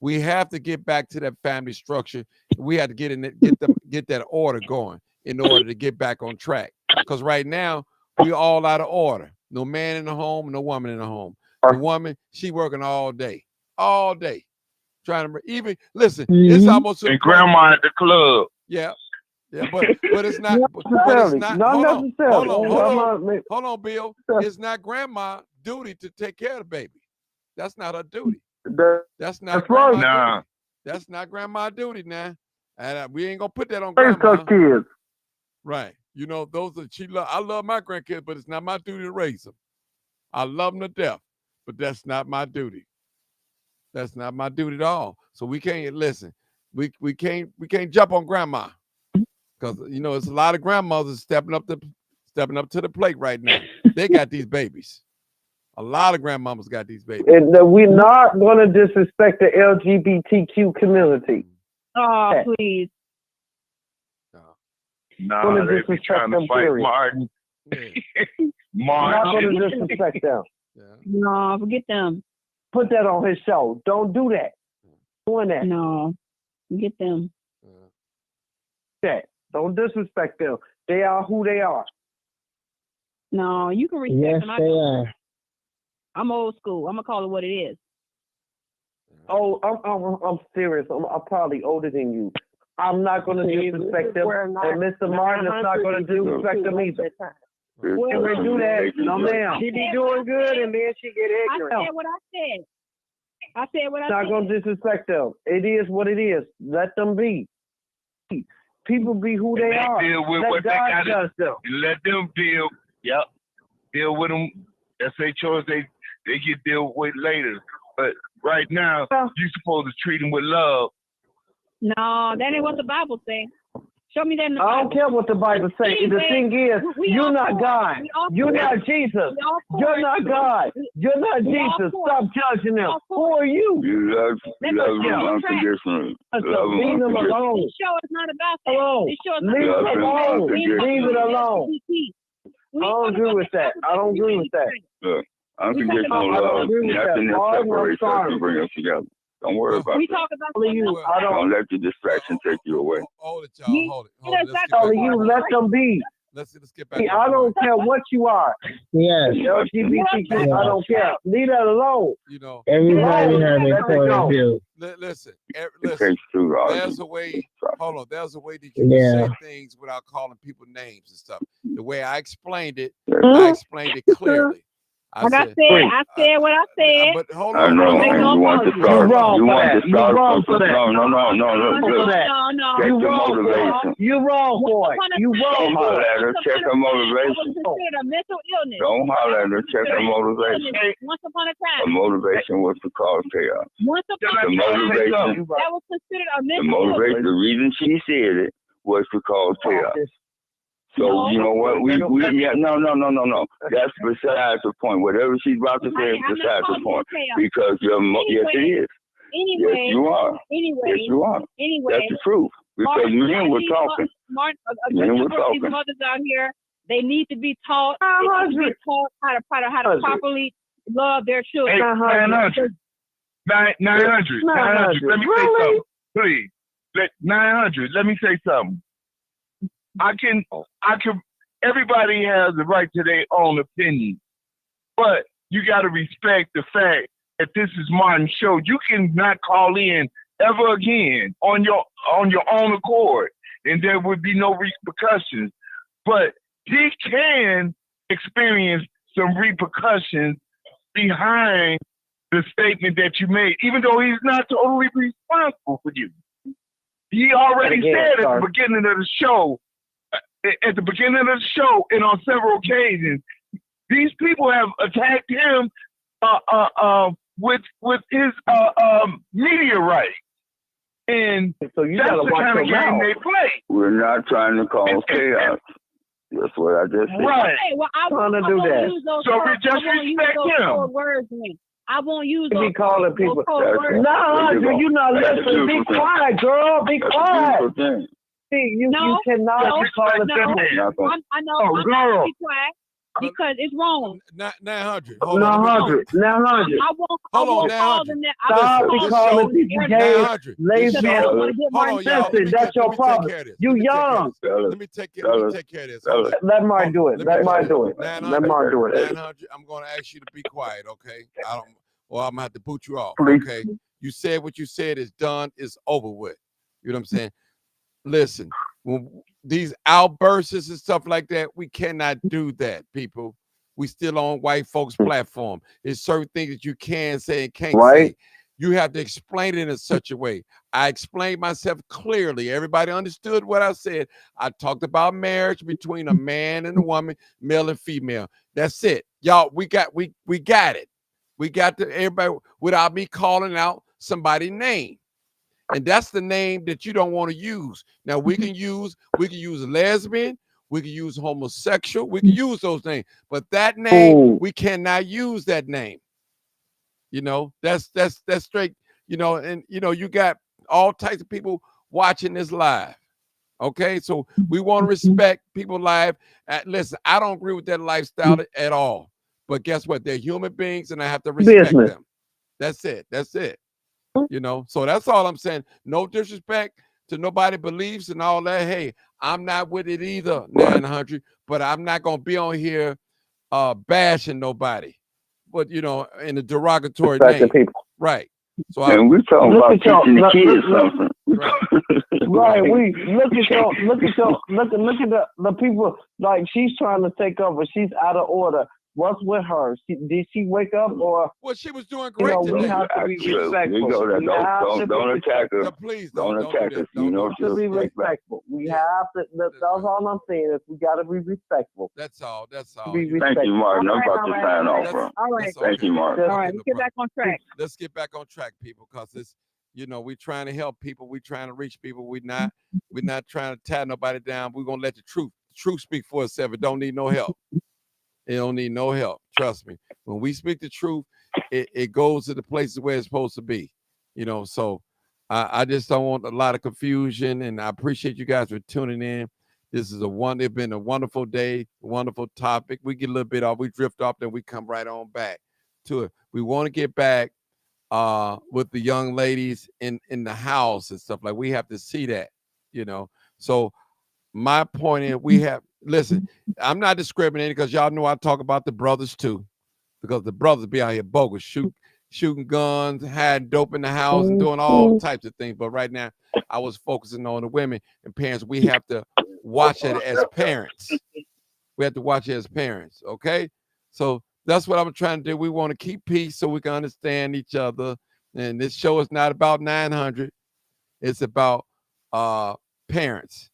we have to get back to that family structure. We have to get that order going in order to get back on track. Because right now we all out of order. No man in the home, no woman in the home. The woman, she working all day, trying to even listen. It's almost and grandma at the club. Yeah, Yeah, but it's not. But it's not. Hold on, Bill. It's not grandma's duty to take care of the baby. That's not her duty. That's not grandma's duty. That's not grandma's duty now, and we ain't gonna put that on grandma. Kids. Right? You know, those are I love my grandkids, but it's not my duty to raise them. I love them to death, but that's not my duty. That's not my duty at all. So we can't listen. We can't jump on grandma. Because you know it's a lot of grandmothers stepping up to the plate right now. They got these babies. A lot of grandmamas got these babies. And we're not going to disrespect the LGBTQ community. Oh, please. No, they be trying to fight Martin. Yeah. Not going to disrespect them. Yeah. No, forget them. Put that on his show. Don't do that. Doing that. No, forget them. That. Don't disrespect them. They are who they are. No, you can respect Yes, them. they are. I'm old school. I'm gonna call it what it is. Oh, I'm serious. I'm probably older than you. I'm not going to disrespect them, and Mr. Martin is not going to disrespect them either. When we do that, no ma'am. She be doing good, and then she get ignorant. I said what I said. I said what I said. Not going to disrespect them. It is what it is. Let them be. People be who they are. Deal with Let what God they got judge them. Let them deal. Yep. Deal with them. That's their choice. They get dealt with later. But right now, you're supposed to treat them with love. No, that ain't what the Bible says. Show me that in the Bible. I don't care what the Bible says. The thing is, you're not God. You're not Jesus. You're not God. You're not Jesus. Stop judging them. Who are you? You love them unconditionally. Leave them alone. This show is not about that. Alone. This show is Leave not it about alone. that. Leave it alone. I don't agree with that. I don't agree with that. Look, unconditional love. Nothing that separates us and brings us together. Don't worry about We that. talk about Don't let your distraction take you away. Hold it, y'all. Hold it. Let's get Telling back. you, let them be. Let's get back. See, I don't care what you are. Yes. LGBTQ, I don't care. Leave that alone. You know, Everybody has a point of view. listen. There's a way. Hold on. There's a way that you can say things without calling people names and stuff. The way I explained it, I explained it clearly. I said what I said. But hold I on. know. You want to start. You want to start. You're wrong for that. No. No. Check your motivation. You're wrong for it. You Don't wrong for holler it. at her. Check her motivation. Considered a mental illness. Don't holler at her. Check her motivation. Once upon a Her time. motivation was to cause chaos. Once upon The a time. motivation. That was considered a The mental motivation. illness. The reason she said it was to cause chaos. So you know what? No. That's besides the point. Whatever she's about to say is besides the point. Because yes, it is. Anyway, Yes, you are. Yes, you are. Anyway, that's the truth. Because men were talking. Men were talking. These mothers out here, they need to be taught. They need to be taught how to properly love their children. 900. 900. Let me say something, please. 900. Let me say something. I can. Everybody has the right to their own opinion, but you got to respect the fact that this is Martin's show. You cannot call in ever again on your own accord, and there would be no repercussions. But he can experience some repercussions behind the statement that you made, even though he's not totally responsible for you. He already said at the beginning of the show. At the beginning of the show and on several occasions, these people have attacked him with his media rights. And so you that's gotta the watch kind of your game mouth. they play. We're not trying to cause chaos. That's what I just said. Right. Okay, well, I Trying to won't do that. use those So cold- just I won't use respect those him. cold words then. I won't use You those be calling people. those cold words. No, you're not That's a listening. Be beautiful thing. quiet, girl. Be That's a quiet. beautiful thing. See, you No, cannot no, be calling no. people. Not gonna- I know. Oh, I'm girl. not be quiet because it's wrong. 900. Hold on. 900. 900. I won't Hold on, call 900. them that. Stop Listen, be this calling show- people gay, 900. lazy, This and show- I want to get Hold Martin on, y'all. Listen, that's your problem. You young. Let me take care of this. Hold on. Let Martin do it. Let Martin do it. 900. Let Martin do it. 900. I'm going to ask you to be quiet, okay? I'm going to have to boot you off, Please. okay? You said what you said is done, is over with. You know what I'm saying? Listen, these outbursts and stuff like that, we cannot do that, people. We still on white folks' platform. There's certain things that you can say and can't say. You have to explain it in such a way. I explained myself clearly. Everybody understood what I said. I talked about marriage between a man and a woman, male and female. That's it. Y'all, we got it. We got to everybody without me calling out somebody's name. And that's the name that you don't want to use. Now we can use lesbian, we can use homosexual, we can use those names, but that name, we cannot use that name. You know, that's straight, you know, and you know, you got all types of people watching this live. Okay, so we want to respect people's life. Listen, I don't agree with that lifestyle at all. But guess what? They're human beings and I have to respect them. That's it. That's it. You know, so that's all I'm saying. No disrespect to nobody beliefs and all that. Hey, I'm not with it either, 900, but I'm not going to be on here bashing nobody, but you know, in a derogatory name. People. Right. So and we're talking about teaching the kids something. Right. We look at the people, like she's trying to take over. She's out of order. What's with her? Did she wake up or? Well, she was doing great today. We have to be respectful. Don't attack her. Please don't attack her. You know, just be respectful. We have to. That's all I'm saying is we got to be respectful. That's all. That's all. Thank you, Martin. I'm about to sign off, bro. All right. Thank you, Martin. All right. Let's get back on track. Let's get back on track, people, because it's, you know, we're trying to help people. We're trying to reach people. We're not trying to tie nobody down. We're gonna let the truth speak for itself. It don't need no help. It don't need no help. Trust me. When we speak the truth, it goes to the places where it's supposed to be. You know, so I just don't want a lot of confusion, and I appreciate you guys for tuning in. This is it's been a wonderful day, wonderful topic. We get a little bit off, we drift off, then we come right on back to it. We want to get back with the young ladies in the house and stuff. Like, we have to see that, you know. So my point is, listen, I'm not discriminating because y'all know I talk about the brothers too, because the brothers be out here bogus, shooting guns, hiding dope in the house, and doing all types of things. But right now, I was focusing on the women and parents. We have to watch it as parents. We have to watch it as parents, okay? So that's what I'm trying to do. We want to keep peace so we can understand each other. And this show is not about 900. It's about parents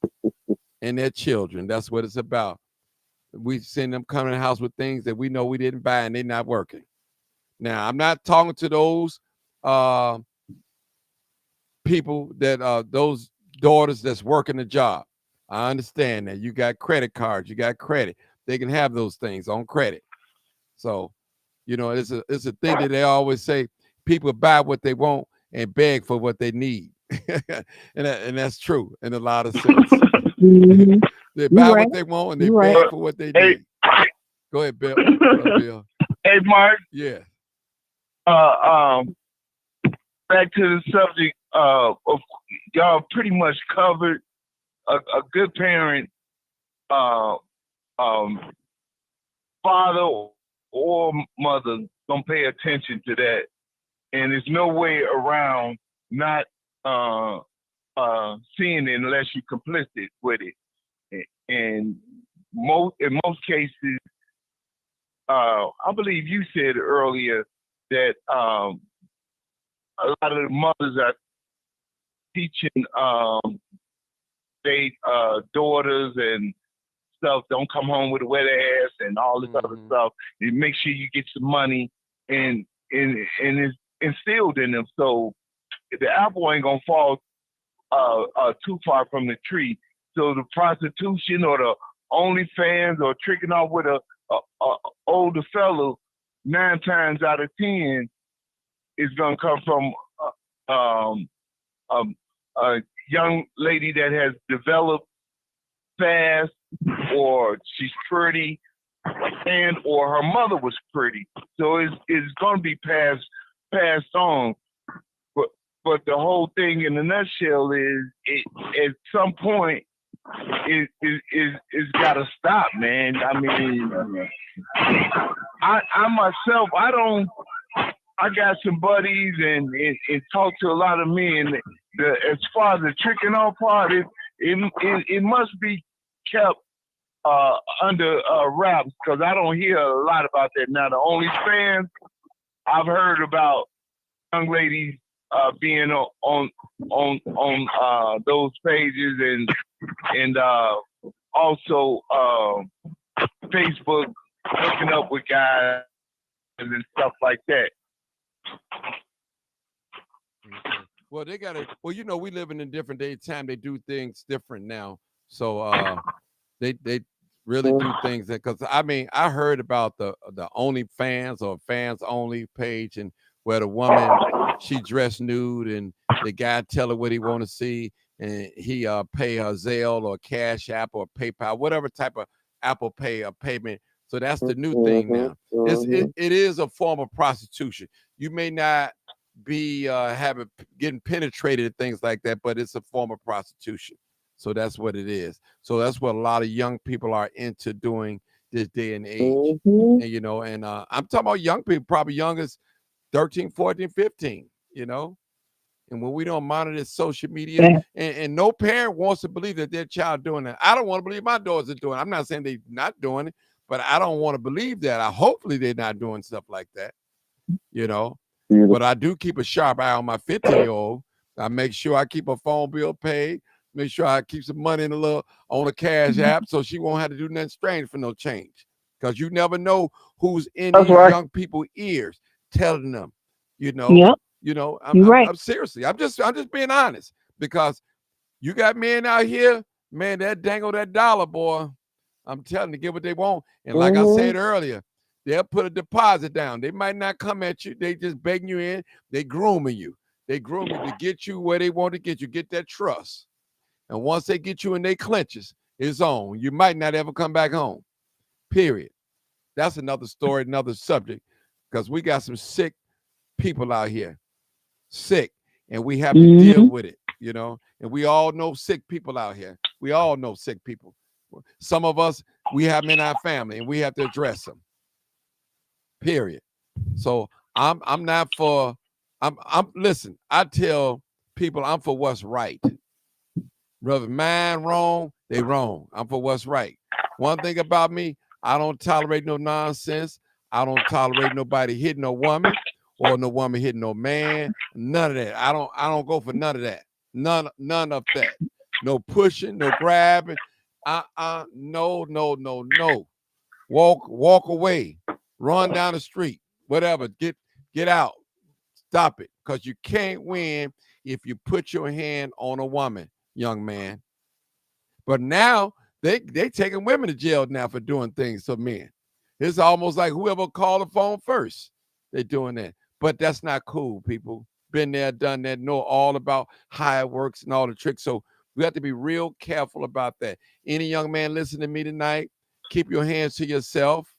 and their children. That's what it's about. We've seen them come in the house with things that we know we didn't buy and they're not working. Now, I'm not talking to those people that those daughters that's working a job. I understand that. You got credit cards, you got credit. They can have those things on credit. So, you know, it's a thing that they always say, people buy what they want and beg for what they need. and that's true in a lot of sense. They buy what they want and they beg for what they need. Go ahead, Bill. Bill. Hey, Mark. Yeah. Back to the subject of y'all pretty much covered a good parent, father or mother gonna pay attention to that, and there's no way around not seeing it unless you're complicit with it. And in most cases, I believe you said earlier that a lot of the mothers are teaching they daughters and stuff, don't come home with a wet ass and all this other stuff. And make sure you get some money, and it's instilled in them. So the apple ain't gonna fall too far from the tree. So the prostitution or the OnlyFans or tricking off with a older fellow, 9 times out of 10 is gonna come from a young lady that has developed fast, or she's pretty, and or her mother was pretty. So it's gonna be passed on. But the whole thing in a nutshell is, at some point, it's got to stop, man. I mean, I myself, I got some buddies and talk to a lot of men. As far as the tricking off part, it must be kept under wraps, because I don't hear a lot about that now. The OnlyFans, I've heard about young ladies being on those pages, and also Facebook hooking up with guys and stuff like that. Well, they got it. Well, you know, we live in a different day time. They do things different now. So they really do things that, because I mean, I heard about the OnlyFans or fans only page, and where the woman, she dressed nude and the guy tell her what he want to see, and he pay her Zelle or Cash App or PayPal, whatever type of Apple Pay or payment. So that's the new thing now. It is a form of prostitution. You may not be getting penetrated and things like that, but it's a form of prostitution. So that's what it is. So that's what a lot of young people are into doing this day and age. And, you know, and I'm talking about young people, probably young as 13, 14, 15, you know. And when we don't monitor social media, and no parent wants to believe that their child doing that. I don't want to believe my daughters are doing it. I'm not saying they're not doing it, but I don't want to believe that. Hopefully they're not doing stuff like that, you know. But I do keep a sharp eye on my 15-year-old. I make sure I keep her phone bill paid. Make sure I keep some money on a Cash App, so she won't have to do nothing strange for no change. Because you never know who's in these young people's ears telling them, you know. Yep. You know, I'm seriously. I'm just being honest, because you got men out here, man, that dangle that dollar, boy. I'm telling you, get what they want. And like I said earlier, they'll put a deposit down. They might not come at you. They just begging you in. They grooming you. They groom you to get you where they want to get you, get that trust. And once they get you in their clenches, it's on. You might not ever come back home, period. That's another story, another subject, because we got some sick people out here, sick, and we have to deal with it, you know. And we all know sick people out here. We all know sick people. Some of us, we have them in our family, and we have to address them, period. So I'm not for, listen, I tell people I'm for what's right. Brother, mine wrong, they wrong. I'm for what's right. One thing about me, I don't tolerate no nonsense. I don't tolerate nobody hitting no woman or no woman hitting no man. None of that. I don't go for none of that. None of that. No pushing, no grabbing. No. Walk away. Run down the street. Whatever. Get out. Stop it. Because you can't win if you put your hand on a woman, young man. But now they taking women to jail now for doing things to men. It's almost like whoever called the phone first, they're doing that. But that's not cool, people. Been there, done that, know all about how it works and all the tricks. So we have to be real careful about that. Any young man listening to me tonight, keep your hands to yourself.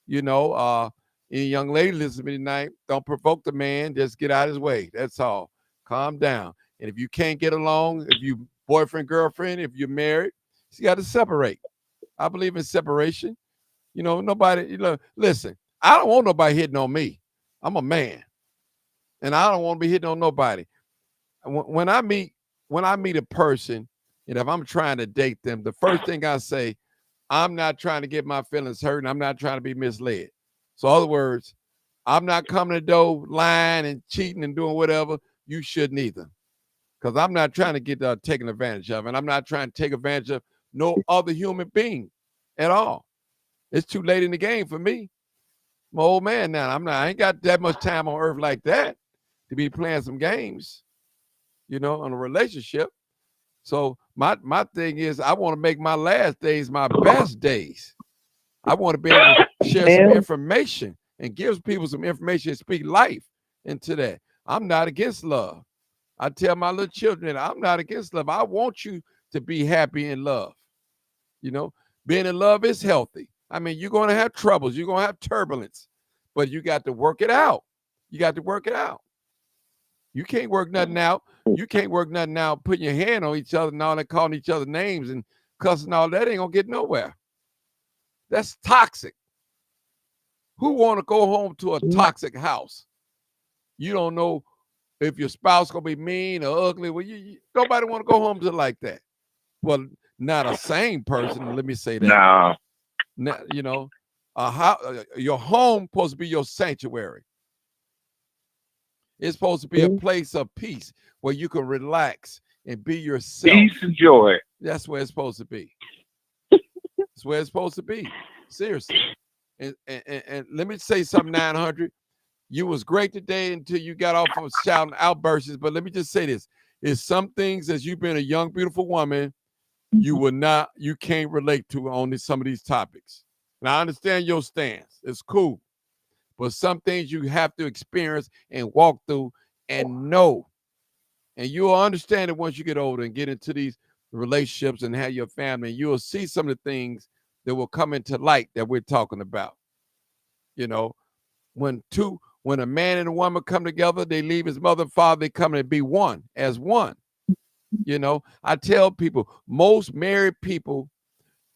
You know, any young lady listening to me tonight, don't provoke the man. Just get out of his way. That's all. Calm down. And if you can't get along, if you boyfriend, girlfriend, if you're married, you got to separate. I believe in separation. You know, nobody, listen, I don't want nobody hitting on me. I'm a man. And I don't want to be hitting on nobody. When I meet a person, and if I'm trying to date them, the first thing I say, I'm not trying to get my feelings hurt, and I'm not trying to be misled. So in other words, I'm not coming to the door lying and cheating and doing whatever. You shouldn't either. Because I'm not trying to get taken advantage of, and I'm not trying to take advantage of no other human being at all. It's too late in the game for me. I'm an old man now. I ain't got that much time on earth like that to be playing some games, you know, on a relationship. So my thing is, I want to make my last days my best days. I want to be able to share some information and give people some information and speak life into that. I'm not against love. I tell my little children, I'm not against love. I want you to be happy in love. You know, being in love is healthy. I mean, you're going to have troubles. You're going to have turbulence, but you got to work it out. You got to work it out. You can't work nothing out. You can't work nothing out putting your hand on each other and all that, calling each other names and cussing, all that ain't going to get nowhere. That's toxic. Who want to go home to a toxic house? You don't know if your spouse going to be mean or ugly. Well, nobody want to go home to like that. well, not a sane person. Let me say that. Nah. Now, you know, your home supposed to be your sanctuary. It's supposed to be a place of peace where you can relax and be yourself. Peace and joy. That's where it's supposed to be. That's where it's supposed to be. Seriously. And let me say something, 900. You was great today until you got off of shouting outbursts. But let me just say this. Is some things, as you've been a young, beautiful woman, you can't relate to on some of these topics. And I understand your stance. It's cool. But some things you have to experience and walk through and know. And you'll understand it once you get older and get into these relationships and have your family. And you'll see some of the things that will come into light that we're talking about. You know, when a man and a woman come together, they leave his mother and father, they come and be one as one. You know, I tell people, most married people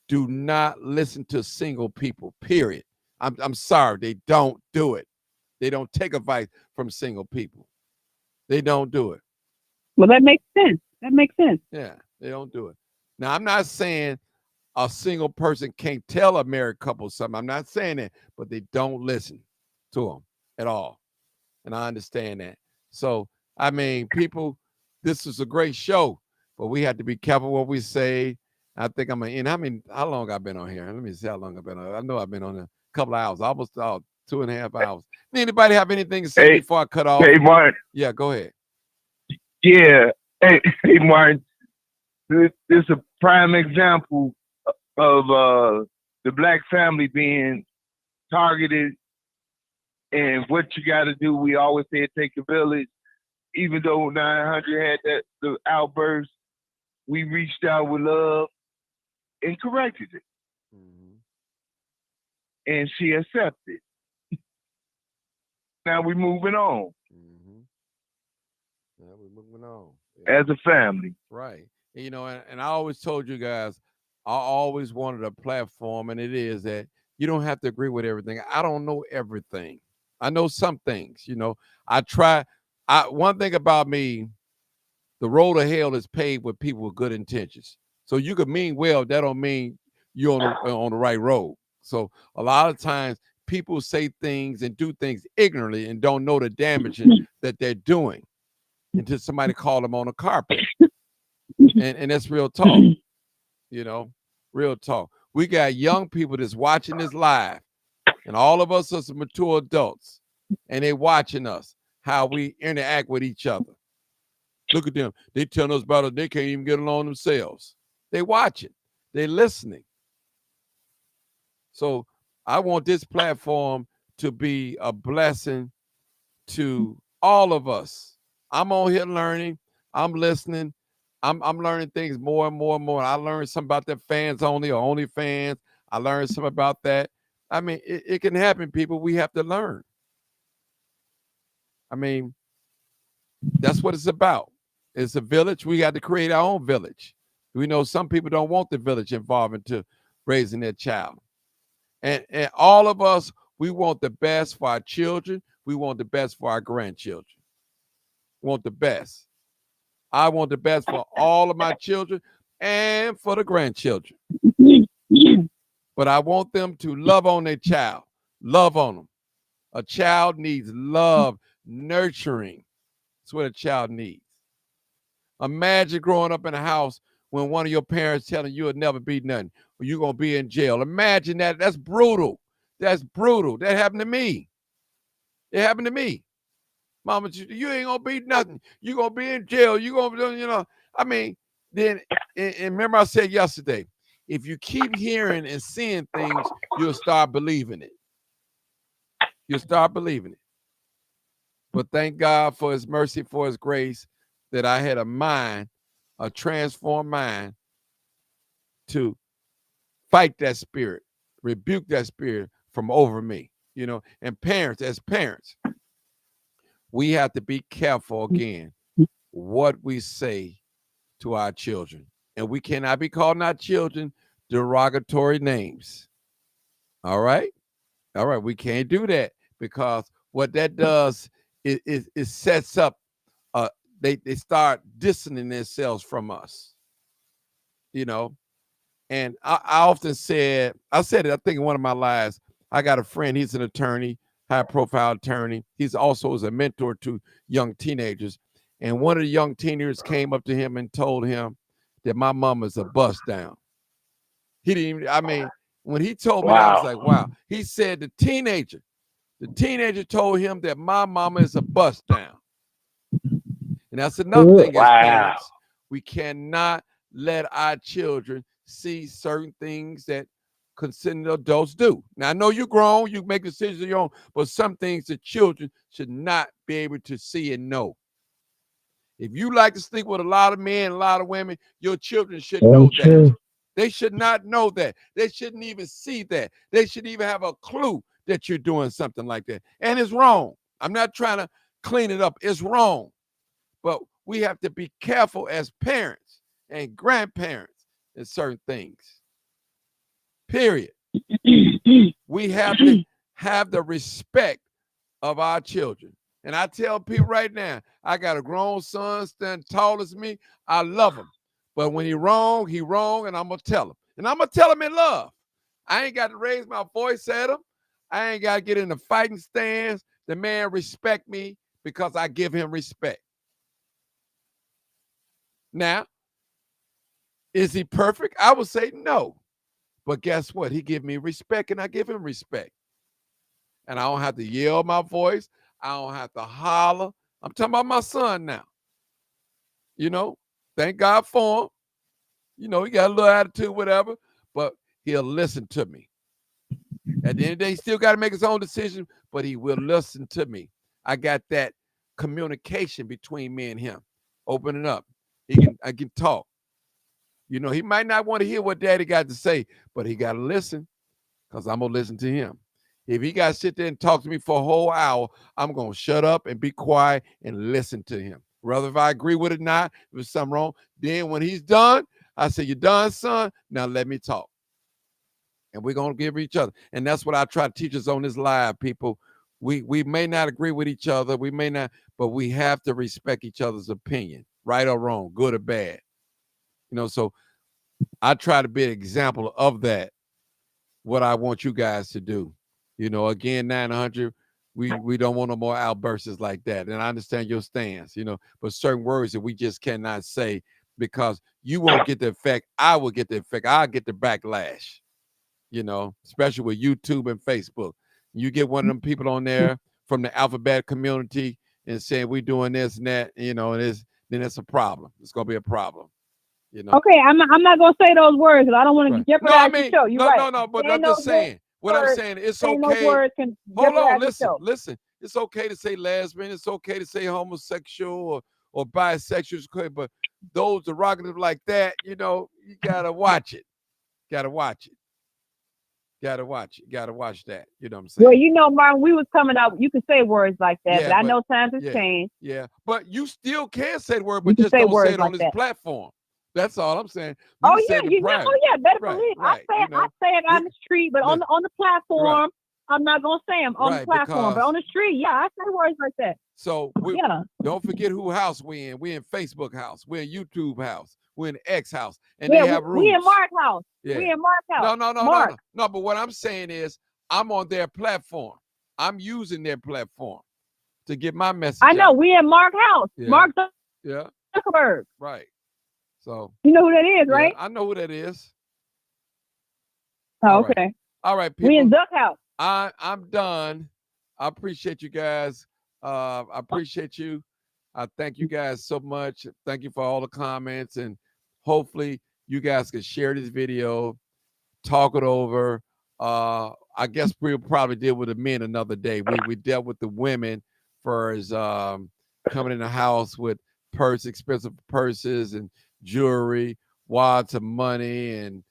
do not listen to single people, period. I'm sorry, they don't do it. They don't take advice from single people. They don't do it. Well, that makes sense. That makes sense. Yeah, they don't do it. Now, I'm not saying a single person can't tell a married couple something. I'm not saying that, but they don't listen to them at all. And I understand that. So, I mean, people, this is a great show, but we have to be careful what we say. I think I'm in. How long I've been on here? Let me see how long I've been on. I know I've been on a couple of hours, almost 2.5 hours. Anybody have anything to say before I cut off? Hey, Martin. Yeah, go ahead. Yeah. Hey, Martin. This is a prime example of the black family being targeted. And what you got to do, we always say it takes a village. Even though 900 had the outburst, we reached out with love and corrected it. Mm-hmm. And she accepted. Now we're moving on. Mm-hmm. Now we're moving on. Yeah. As a family. Right. You know, and I always told you guys, I always wanted a platform, and it is that you don't have to agree with everything. I don't know everything. I know some things, you know. One thing about me, the road to hell is paved with people with good intentions. So you could mean well, that don't mean you're on the right road. So a lot of times people say things and do things ignorantly and don't know the damage that they're doing until somebody call them on the carpet. And that's real talk, you know, real talk. We got young people that's watching this live, and all of us are some mature adults, and they watching us, how we interact with each other. Look at them. They telling us about it. They can't even get along themselves. They watching. They listening. So I want this platform to be a blessing to all of us. I'm on here learning. I'm listening. I'm learning things more and more and more. I learned something about the fans only or only fans. I learned something about that. I mean, it can happen, people. We have to learn. I mean, that's what it's about. It's a village. We got to create our own village. We know some people don't want the village involved into raising their child. And all of us, we want the best for our children. We want the best for our grandchildren. We want the best. I want the best for all of my children and for the grandchildren. But I want them to love on their child. Love on them. A child needs love, nurturing. That's what a child needs. Imagine growing up in a house when one of your parents telling you you'll never be nothing, or you're going to be in jail. Imagine that. That's brutal. That's brutal. That happened to me. It happened to me. Mama, you ain't going to be nothing. You're going to be in jail. You're going to be, you know. I mean, then, and remember I said yesterday, if you keep hearing and seeing things, you'll start believing it. You'll start believing it. But thank God for his mercy, for his grace, that I had a mind, a transformed mind, to fight that spirit, rebuke that spirit from over me, you know. And parents, as parents, we have to be careful again what we say to our children. And we cannot be calling our children derogatory names. All right? All right, we can't do that, because what that does is it sets up, they start distancing themselves from us. you know. And I often said, I said it, I think in one of my lives, I got a friend, he's an attorney, high profile attorney. He's also a mentor to young teenagers. And one of the young teenagers came up to him and told him that my mama's a bust down. He didn't even, I mean, when he told me that, I was like, wow. He said the teenager told him that my mama is a bust down. And that's another thing as parents. We cannot let our children see certain things that consenting adults do. Now, I know you're grown, you make decisions on your own, but some things the children should not be able to see and know. If you like to sleep with a lot of men, a lot of women, your children should know that. They should not know that. They shouldn't even see that. They should even have a clue that you're doing something like that. And it's wrong. I'm not trying to clean it up. It's wrong. But we have to be careful as parents and grandparents in certain things. Period. We have to have the respect of our children. And I tell people right now, I got a grown son standing tall as me. I love him. But when he wrong, and I'm going to tell him. And I'm going to tell him in love. I ain't got to raise my voice at him. I ain't got to get in the fighting stance. The man respect me because I give him respect. Now, is he perfect? I would say no. But guess what? He give me respect and I give him respect. And I don't have to yell my voice. I don't have to holler. I'm talking about my son now. You know, thank God for him. You know, he got a little attitude, whatever, but he'll listen to me. At the end of the day, he still got to make his own decision, but he will listen to me. I got that communication between me and him. Open it up. I can talk. You know, he might not want to hear what daddy got to say, but he got to listen because I'm going to listen to him. If he got to sit there and talk to me for a whole hour, I'm going to shut up and be quiet and listen to him. Whether if I agree with it or not, if there's something wrong, then when he's done, I say, you done, son? Now let me talk. And we're going to give each other. And that's what I try to teach us on this live, people. We may not agree with each other. We may not, but we have to respect each other's opinion, right or wrong, good or bad. You know, so I try to be an example of that, what I want you guys to do. You know, again, 900, we don't want no more outbursts like that. And I understand your stance, you know, but certain words that we just cannot say because you won't get the effect. I will get the effect. I'll get the backlash, you know, especially with YouTube and Facebook. You get one of them people on there from the alphabet community and saying we doing this and that, you know, then it's a problem. It's going to be a problem. You know? Okay, I'm not gonna say those words because I don't want to jeopardize the show. You're right. No, but I'm just saying. What I'm saying, it's okay. Hold on, listen. It's okay to say lesbian. It's okay to say homosexual or bisexual. But those derogative like that, you know, you gotta watch it. Gotta watch that. You know what I'm saying? Well, you know, Martin, we was coming up. You can say words like that, but I know times have changed. Yeah, but you still can say the word, but just don't say it on this platform. That's all I'm saying. Better believe. Right, I say it on the street, but on the platform, I'm not gonna say them on the platform. But on the street, yeah, I say words like that. So don't forget who house we in. We in Facebook house. We're in YouTube house. We're in X house, and they have rules. We in Mark house. Yeah. We in Mark house. No. But what I'm saying is, I'm on their platform. I'm using their platform to get my message. I know. Out. We in Mark house. Yeah. Mark Zuckerberg. Yeah. Right. So you know who that is, right? I know who that is. Oh, okay. All right, people. We in Duck House. I'm done. I appreciate you guys. I appreciate you. I thank you guys so much. Thank you for all the comments, and hopefully you guys can share this video, talk it over. I guess we'll probably deal with the men another day. We dealt with the women first, coming in the house with expensive purses and jewelry, wads of money and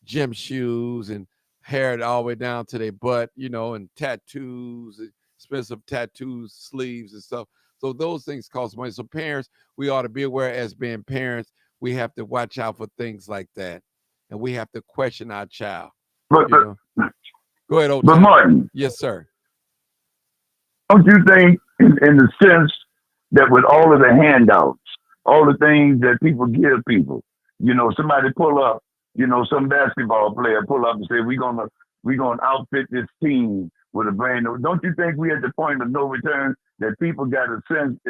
gym shoes and hair all the way down to their butt, you know, and tattoos, expensive tattoos, sleeves and stuff. So those things cost money. So parents, we ought to be aware as being parents, we have to watch out for things like that. And we have to question our child. But, you know? Go ahead, old But time. Martin. Yes, sir. Don't you think in the sense that with all of the handouts, all the things that people give people, Somebody pull up, some basketball player pull up and say, we're gonna outfit this team with a brand new. Don't you think we're at the point of no return, that people got a sense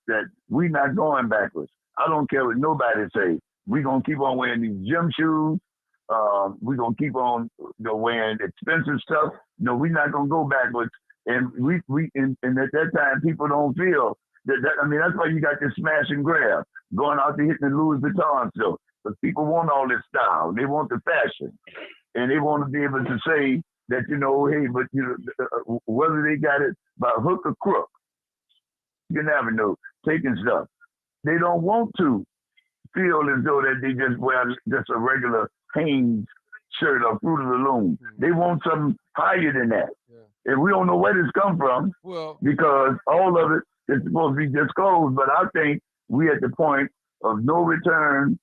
that we're not going backwards? I don't care what nobody say. We're gonna keep on wearing these gym shoes. We're gonna keep on wearing expensive stuff. No, we're not gonna go backwards. And and at that time, people don't feel that. That's why you got this smash and grab going out to hitting the Louis Vuitton stuff. But people want all this style. They want the fashion, and they want to be able to say that hey, but whether they got it by hook or crook, you never know. Taking stuff, they don't want to feel as though that they just wear just a regular Hanes shirt or Fruit of the Loom. They want something higher than that. Yeah. And we don't know where this come from, because all of it is supposed to be disclosed. But I think we at the point of no return,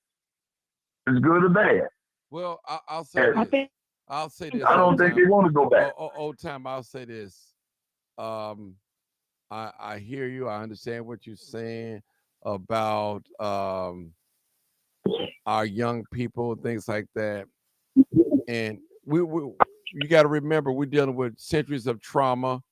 is good or bad. Well, I'll say this. I'll say this. I don't think they want to go back. Old time, I'll say this. I hear you. I understand what you're saying about our young people, things like that. And you got to remember, we're dealing with centuries of trauma.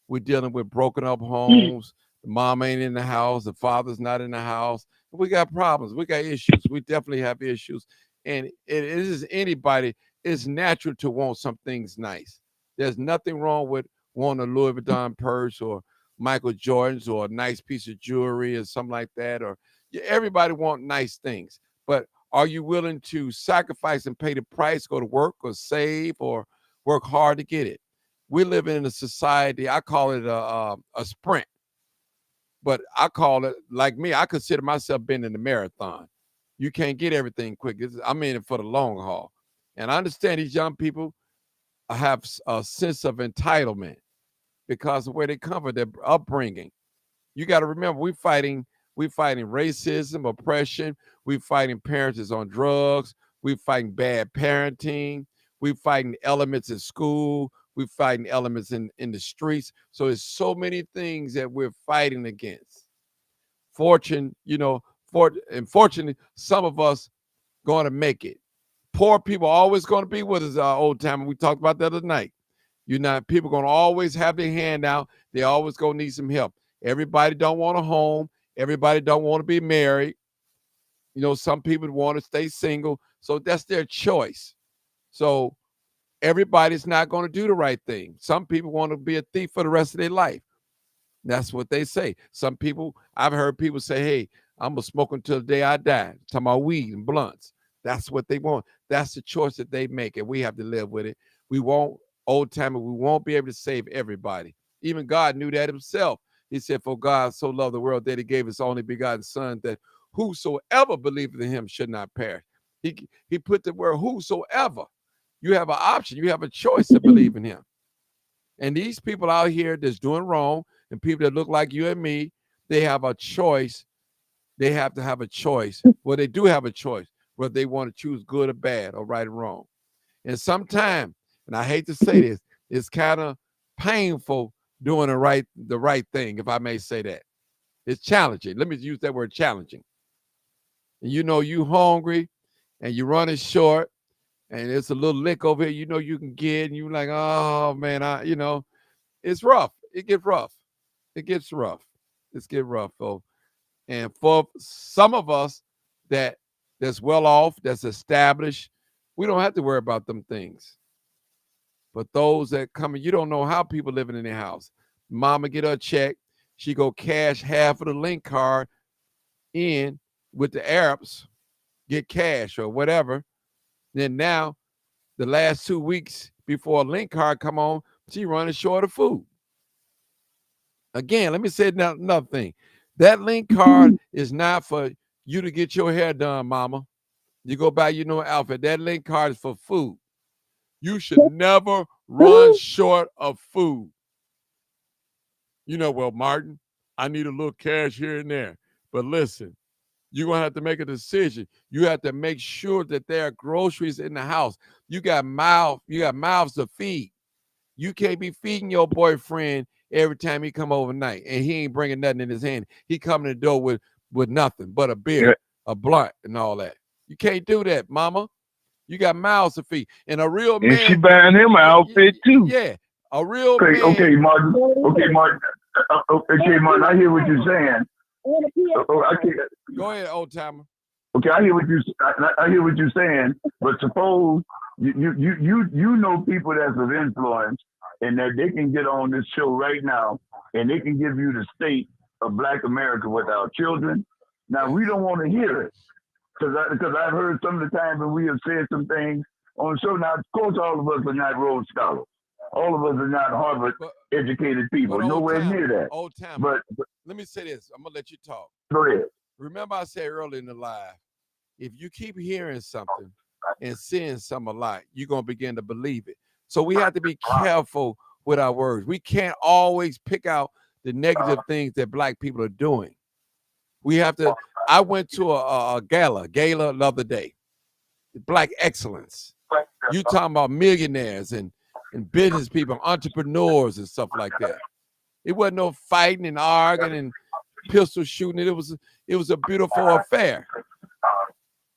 We're dealing with broken up homes. The mom ain't in the house. The father's not in the house. We got problems. We got issues. We definitely have issues. And it is anybody. It's natural to want some things nice. There's nothing wrong with wanting a Louis Vuitton purse or Michael Jordan's or a nice piece of jewelry or something like that. Or everybody want nice things. But are you willing to sacrifice and pay the price, go to work or save or work hard to get it? We live in a society, I call it a sprint. But I call it, like me, I consider myself being in the marathon. You can't get everything quick. I'm in it for the long haul. And I understand these young people have a sense of entitlement because of where they come from, their upbringing. You got to remember, we're fighting racism, oppression. We're fighting parents that's on drugs. We're fighting bad parenting. We're fighting elements in school. We're fighting elements in the streets. So there's so many things that we're fighting against. Unfortunately, some of us going to make it. Poor people are always going to be with us, old time. We talked about that other night. People going to always have their hand out. They always going to need some help. Everybody don't want a home. Everybody don't want to be married. Some people want to stay single. So that's their choice. So everybody's not going to do the right thing. Some people want to be a thief for the rest of their life. That's what they say. Some people, I've heard people say, hey, I'm going to smoke until the day I die. Talking about weed and blunts. That's what they want. That's the choice that they make, and we have to live with it. We won't be able to save everybody. Even God knew that himself. He said, for God so loved the world that he gave his only begotten son, that whosoever believeth in him should not perish. He put the word whosoever. You have an option. You have a choice to believe in him. And these people out here that's doing wrong, and people that look like you and me, they have a choice. They have to have a choice. Well, they do have a choice, whether they want to choose good or bad or right or wrong. And sometimes, and I hate to say this, it's kind of painful doing the right thing, if I may say that. It's challenging. Let me use that word, challenging. And you hungry and you're running short and it's a little lick over here, you can get, and you're like, oh man, it's rough. It gets rough. It's get rough, though. And for some of us that's well off, that's established, we don't have to worry about them things. But those that come in, you don't know how people living in their house. Mama get her check, she go cash half of the link card in with the Arabs, get cash or whatever. Then now, the last 2 weeks before a link card come on, she running short of food. Again, let me say another thing. That link card is not for you to get your hair done, mama. You go buy your new outfit. That link card is for food. You should never run short of food. Well, Martin, I need a little cash here and there. But listen, you're going to have to make a decision. You have to make sure that there are groceries in the house. You got mouths to feed. You can't be feeding your boyfriend every time he come overnight and he ain't bringing nothing in his hand. He coming to the door with nothing but a beer, a blunt, and all that. You can't do that, mama. You got mouths to feed. And a real man. And she buying him an outfit too. Yeah. A real Okay, man. okay, Martin. Okay, Martin. Okay, Martin, I hear what you're saying. Go ahead, old timer. Okay, I hear what you're saying. But suppose you know people that's of influence, and that they can get on this show right now, and they can give you the state of Black America without children. Now we don't want to hear it because I've heard some of the times when we have said some things on the show. Now, of course, all of us are not Rhodes Scholars. All of us are not Harvard educated people. Nowhere near that. Old time. But let me say this. I'm gonna let you talk. Go ahead. Remember, I said earlier in the live, if you keep hearing something and seeing something a lot, you're gonna begin to believe it. So we have to be careful with our words. We can't always pick out the negative things that Black people are doing. We have to. I went to a gala the other day. Black excellence. You talking about millionaires and business people, entrepreneurs and stuff like that. It wasn't no fighting and arguing and pistol shooting. It was a beautiful affair.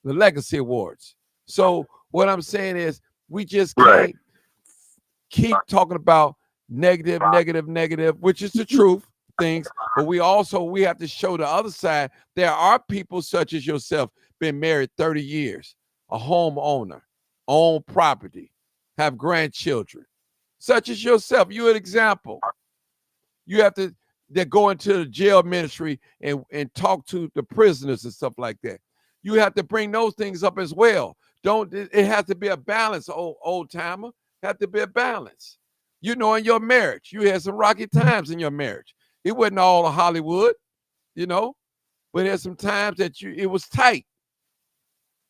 The Legacy Awards. So what I'm saying is we just can't keep talking about negative, which is the truth things, but we have to show the other side. There are people such as yourself, been married 30 years, a homeowner, own property, have grandchildren, such as yourself. You're an example. You have to go into the jail ministry and talk to the prisoners and stuff like that. You have to bring those things up as well. It has to be a balance, old timer. It has to be a balance. You know, in your marriage, you had some rocky times in your marriage. It wasn't all of Hollywood, you know, but there's some times that it was tight.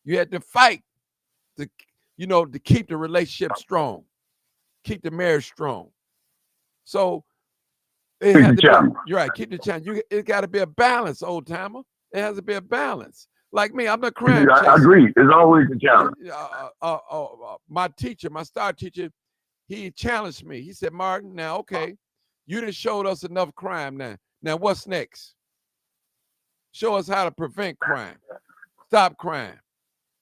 You had to fight to keep the relationship strong, keep the marriage strong. So it had to be, you're right, keep the challenge. It got to be a balance, old timer. It has to be a balance. Like me, I'm not crying. I agree. It's always a challenge. My teacher, my star teacher, he challenged me. He said, Martin, now, okay, you done showed us enough crime now. Now, what's next? Show us how to prevent crime. Stop crime.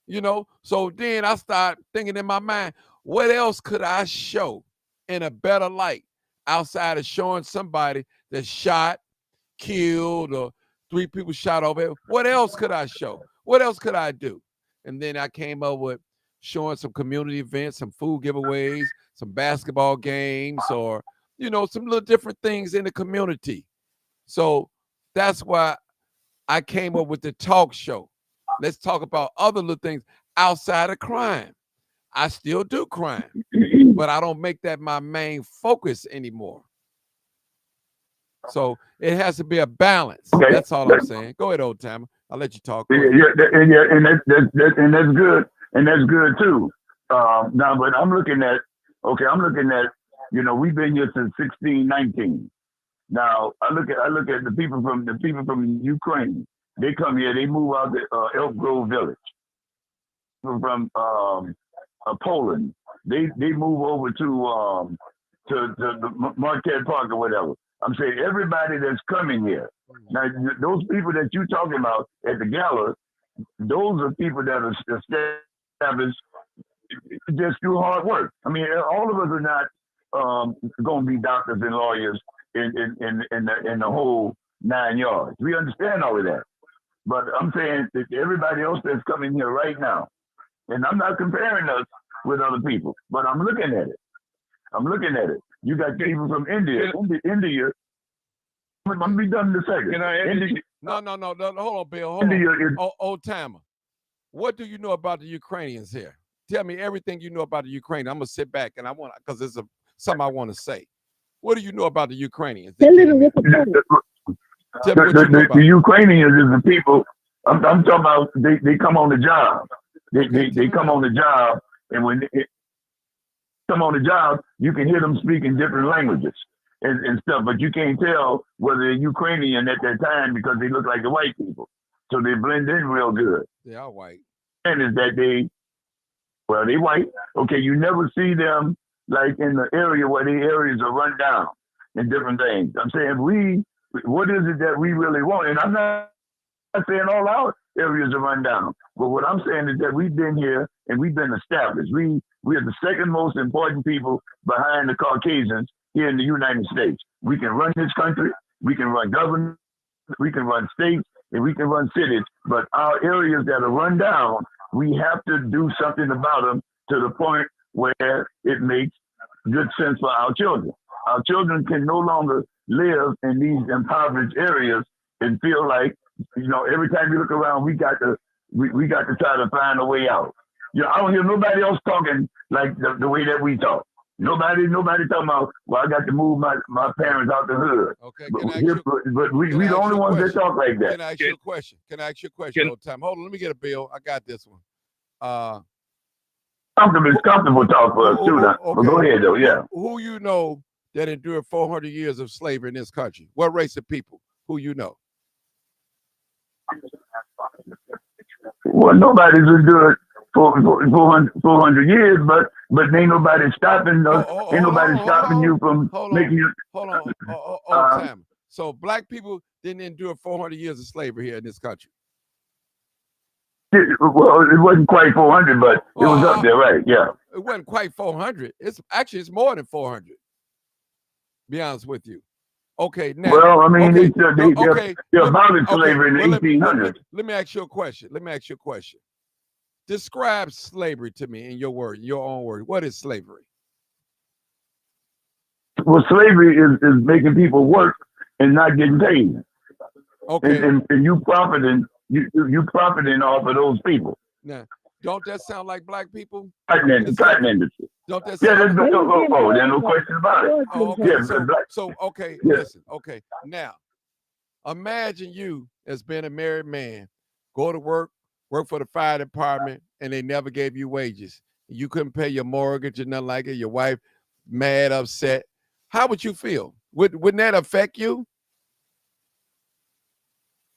You know, so then I start thinking in my mind, what else could I show in a better light outside of showing somebody that shot, killed, or 3 people shot over? What else could I show? What else could I do? And then I came up with showing some community events, some food giveaways, some basketball games, or, you know, some little different things in the community. So that's why I came up with the talk show. Let's talk about other little things outside of crime. I still do crime, but I don't make that my main focus anymore. So it has to be a balance. Okay. That's all I'm saying. Go ahead, old timer. I'll let you talk. And that's good, and that's good too. Now, but I'm looking at, you know, we've been here since 1619. Now I look at the people from Ukraine. They come here. They move out to Elk Grove Village. From Poland, they move over to the Marquette Park or whatever. I'm saying everybody that's coming here. Now, those people that you're talking about at the gala, those are people that are established just through hard work. I mean, all of us are not going to be doctors and lawyers in the whole 9 yards. We understand all of that. But I'm saying that everybody else that's coming here right now, and I'm not comparing us with other people, but I'm looking at it. You got people from India. India. I'm gonna be done in a second. No. Hold on, Bill. Hold on. Old timer. What do you know about the Ukrainians here? Tell me everything you know about the Ukrainians. I'm gonna sit back and because it's something I want to say. What do you know about the Ukrainians? The Ukrainians is the people. I'm talking about. They come on the job. They come on the job, and when they come on the job, you can hear them speaking different languages and stuff, but you can't tell whether they're Ukrainian at that time because they look like the white people. So they blend in real good. They are white. And is that they white. Okay, you never see them like in the area where the areas are run down and different things. I'm saying what is it that we really want? And I'm not saying all our areas are run down. But what I'm saying is that we've been here and we've been established. We are the second most important people behind the Caucasians here in the United States. We can run this country, we can run government, we can run states, and we can run cities. But our areas that are run down, we have to do something about them to the point where it makes good sense for our children. Our children can no longer live in these impoverished areas and feel like, you know, every time you look around, we got to try to find a way out. You know, I don't hear nobody else talking like the way that we talk. Nobody talking about, well, I got to move my parents out the hood. Okay, but we the only ones that talk like that. Can I ask you a question? Old time? Hold on, let me get a bill. I got this one. It's comfortable talk for us too now. Okay. But go ahead though, yeah. Who you know that endured 400 years of slavery in this country? What race of people? Who you know? Well, nobody's endured 400 years, but ain't nobody stopping us. Ain't nobody stopping you from making you. Hold on, time. So black people didn't endure 400 years of slavery here in this country. Well, it wasn't quite 400, but it was up there, right? Yeah. It wasn't quite 400. It's more than 400. Be honest with you. Okay, now. Well, I mean, they abolished slavery in the 1800s. Let me ask you a question. Describe slavery to me in your own word. What is slavery? Well, slavery is making people work and not getting paid. Okay. And you profiting off of those people. Now, don't that sound like black people? Cotton industry. Don't that sound there's no question about it. Oh, okay. Yeah, Listen, okay. Now, imagine you as being a married man, go to work for the fire department, and they never gave you wages. You couldn't pay your mortgage or nothing like it. Your wife mad, upset. How would you feel? Wouldn't that affect you?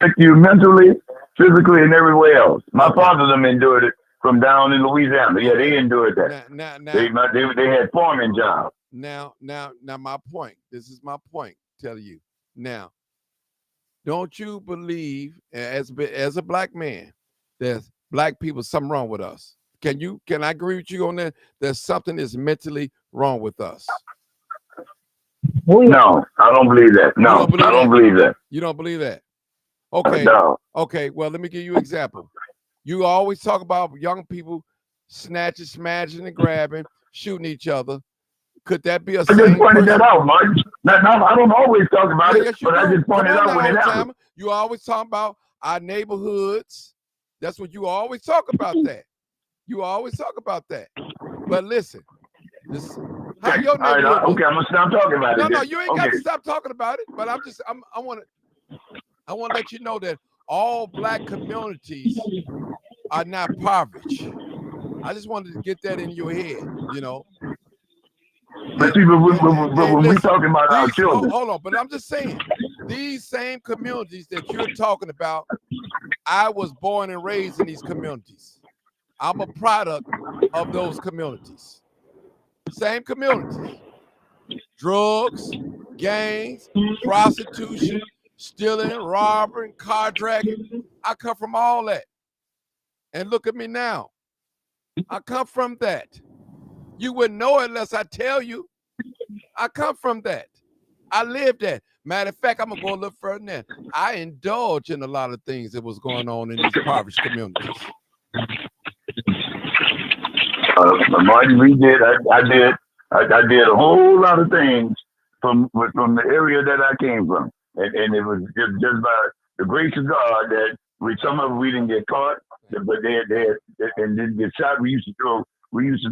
Affect you mentally, physically, and everywhere else. My father them endured it from down in Louisiana. Yeah, they endured that. Now, they had farming jobs. Now, my point. This is my point. Tell you now. Don't you believe, as a black man, there's black people, something wrong with us? Can I agree with you on that? There's something that's mentally wrong with us. No, I don't believe that. No, I don't believe that. You don't believe that? Okay. No. Okay. Well, let me give you an example. You always talk about young people snatching, smashing, and grabbing, shooting each other. Could that be a? I just pointed that out, Mike. No, I don't always talk about it, but I just pointed out when it happened. You always talk about our neighborhoods. That's what you always talk about. That you always talk about that. But listen, how your neighborhood? Okay, I'm gonna stop talking about it. No, you ain't got to stop talking about it. But I want to let you know that all black communities are not impoverished. I just wanted to get that in your head, you know. But see, when we talking about our children. Hold on, but I'm just saying, these same communities that you're talking about, I was born and raised in these communities. I'm a product of those communities. Same communities. Drugs, gangs, prostitution, stealing, robbing, carjacking. I come from all that. And look at me now. I come from that. You wouldn't know it unless I tell you. I come from that. I lived that. Matter of fact, I'm going to go a little further than that. I indulge in a lot of things that was going on in these impoverished communities. Martin, we did. I did a whole lot of things from the area that I came from. And it was just by the grace of God that some of them we didn't get caught, but they didn't get shot. We used to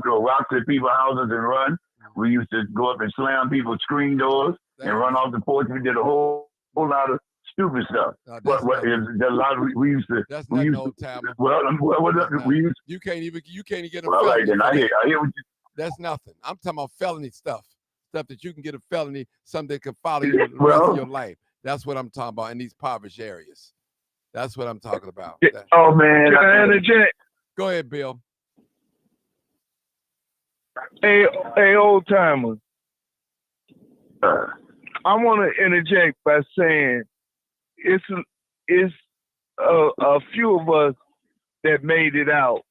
throw rocks at people's houses and run. We used to go up and slam people's screen doors and run off the porch. We did a whole lot of stupid stuff. We used to. That's not no time. You can't even get a felony. Right, then I hear what you. That's nothing. I'm talking about felony stuff that you can get a felony, something that can follow you the rest of your life. That's what I'm talking about in these impoverished areas. That's what I'm talking about. Oh man, can I interject? Go ahead, Bill. Hey, old timer. I want to interject by saying it's a few of us that made it out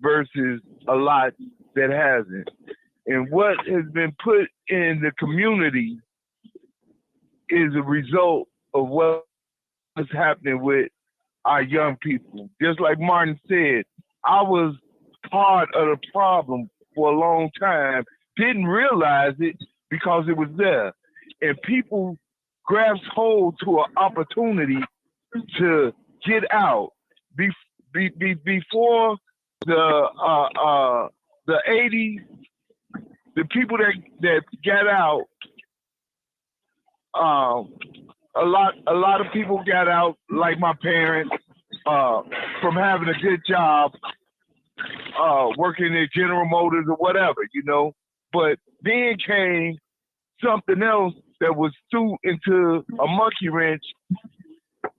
versus a lot that hasn't. And what has been put in the community is a result of what's happening with our young people. Just like Martin said, I was part of the problem for a long time, didn't realize it because it was there. And people grasp hold to an opportunity to get out. Before the 80s, the people that got out, a lot of people got out, like my parents, from having a good job, working at General Motors or whatever, you know. But then came something else that was threw into a monkey wrench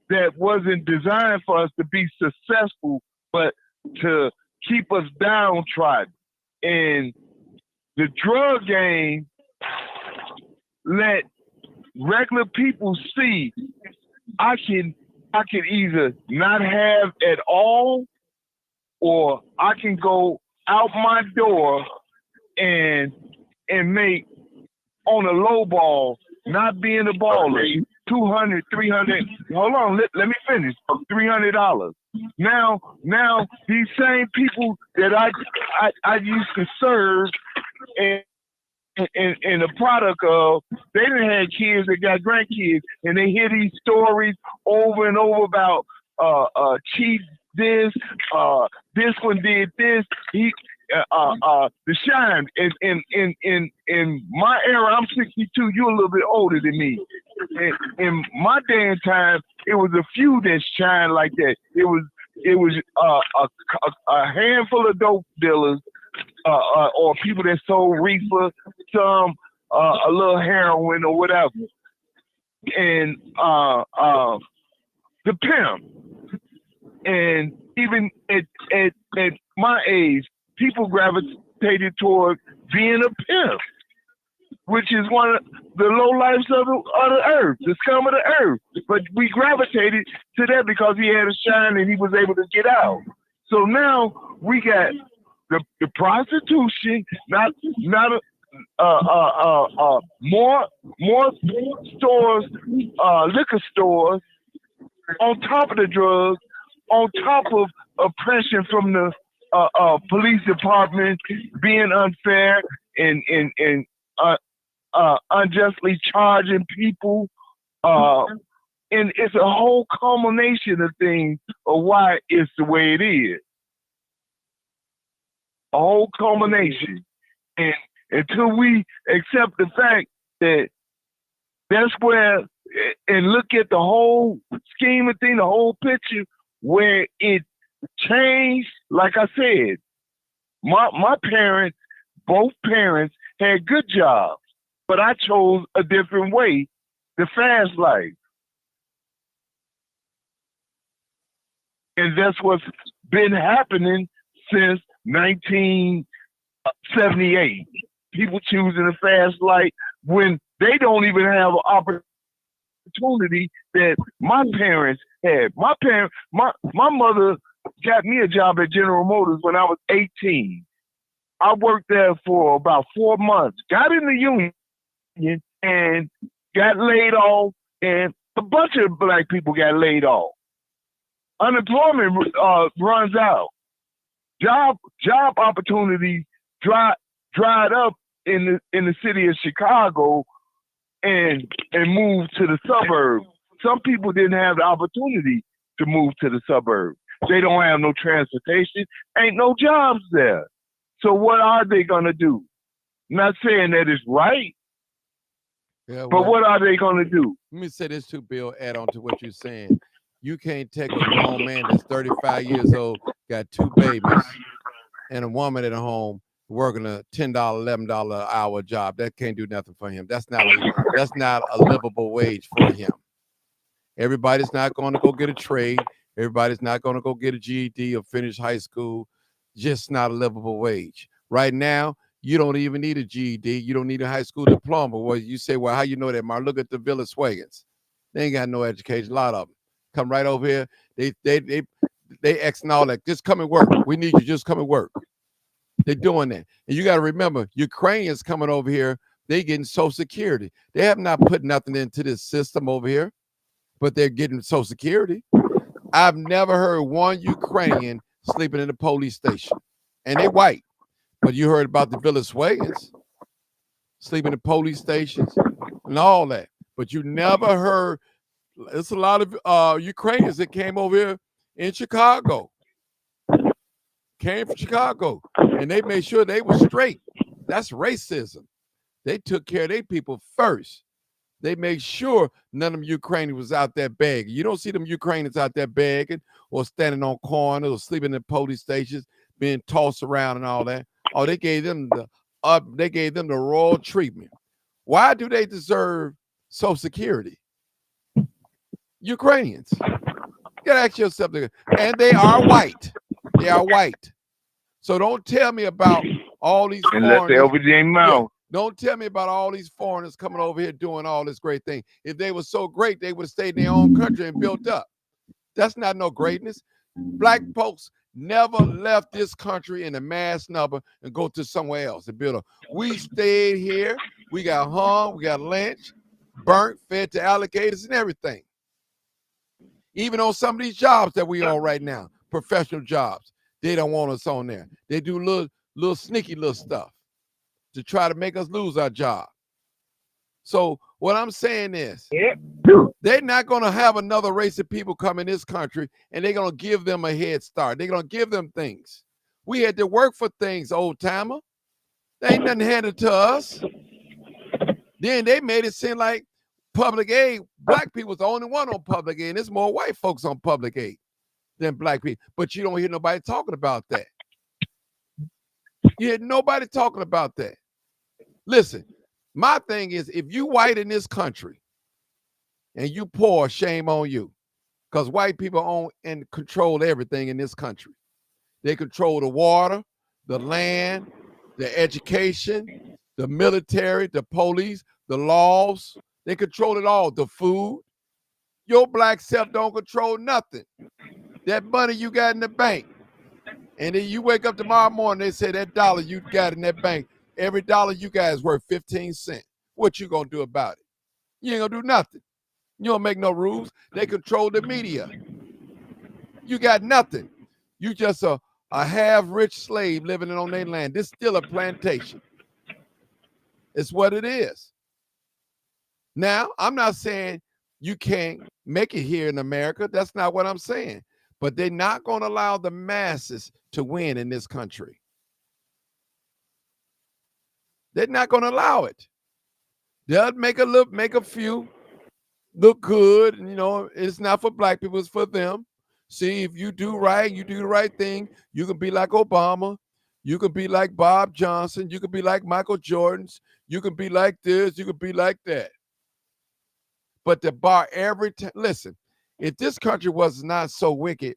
that wasn't designed for us to be successful, but to keep us downtrodden. And the drug game let regular people see I can either not have at all, or I can go out my door and make on a low ball, not being a baller, $200, $300. Hold on, let me finish. $300. Now these same people that I used to serve and a product of, they done had kids that got grandkids, and they hear these stories over and over about Chief this one did this, the shine. In my era, I'm 62, you're a little bit older than me. In my day and time, it was a few that shine like that. It was a handful of dope dealers, or people that sold reefer, some a little heroin or whatever, and the pimp. And even at my age, people gravitated toward being a pimp, which is one of the low lives of the earth, the scum of the earth. But we gravitated to that because he had a shine and he was able to get out. So now we got the prostitution, more stores, liquor stores, on top of the drugs, on top of oppression from the police department being unfair and unjustly charging people, and it's a whole culmination of things of why it's the way it is. A whole culmination, and until we accept the fact that that's where, and look at the whole scheme of things, the whole picture, where it changed. Like I said, my parents, both parents, had good jobs, but I chose a different way, the fast life. And that's what's been happening since 1978. People choosing the fast life when they don't even have an opportunity that my parents had. My mother got me a job at General Motors when I was 18. I worked there for about 4 months, got in the union and got laid off, and a bunch of black people got laid off. Unemployment runs out. Job opportunities dried up in the city of Chicago and moved to the suburbs. Some people didn't have the opportunity to move to the suburbs. They don't have no transportation, ain't no jobs there. So what are they gonna do? Not saying that it's right, yeah, but what are they gonna do? Let me say this too, Bill, add on to what you're saying. You can't take a grown man that's 35 years old, got 2 babies, and a woman at home working a $10, $11 an hour job. That can't do nothing for him. That's not a livable wage for him. Everybody's not going to go get a trade. Everybody's not going to go get a GED or finish high school. Just not a livable wage. Right now, you don't even need a GED. You don't need a high school diploma. Well, you say, well, how you know that, Mark? Look at the Venezuelans. They ain't got no education, a lot of them. come right over here. They asking all that. Just come and work. We need you. Just come and work. They're doing that. And you got to remember, Ukrainians coming over here, they getting Social Security. They have not put nothing into this system over here, but they're getting Social Security. I've never heard one Ukrainian sleeping in a police station. And they white. But you heard about the Venezuelans sleeping in police stations and all that. But you never heard, it's a lot of Ukrainians that came over here in Chicago. Came from Chicago. And they made sure they were straight. That's racism. They took care of their people first. They made sure none of them Ukrainians was out there begging. You don't see them Ukrainians out there begging or standing on corners or sleeping in police stations, being tossed around and all that. Oh, they gave them the royal treatment. Why do they deserve Social Security? Ukrainians. You gotta ask yourself, and they are white. They are white. So don't tell me about all these unless they open their mouth. Don't tell me about all these foreigners coming over here doing all this great thing. If they were so great, they would have stayed in their own country and built up. That's not no greatness. Black folks never left this country in a mass number and go to somewhere else and build up. We stayed here. We got hung. We got lynched, burnt, fed to alligators and everything. Even on some of these jobs that we on right now, professional jobs, they don't want us on there. They do little sneaky little stuff to try to make us lose our job. So what I'm saying is, they're not going to have another race of people come in this country and they're going to give them a head start. They're going to give them things. We had to work for things, old timer. They ain't nothing handed to us. Then they made it seem like public aid, black people was the only one on public aid, and there's more white folks on public aid than black people. But you don't hear nobody talking about that. You hear nobody talking about that. Listen, my thing is, if you white in this country and you poor, shame on you. Because white people own and control everything in this country. They control the water, the land, the education, the military, the police, the laws. They control it all, the food. Your black self don't control nothing. That money you got in the bank. And then you wake up tomorrow morning, they say that dollar you got in that bank, every dollar you got is worth 15 cents. What you gonna do about it? You ain't gonna do nothing. You don't make no rules. They control the media. You got nothing. You just a half-rich slave living on their land. This is still a plantation. It's what it is. Now, I'm not saying you can't make it here in America. That's not what I'm saying. But they're not going to allow the masses to win in this country. They're not going to allow it. They'll make a few look good. And, you know, it's not for black people, it's for them. See, if you do right, you do the right thing, you can be like Obama. You can be like Bob Johnson. You can be like Michael Jordan's. You can be like this. You can be like that. But to bar every time, listen, if this country was not so wicked,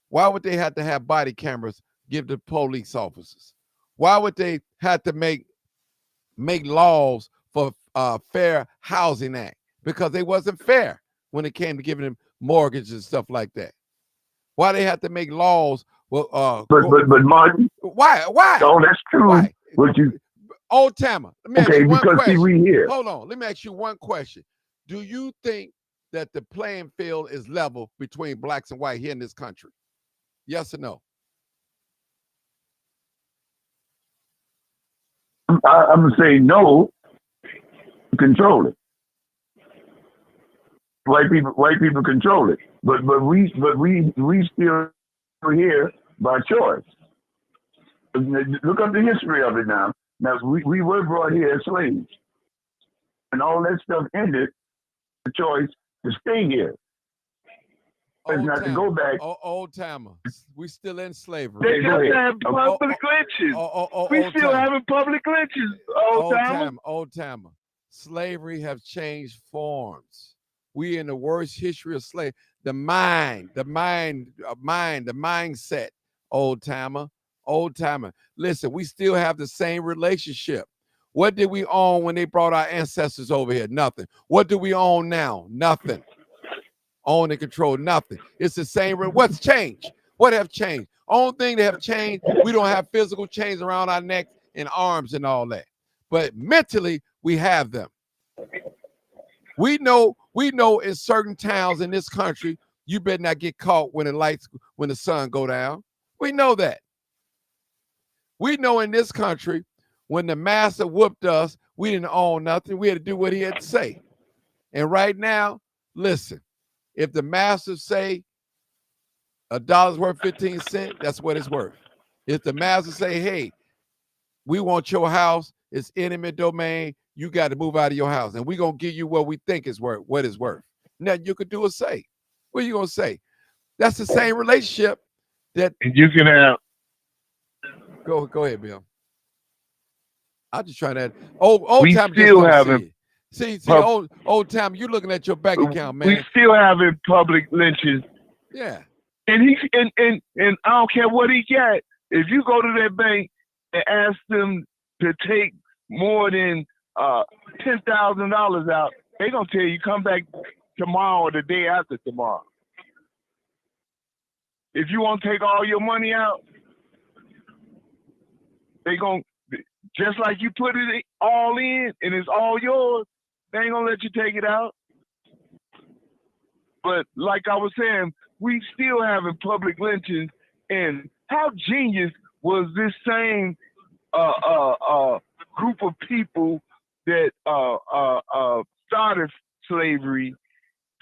why would they have to have body cameras give to police officers? Why would they have to make laws for Fair Housing Act? Because they wasn't fair when it came to giving them mortgages and stuff like that. Why they have to make laws? Well, but Martin. Why? Oh, that's true. Why? Would you? Old timer. Let me ask you one because question. See, we here. Hold on. Let me ask you one question. Do you think that the playing field is level between blacks and white here in this country? Yes or no? I'm gonna say no. Control it. White people control it, but we still here by choice. Look up the history of it now. Now we were brought here as slaves, and all that stuff ended. The choice to stay here. It's not to go back. Old timer. We still in slavery. They just have public lynches. We still having public lynches. Old timer. Slavery have changed forms. We in the worst history of slavery. The mindset. Old timer. Listen, we still have the same relationship. What did we own when they brought our ancestors over here? Nothing. What do we own now? Nothing. own and control nothing. It's the same. What's changed? What have changed? Only thing that have changed, we don't have physical chains around our neck and arms and all that. But mentally, we have them. We know in certain towns in this country, you better not get caught when the sun go down. We know that. We know in this country, when the master whooped us, we didn't own nothing. We had to do what he had to say. And right now, listen, if the master say $1 worth 15 cents, that's what it's worth. If the master say, hey, we want your house, it's intimate domain, you got to move out of your house, and we're going to give you what we think is worth, what it's worth. Nothing you could do or say. What are you going to say? That's the same relationship that... And you can have... Go ahead, Bill. I'm just trying to... Old time still having... See, old time, you're looking at your bank account, man. We still having public lynches. Yeah. And and I don't care what he got. If you go to that bank and ask them to take more than $10,000 out, they're gonna tell you come back tomorrow or the day after tomorrow. If you want to take all your money out, they gonna, just like you put it all in and it's all yours, they ain't gonna let you take it out. But like I was saying, we still having public lynchings, and how genius was this same group of people that started slavery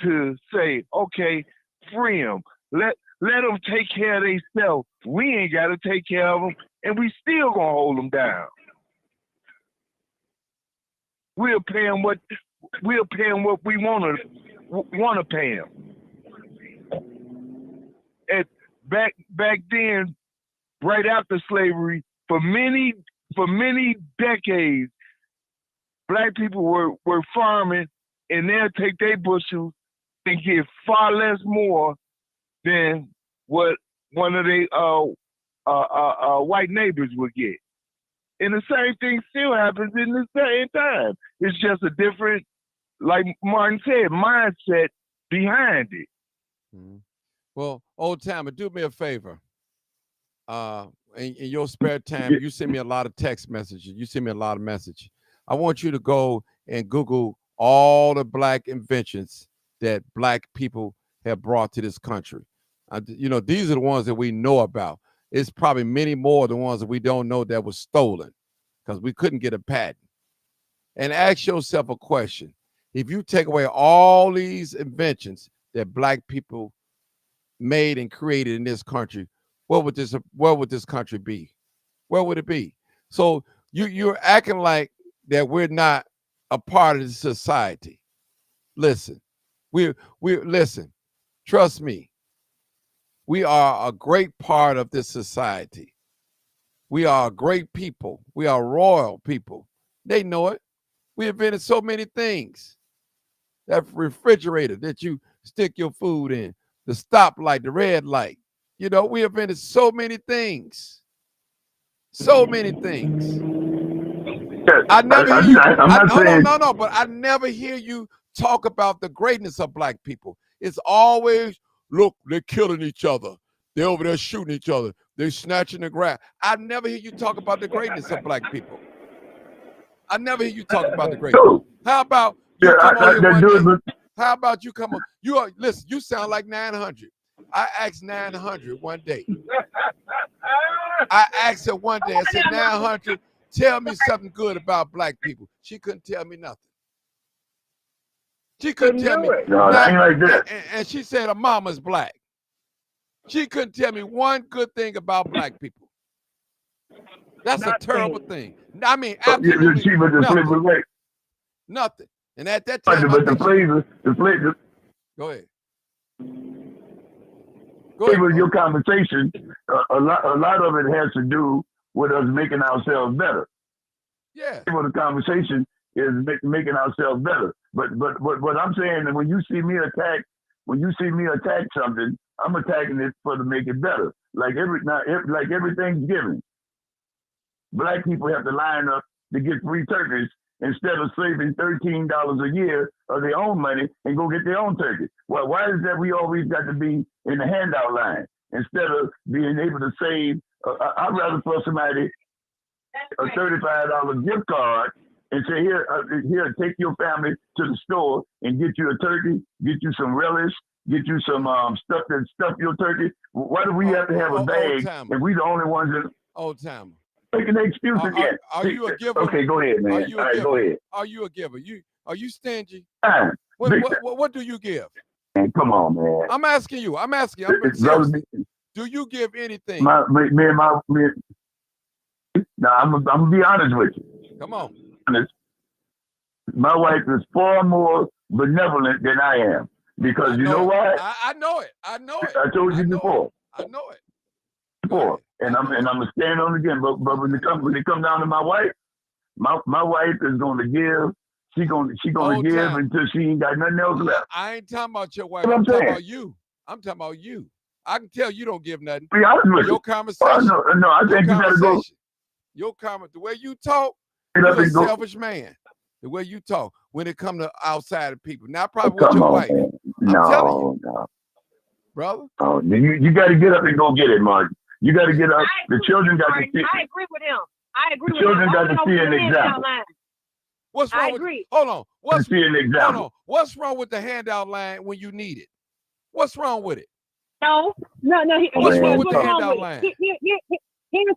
to say, okay, free them, let them take care of themselves. We ain't got to take care of them, and we still gonna hold them down. We'll pay them what we want to pay them. And back then, right after slavery, for many decades, black people were farming, and they'll take their bushels and get far less more than what one of their white neighbors would get. And the same thing still happens in the same time. It's just a different, like Martin said, mindset behind it. Mm-hmm. Well, old timer, do me a favor. In your spare time, you send me a lot of text messages. You send me a lot of messages. I want you to go and Google all the black inventions that black people have brought to this country. These are the ones that we know about. It's probably many more the ones that we don't know that was stolen because we couldn't get a patent. And ask yourself a question. If you take away all these inventions that black people made and created in this country, where would this country be? Where would it be? So you're acting like that we're not a part of the society. Listen, we listen, trust me. We are a great part of this society. We are a great people. We are royal people. They know it. We invented so many things. That refrigerator that you stick your food in, the stoplight, the red light. We invented so many things. So many things. I never hear you. But I never hear you talk about the greatness of black people. It's always, look, they're killing each other. They're over there shooting each other. They're snatching the grass. I never hear you talk about the greatness of black people. I never hear you talk about the greatness. How about you come on here one day? How about you come on? Listen, you sound like 900. I asked 900 one day. I asked her one day, I said, 900, tell me something good about black people. She couldn't tell me nothing. She couldn't tell me. No, that ain't like that. And she said her mama's black. She couldn't tell me one good thing about black people. That's a terrible thing. I mean, absolutely nothing. Nothing. And at that time, but the flavor. Go ahead. With your conversation, a lot of it has to do with us making ourselves better. Yeah. The conversation is making ourselves better. But what I'm saying, that when you see me attack something, I'm attacking it to make it better. Like everything's given. Black people have to line up to get free turkeys instead of saving $13 a year of their own money and go get their own turkey? Well, why is that we always got to be in the handout line instead of being able to save? I'd rather for somebody a $35 gift card and say, here, take your family to the store and get you a turkey, get you some relish, get you some stuff that stuff your turkey. Why do we have to have a bag and we the only ones that Old timer. making the excuse again? Are you a giver? Okay, go ahead, man. All right, go ahead. Are you a giver? Are you stingy? Man, What do you give? man, come on, man. I'm asking you. I'm seriously. Do you give anything? Now, I'm gonna be honest with you. Come on. My wife is far more benevolent than I am because you know why? I know it. I told you before. I know it. Before, and I'm gonna stand on it again. But when it comes down to my wife, my wife is gonna give. She gonna give until she ain't got nothing else left. I ain't talking about your wife. I'm talking about you. I'm talking about you. I can tell you don't give nothing. Be honest with your you. Conversation. No, I think you gotta go. The way you talk, you're a selfish man. The way you talk when it comes to outside of people. Not probably with your wife. Man. No, brother. Oh, you got to get up and go get it, Martin. You got to get up. The children got to see. I agree with him. I agree with him. The children got to see an example. What's wrong? I agree. Hold on. Hold on. What's wrong with the handout line when you need it? What's wrong with it? No. What's wrong with the handout line? Here's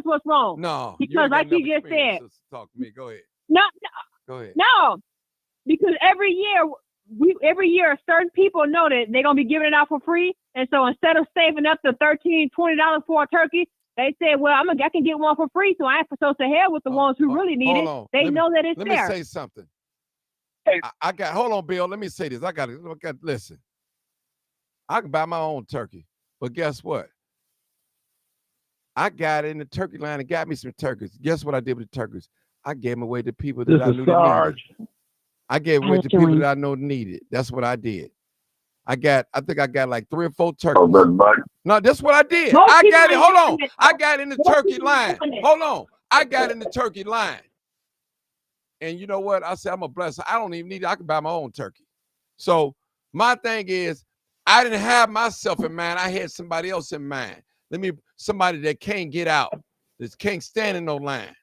what's wrong. No. Because like you just said. Talk to me. Go ahead. No. Go ahead. No. Because every year certain people know that they're gonna be giving it out for free. And so instead of saving up to $13, $20 for a turkey, they say, well, I can get one for free, so I ain't supposed to hell with the ones who really need it. They know that it's there. Let me say something. Hold on, Bill. Let me say this. Listen. I can buy my own turkey, but guess what? I got in the turkey line and got me some turkeys. Guess what I did with the turkeys? I gave them away to people that I knew that needed. I gave away to people that I know needed. That's what I did. I think I got like 3 or 4 turkeys. No, that's what I did. I got it. Hold on. I got in the turkey line. Hold on. I got in the turkey line. And you know what? I said, I'm a blessing. I don't even need it. I can buy my own turkey. So my thing is, I didn't have myself in mind. I had somebody else in mind. Somebody that can't get out, that can't stand in no line.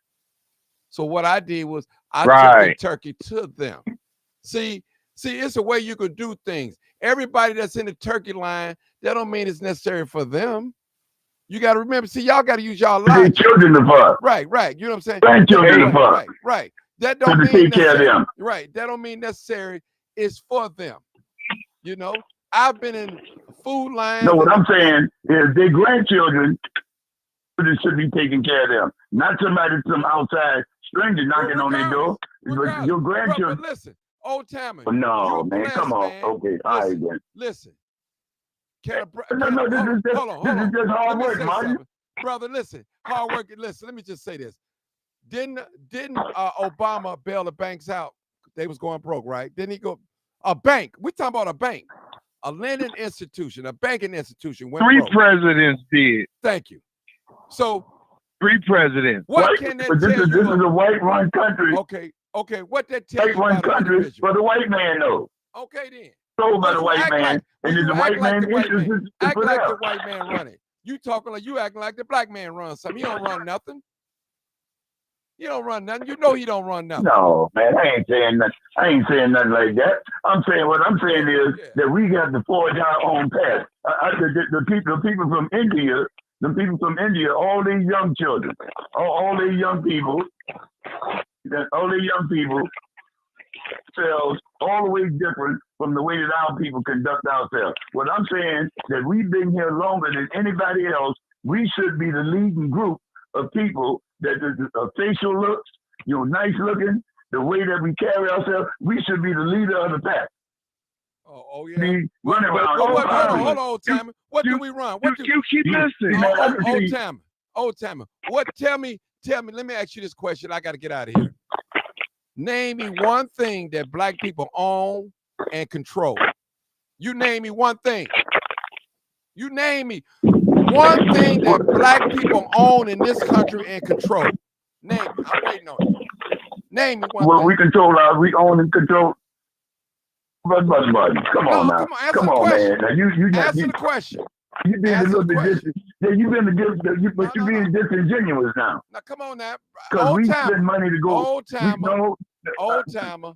So what I did was I took the turkey to them. See, it's a way you could do things. Everybody that's in the turkey line, that don't mean it's necessary for them. You got to remember, y'all got to use y'all logic. Children to fuck. Right. You know what I'm saying? Grandchildren to fuck. Right. That don't mean necessary. Them. Right. That don't mean necessary. It's for them. You know, I've been in food lines. No, what I'm saying is their grandchildren should be taking care of them. Not somebody, some outside stranger knocking on their door. But your grandchildren. But listen, old timer. No, man, come on. Man. Okay, all right then. Listen. This is just hard work, man. Brother, listen. Hard work. Listen, let me just say this. Didn't Obama bail the banks out? They was going broke, right? Didn't he go? A bank. We're talking about a bank. A lending institution, a banking institution. Went 3 broke. presidents did. Thank you. So 3 presidents. What can that tell you? This is a white-run country. Okay. What that tell you about country for the white man, though. Okay, then. Sold by the white man, and is the white man interested? Act like the white man running. You talking like you acting like the black man runs something. He don't run nothing. He don't run nothing. You know he don't run nothing. No, man, I ain't saying nothing. Like that. What I'm saying is that we got to forge our own path. The people from India, all these young children, all these young people, themselves all the way different from the way that our people conduct ourselves. What I'm saying that we've been here longer than anybody else. We should be the leading group of people that the facial looks, nice looking, the way that we carry ourselves. We should be the leader of the pack. Oh yeah. Running around. Hold on, old timer. What do we run? You keep listening. Old timer. What? Tell me. Let me ask you this question. I got to get out of here. Name me one thing that black people own and control. You name me one thing. You name me one thing that black people own in this country and control. Name. I'm waiting on it. Name me one Well, thing. we own and control. But, come on now. Come on, man. Now, Answer the question. You being a Answer little the bit question. but you're being disingenuous now. Now, come on now. Because Old we timer. spend money to go. Old timer.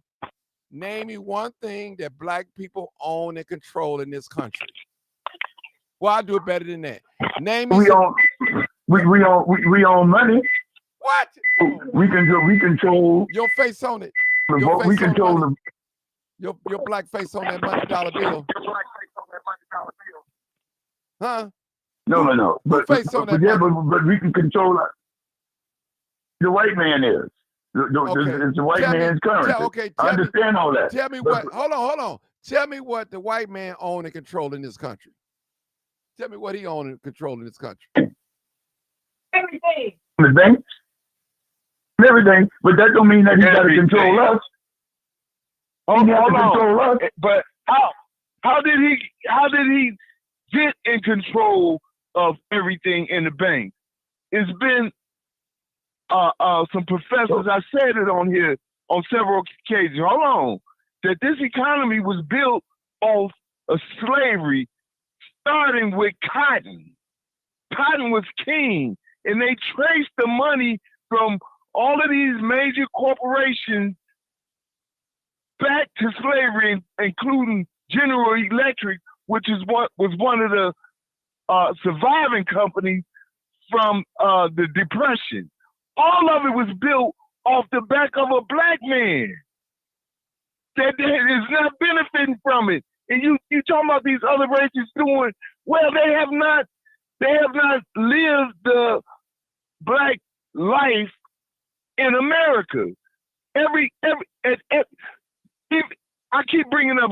Name me one thing that black people own and control in this country. Well, I'll do it better than that. Name me. We own money. What? We control. Your face on it. We control your black face on that $100 bill. Huh? No. But we can control the white man is. It's the white man's currency. I understand all that. Tell me what. Hold on. Tell me what the white man own and control in this country. Tell me what he own and control in this country. Everything. The banks. Everything, but that don't mean that he got to control us. Hold on. But how did he get in control of everything in the bank? It's been some professors, I said it on here on several occasions. Hold on. That this economy was built off of slavery, starting with cotton. Cotton was king, and they traced the money from all of these major corporations back to slavery, including General Electric, which is what was one of the surviving companies from the Depression. All of it was built off the back of a black man that is not benefiting from it. And you talking about these other races doing well? They have not lived the black life in America. I keep bringing up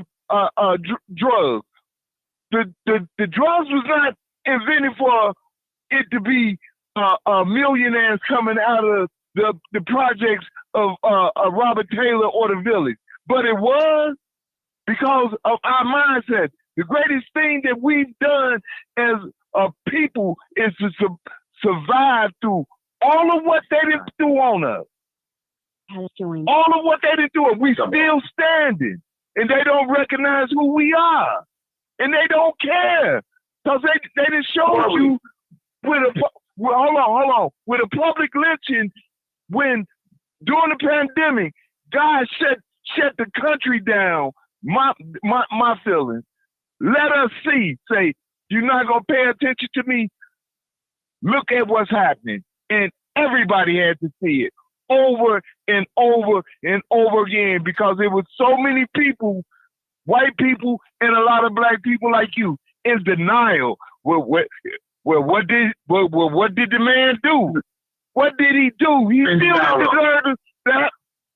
drugs. The drugs was not invented for it to be millionaires coming out of the projects of Robert Taylor or the Village, but it was because of our mindset. The greatest thing that we've done as a people is to survive through all of what they didn't do on us. All of what they didn't do, we still standing, and they don't recognize who we are, and they don't care because they didn't show you with hold on, with a public lynching when during the pandemic, God shut the country down. My feelings. Let us say you're not gonna pay attention to me. Look at what's happening, and everybody had to see it over and over and over again because there was so many people, white people and a lot of black people like you, in denial. Well, what did the man do? What did he do? He still didn't deserve that.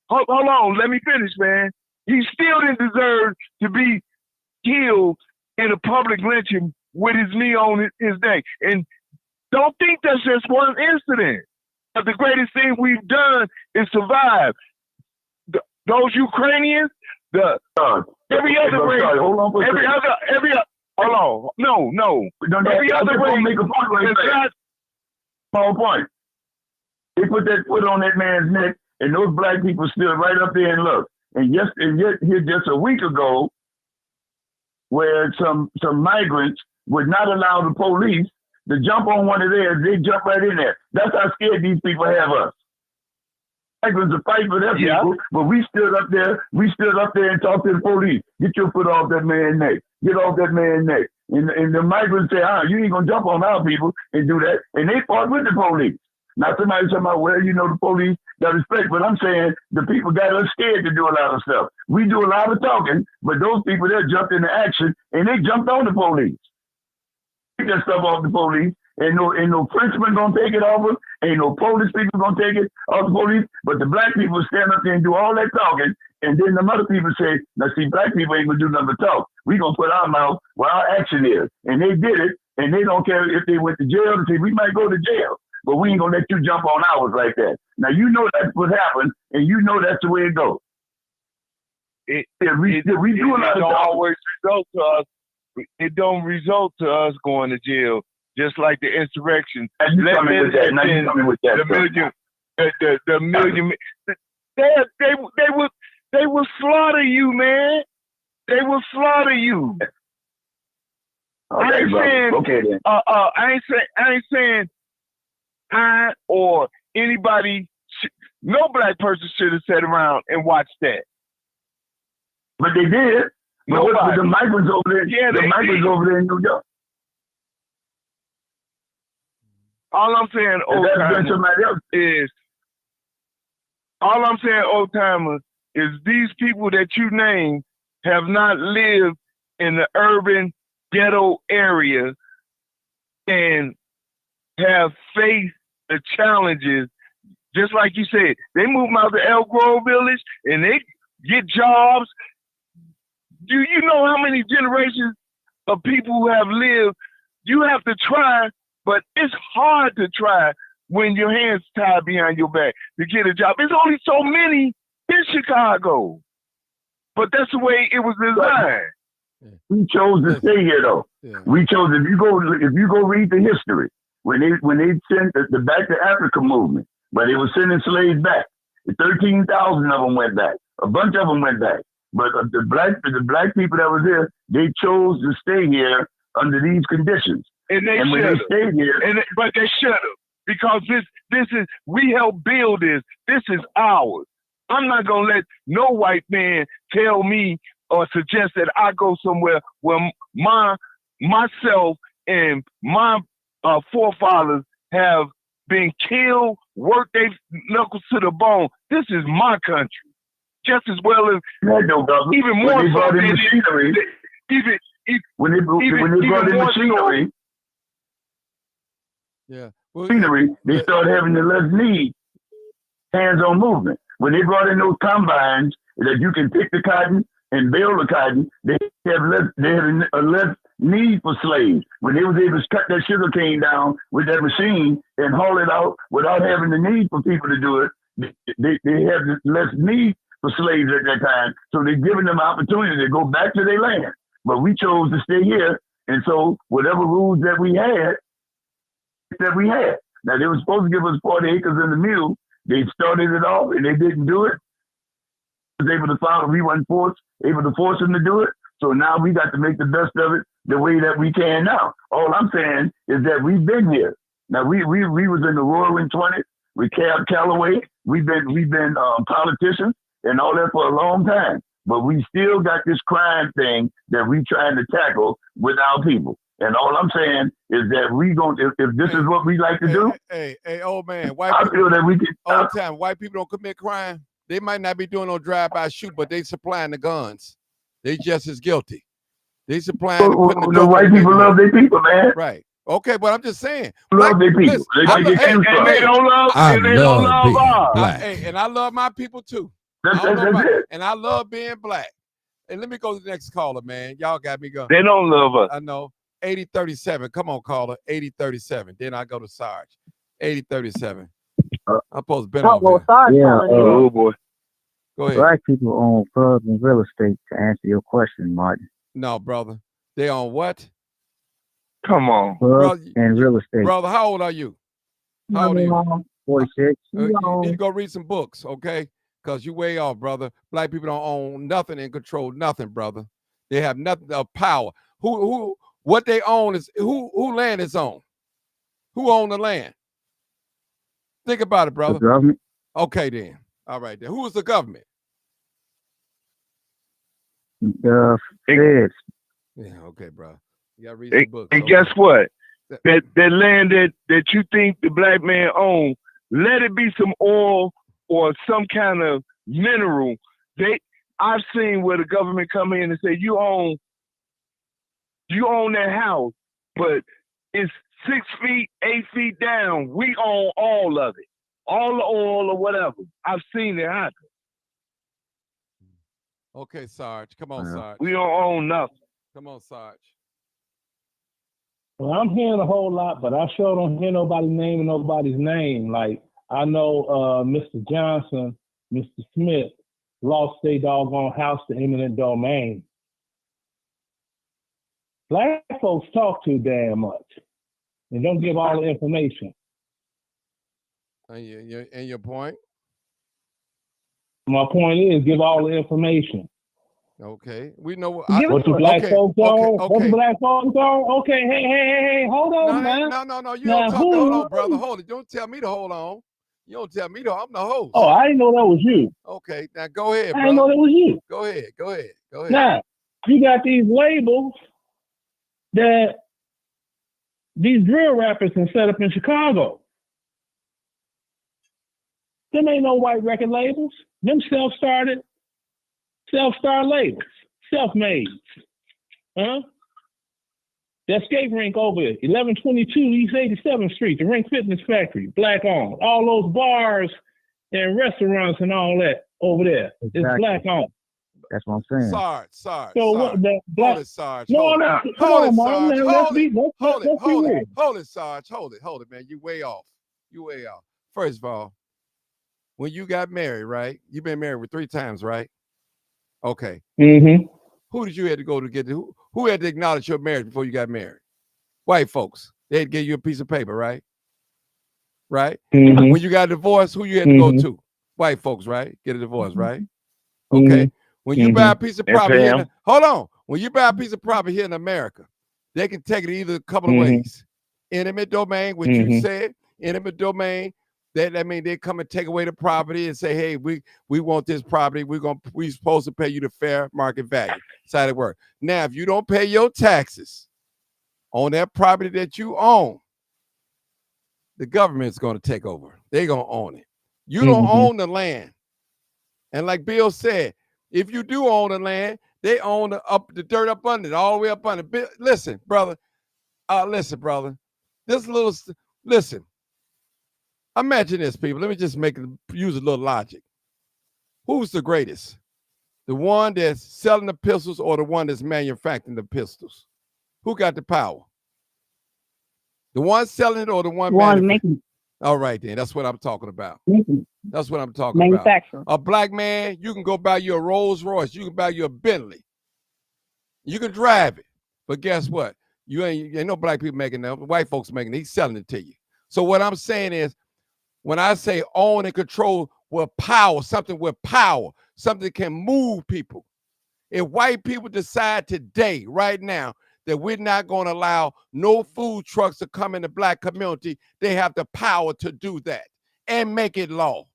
Hold on, let me finish, man. He still didn't deserve to be killed in a public lynching with his knee on his neck. And don't think that's just one incident. But the greatest thing we've done is survive. Those Ukrainians, every other race, every other race. Make a point right there. Small point. They put that foot on that man's neck, and those black people stood right up there and looked. And yet here just a week ago, where some migrants would not allow the police to jump on one of theirs, they jump right in there. That's how scared these people have us. Migrants are fighting for their people, but we stood up there and talked to the police. Get your foot off that man's neck. Get off that man's neck. And the migrants say, you ain't gonna jump on our people and do that. And they fought with the police. Now somebody talking about, well, the police got respect, but I'm saying the people got us scared to do a lot of stuff. We do a lot of talking, but those people there jumped into action and they jumped on the police. Take that stuff off the police. Ain't no Frenchman gonna take it off them. Ain't no Polish people gonna take it off the police. But the black people stand up there and do all that talking, and then the other people say, now see, black people ain't gonna do nothing but talk. We gonna put our mouth where our action is. And they did it, and they don't care if they went to jail. They say, we might go to jail, but we ain't gonna let you jump on ours like that. Now you know that's what happened, and you know that's the way it goes. It don't always result to us. It don't result to us going to jail. Just like the insurrection, the million. They will slaughter you, man. They will slaughter you. Okay, brother. Okay then. I ain't saying I or anybody. No black person should have sat around and watched that. But they did. But what, the migrants over there? Yeah, the migrants over there in New York. All I'm saying, old timers, is these people that you name have not lived in the urban ghetto area and have faced the challenges. Just like you said, they move them out to Elk Grove Village and they get jobs. Do you know how many generations of people who have lived? You have to try, but it's hard to try when your hands tied behind your back to get a job. There's only so many in Chicago, but that's the way it was designed. We chose to stay here, though. Yeah. We chose. If you go read the history, when they sent the Back to Africa movement, but they were sending slaves back. 13,000 of them went back. A bunch of them went back. But the black people that was here, they chose to stay here under these conditions. And when they stayed here, but they should have, because this is, we helped build this. This is ours. I'm not gonna let no white man tell me or suggest that I go somewhere where myself and my forefathers have been killed, worked their knuckles to the bone. This is my country, just as well as even more so than machinery. When they brought in machinery, machinery, they started having the less need hands-on movement. When they brought in those combines that you can pick the cotton and bale the cotton, they had a less need for slaves. When they was able to cut that sugar cane down with that machine and haul it out without having the need for people to do it, they had less need for slaves at that time. So they're giving them opportunity to go back to their land. But we chose to stay here, and so whatever rules that we had. Now they were supposed to give us 40 acres and a mule. They started it off and they didn't do it. Was able to we weren't able to force them to do it. So now we got to make the best of it the way that we can now. All I'm saying is that we've been here. Now we was in the Roaring 20s. We Callaway. We've been politicians and all that for a long time. But we still got this crime thing that we trying to tackle with our people. And all I'm saying is that if this is what we like to do. Hey, old man, I feel that we can. All the time, white people don't commit crime. They might not be doing no drive-by shoot, but they supplying the guns. They just as guilty. They supplying. The white people love their people, man. Right. Okay, but I'm just saying. Love their people. They don't love black. And I love my people too. That's it. And I love being black. And let me go to the next caller, man. Y'all got me going. They don't love us. I know. 8037. Come on, caller. 8037. Then I go to Sarge. 8037. I'm supposed to be on here. Oh boy. Go ahead. Black people own clubs and real estate, to answer your question, Martin. No, brother. They own what? Come on. Clubs and real estate. Brother, how old are you? How old are you? 46. You need to go read some books, okay? Because you way off, brother. Black people don't own nothing and control nothing, brother. They have nothing of power. What they own is who land is on. Who own the land? Think about it, brother. The government. Okay, then. All right, then. Who is the government? The feds. Yeah, okay, bro. You gotta read some books. And guess what? That land that you think the black man owns, let it be some oil or some kind of mineral. I've seen where the government come in and say, you own that house, but it's 6 feet, 8 feet down. We own all of it, all the oil or whatever. I've seen it happen. Okay, Sarge. Come on, Sarge. We don't own nothing. Come on, Sarge. Well, I'm hearing a whole lot, but I sure don't hear nobody naming nobody's name. Like, I know Mr. Johnson, Mr. Smith lost their doggone house to eminent domain. Black folks talk too damn much and don't give all the information. And your point? My point is, give all the information. Okay, we know what the black folks on. Okay. What the black folks on. Okay, hey, hold on, man. No. You now, don't talk. Hold on, brother. Hold it. Don't tell me to hold on. You don't tell me to. I'm the host. Oh, I didn't know that was you. Okay, now go ahead, I didn't know that was you. Go ahead. Now, you got these labels that these drill rappers can set up in Chicago. Them ain't no white record labels. Them self-started labels. Self-made. Huh? That skate rink over there, 1122 East 87th Street, the Rink Fitness Factory, black owned. All those bars and restaurants and all that over there, it's black owned. That's what I'm saying. Sarge. So what the black? Hold it, Sarge. Hold it, Sarge. Hold it, Sarge. Hold it, man. You way off. First of all, when you got married, right? You've been married with 3 times, right? Okay. Mm-hmm. Who did you have to go to get to? Who had to acknowledge your marriage before you got married? White folks. They had to give you a piece of paper, right? Right? Mm-hmm. When you got divorced, who you had to go to? White folks, right? Get a divorce, right? Okay. When you buy a piece of property, hold on. When you buy a piece of property here in America, they can take it either a couple of ways. Intimate domain, which you said, intimate domain. That means they come and take away the property and say, hey, we want this property. We're supposed to pay you the fair market value. That's how it works. Now, if you don't pay your taxes on that property that you own, the government's going to take over. They're going to own it. You don't own the land. And like Bill said, if you do own the land, they own the dirt up under it, all the way up under it. Listen, brother. Listen. Imagine this, people. Let me just use a little logic. Who's the greatest? The one that's selling the pistols or the one that's manufacturing the pistols? Who got the power? The one selling it or the one making? All right, then. That's what I'm talking about. That's what I'm talking Manufacturer. about. A black man, you can go buy you a Rolls Royce. You can buy you a Bentley. You can drive it. But guess what? You ain't no black people making that. White folks making it. He's selling it to you. So what I'm saying is, when I say own and control with power, something that can move people. If white people decide today, right now, that we're not going to allow no food trucks to come in the black community, they have the power to do that and make it law.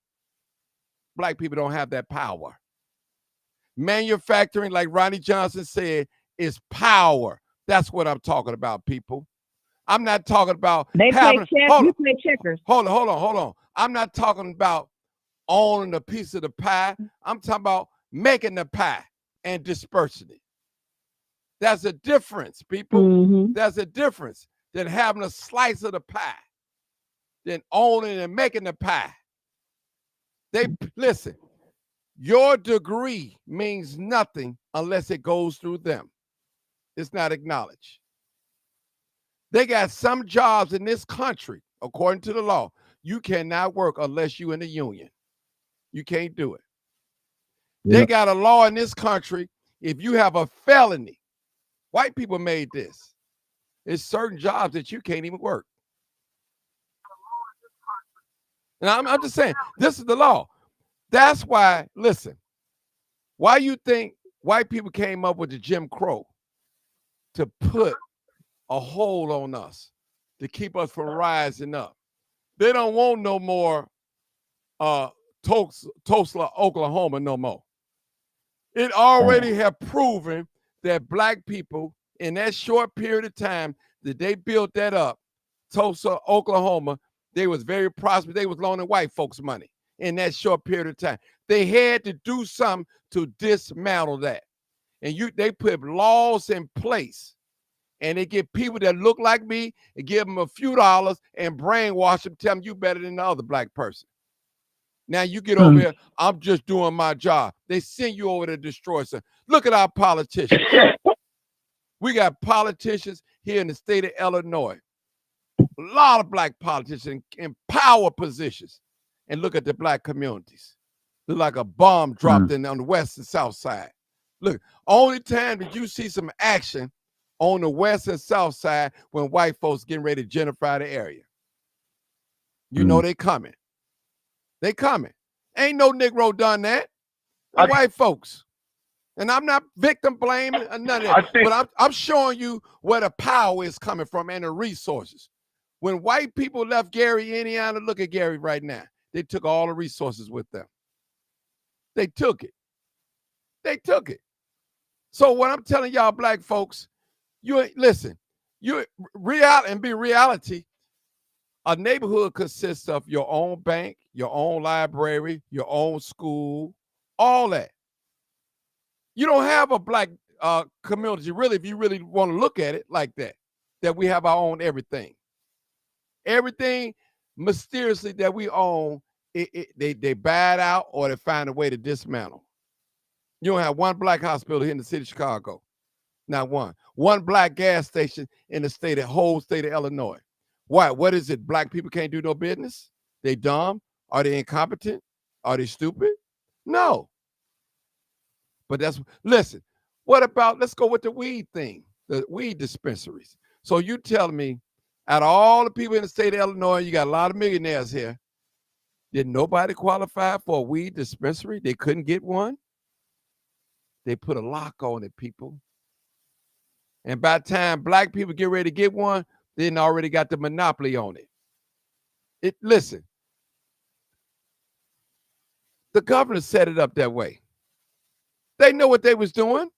Black people don't have that power. Manufacturing, like Ronnie Johnson said, is power. That's what I'm talking about, people. I'm not talking about you play checkers. Hold on. I'm not talking about owning a piece of the pie. I'm talking about making the pie and dispersing it. That's a difference, people. That's a difference than having a slice of the pie, than owning and making the pie. Listen, your degree means nothing unless it goes through them. It's not acknowledged. They got some jobs in this country, according to the law, you cannot work unless you're in the union. You can't do it. Yep. They got a law in this country, if you have a felony, white people made this. There's certain jobs that you can't even work. And I'm just saying, this is the law. That's why, listen, why you think white people came up with the Jim Crow? To put a hold on us, to keep us from rising up. They don't want no more Tulsa, Oklahoma no more. It already have proven that black people in that short period of time that they built that up, Tulsa, Oklahoma, they was very prosperous. They was loaning white folks money in that short period of time. They had to do something to dismantle that. And they put laws in place. And they get people that look like me and give them a few dollars and brainwash them, tell them you better than the other black person. Now you get over here, I'm just doing my job. They send you over to destroy something. Look at our politicians. We got politicians here in the state of Illinois. A lot of black politicians in power positions. And look at the black communities. Look like a bomb dropped in on the west and south side. Look, only time that you see some action on the west and south side when white folks getting ready to gentrify the area. You know they coming. They coming. Ain't no Negro done that. and white folks. And I'm not victim blaming or none of that. But I'm showing you where the power is coming from and the resources. When white people left Gary, Indiana, look at Gary right now. They took all the resources with them. They took it. They took it. So what I'm telling y'all black folks, listen, reality. A neighborhood consists of your own bank, your own library, your own school, all that. You don't have a black community, really, if you really want to look at it like that we have our own everything. Everything mysteriously that we own, they buy it out or they find a way to dismantle. You don't have one black hospital here in the city of Chicago. Not one. One black gas station in the whole state of Illinois. Why? What is it? Black people can't do no business? They dumb? Are they incompetent? Are they stupid? No. But listen, what about, let's go with the weed thing, the weed dispensaries. So you tell me, out of all the people in the state of Illinois, you got a lot of millionaires here. Did nobody qualify for a weed dispensary? They couldn't get one? They put a lock on it, people. And by the time black people get ready to get one, they already got the monopoly on it. Listen, the governor set it up that way. They know what they was doing.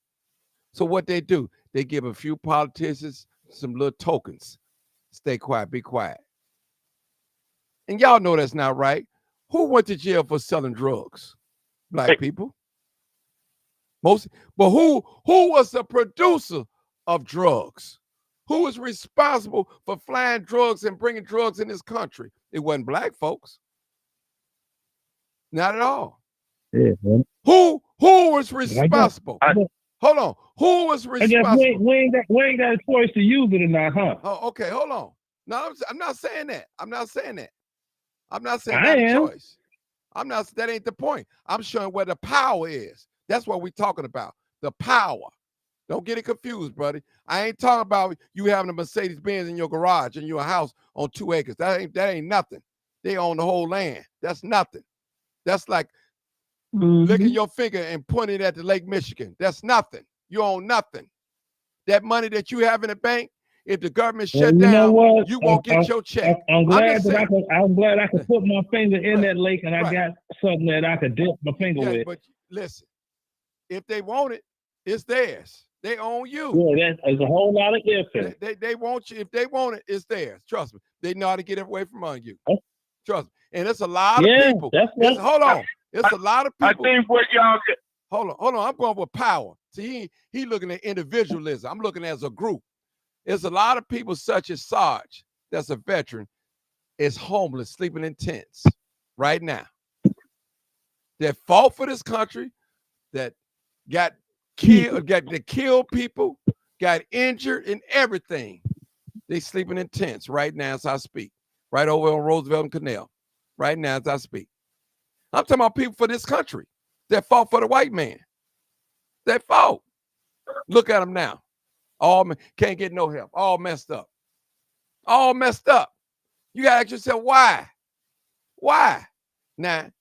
So what they do, they give a few politicians some little tokens. Stay quiet, be quiet. And y'all know that's not right. Who went to jail for selling drugs? Black people. But who was the producer of drugs? Who was responsible for flying drugs and bringing drugs in this country? It wasn't black folks. Not at all. Yeah, Who was responsible? Hold on. Who was responsible? I guess we ain't got a choice to use it or not, huh? Oh, okay, hold on. No, I'm not saying that. I'm not saying that. I'm not saying I not am. a choice. That ain't the point. I'm showing where the power is. That's what we're talking about. The power. Don't get it confused, buddy. I ain't talking about you having a Mercedes-Benz in your garage in your house on 2 acres. That ain't nothing. They own the whole land. That's nothing. That's like licking your finger and pointing at the Lake Michigan. That's nothing. You own nothing. That money that you have in the bank, if the government shut down, you won't get your check. I'm glad I could put my finger in that lake and I got something that I could dip my finger with. But listen, if they want it, it's theirs. They own you. Yeah, there's a whole lot of ifs. They want you. If they want it, it's theirs. Trust me. They know how to get it away from under you. Trust me. And it's a lot of people. Hold on. It's a lot of people. I think what y'all get. Hold on. I'm going with power. See, he looking at individualism. I'm looking as a group. There's a lot of people such as Sarge, that's a veteran, is homeless, sleeping in tents right now. That fought for this country, that got killed people, got injured and everything. They sleeping in tents right now as I speak. Right over on Roosevelt and Canal. Right now as I speak. I'm talking about people for this country that fought for the white man. That fought. Look at them now. All can't get no help. All messed up. All messed up. You gotta ask yourself why? Why? Now, you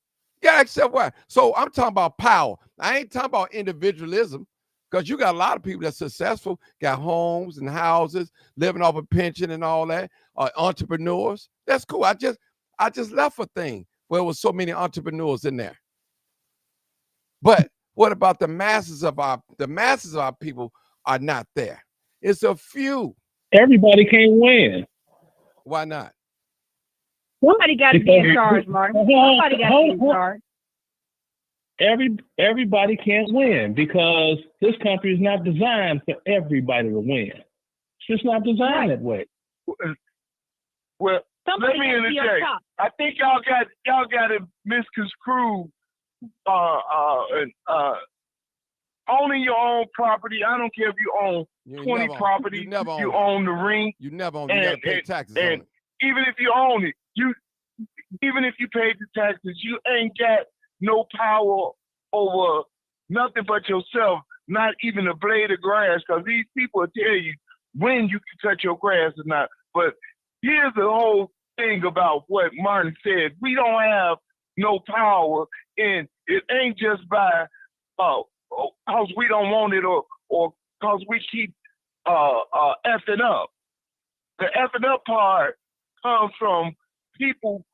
gotta ask yourself why. So I'm talking about power. I ain't talking about individualism, because you got a lot of people that's successful, got homes and houses, living off a pension and all that, entrepreneurs. That's cool. I just left a thing where there was so many entrepreneurs in there. But what about the masses of our people are not there? It's a few. Everybody can't win. Why not? Somebody got to be in charge, Martin. Somebody got to be in charge. Everybody can't win because this country is not designed for everybody to win. It's just not designed that way. Well, let me interject. I think y'all got to misconstrue owning your own property. I don't care if you own 20 properties. You own the ring. You never own. You got to pay taxes on it. Even if you own it, even if you paid the taxes, you ain't got no power over nothing but yourself. Not even a blade of grass, because these people will tell you when you can cut your grass or not. But here's the whole thing about what Martin said. We don't have no power, and it ain't just by because we don't want it or because we keep effing up. The effing up part comes from people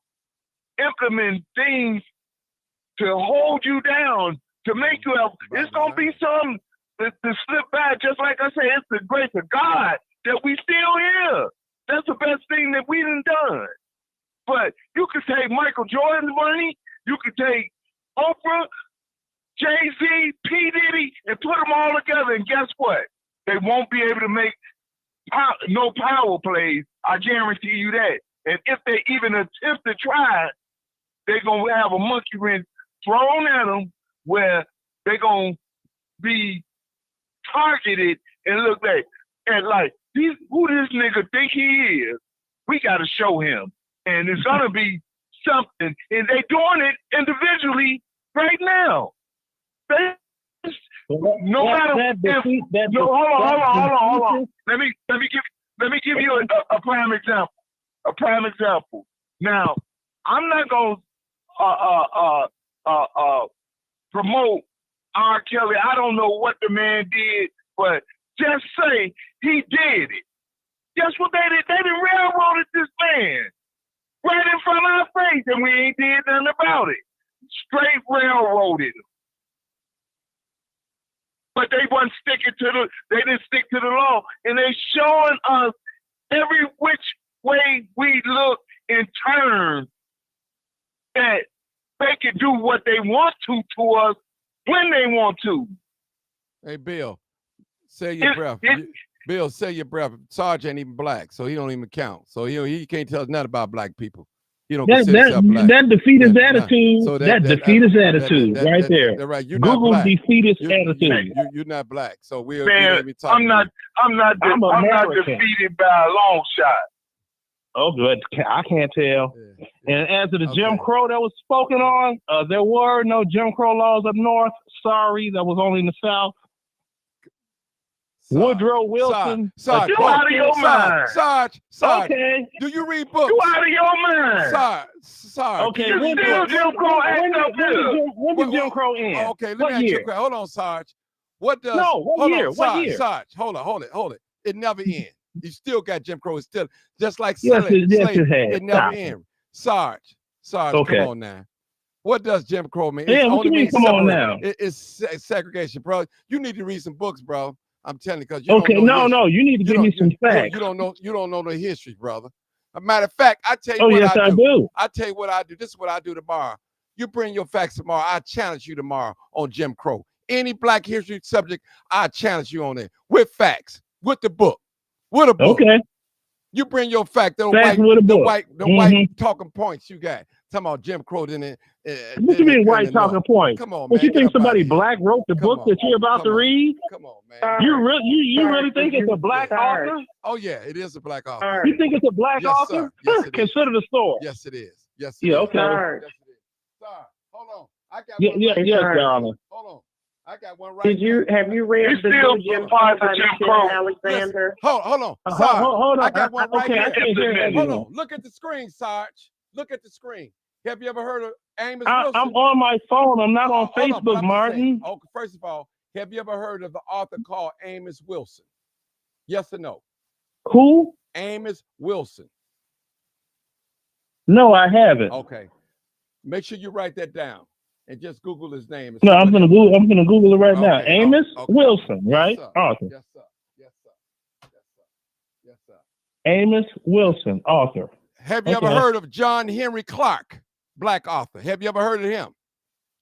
implementing things to hold you down, to make you have. It's gonna be some to slip back. Just like I say, it's the grace of God that we still here. That's the best thing that we done. But you could take Michael Jordan's money, you could take Oprah, Jay-Z, P. Diddy, and put them all together, and guess what? They won't be able to make no power plays. I guarantee you that. And if they even attempt to try, they're going to have a monkey wrench thrown at them where they're going to be targeted and look like who this nigga think he is. We got to show him. And it's going to be something. And they doing it individually right now. Hold on. Let me give you a prime example. A prime example. Now, I'm not gonna promote R. Kelly. I don't know what the man did, but just say he did it. Guess what they did? They done railroaded this man right in front of our face, and we ain't did nothing about it. Straight railroaded him. But they didn't stick to the law, and they showing us every which way we look in turn that they can do what they want to us when they want to. Hey, Bill, say your breath. Bill, say your breath. Sarge ain't even black, so he don't even count. So he can't tell us nothing about black people. He don't consider himself black. That defeatist attitude. So that defeatist attitude right there. Right. You're Google not black. Defeatist attitude. You're not black. So we're I'm not defeated by a long shot. Oh, good. I can't tell. Yeah. And as to the Jim Crow that was spoken on, there were no Jim Crow laws up north. Sorry, that was only in the South. Woodrow Wilson. Sarge, you out of your mind. Sarge. Okay. Do you read books? You out of your mind. Sarge. Okay. When did Jim Crow end? Okay, let me ask you a question. Hold on, Sarge. What year? Sarge, hold it. It never ends. You still got Jim Crow. It's still just like slavery. It never ends. Sarge, okay. Come on now. What does Jim Crow mean? Yeah, what you mean, come on now? It's segregation, bro. You need to read some books, bro. I'm telling you, because you need to give me some facts. You don't know the history, brother. A matter of fact, I tell you I do. I tell you what I do. This is what I do tomorrow. You bring your facts tomorrow. I challenge you tomorrow on Jim Crow. Any black history subject, I challenge you on it with facts, with the book. With a book. Okay. You bring your fact, the white talking points you got. Talking about Jim Crow what you mean white talking points? Come on, man. What you think somebody black wrote the book that you're about to read? Come on, man. You really think it's a black author? Oh yeah, it is a black author. You think it's a black author? Yes, consider the story. Yes, it is. Yes, it is. Okay. Yes, it is. Sorry. Hold on. I got one. Yes, darling. Hold on. I got one right. Have you read the new Jim Crow by Michelle Alexander? Hold on. Hold on. I got one right here. Hold on. Look at the screen, Sarge. Look at the screen. Have you ever heard of Amos Wilson? I'm on my phone. I'm not on Facebook, Martin. First of all, have you ever heard of the author called Amos Wilson? Yes or no? Who? Amos Wilson. No, I haven't. Okay. Make sure you write that down and just Google his name. No, I'm gonna Google it right now. Amos Wilson, right? Author. Yes, sir. Yes, sir. Amos Wilson, author. Have you ever heard of John Henry Clark, black author? Have you ever heard of him?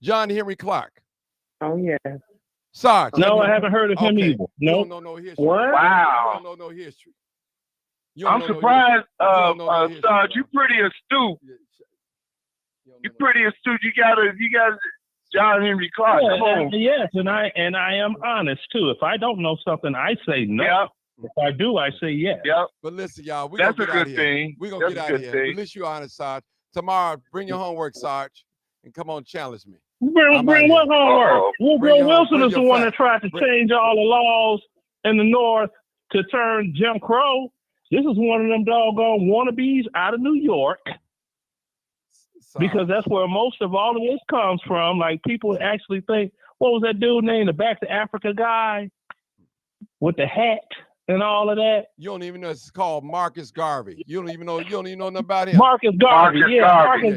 John Henry Clark. Oh yeah. Sarge. No, I haven't heard of him either. No. You don't know no history. What? Wow. You don't know no history. I'm surprised, Sarge. You pretty astute. You're pretty astute. You got John Henry Clark. Yes, and I am honest too. If I don't know something, I say no. Yep. If I do, I say yes. Yep. But listen, y'all, that's a good thing. We're gonna get out of here. At least you're honest, Sarge. Tomorrow, bring your homework, Sarge, and come on, challenge me. Bring what homework? Woodrow Wilson is the one that tried to change all the laws in the North to turn Jim Crow. This is one of them doggone wannabes out of New York. Because that's where most of all of this comes from. Like, people actually think, what was that dude named? The Back to Africa guy with the hat and all of that. You don't even know it's called Marcus Garvey. You don't even know nothing about him. Marcus Garvey.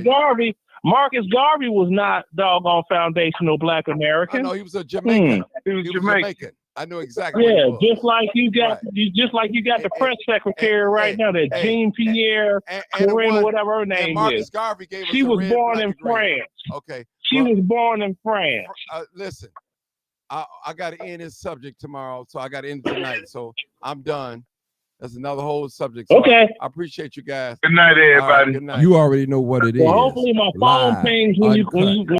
Garvey. Marcus Garvey was not doggone foundational Black I American. know he was a Jamaican. He was Jamaican. I know exactly. Yeah, what he was. just like you got, the press secretary right now, that Jean Pierre, Corinne, whatever her name Marcus is. Garvey gave us She a was red, born black, in and gray. France. Okay. She was born in France. Listen, I got to end this subject tomorrow, so I got to end it tonight. So I'm done. That's another whole subject. So Okay. I appreciate you guys. Good night, everybody. Right, good night. You already know what it is. Well, hopefully my phone pings when you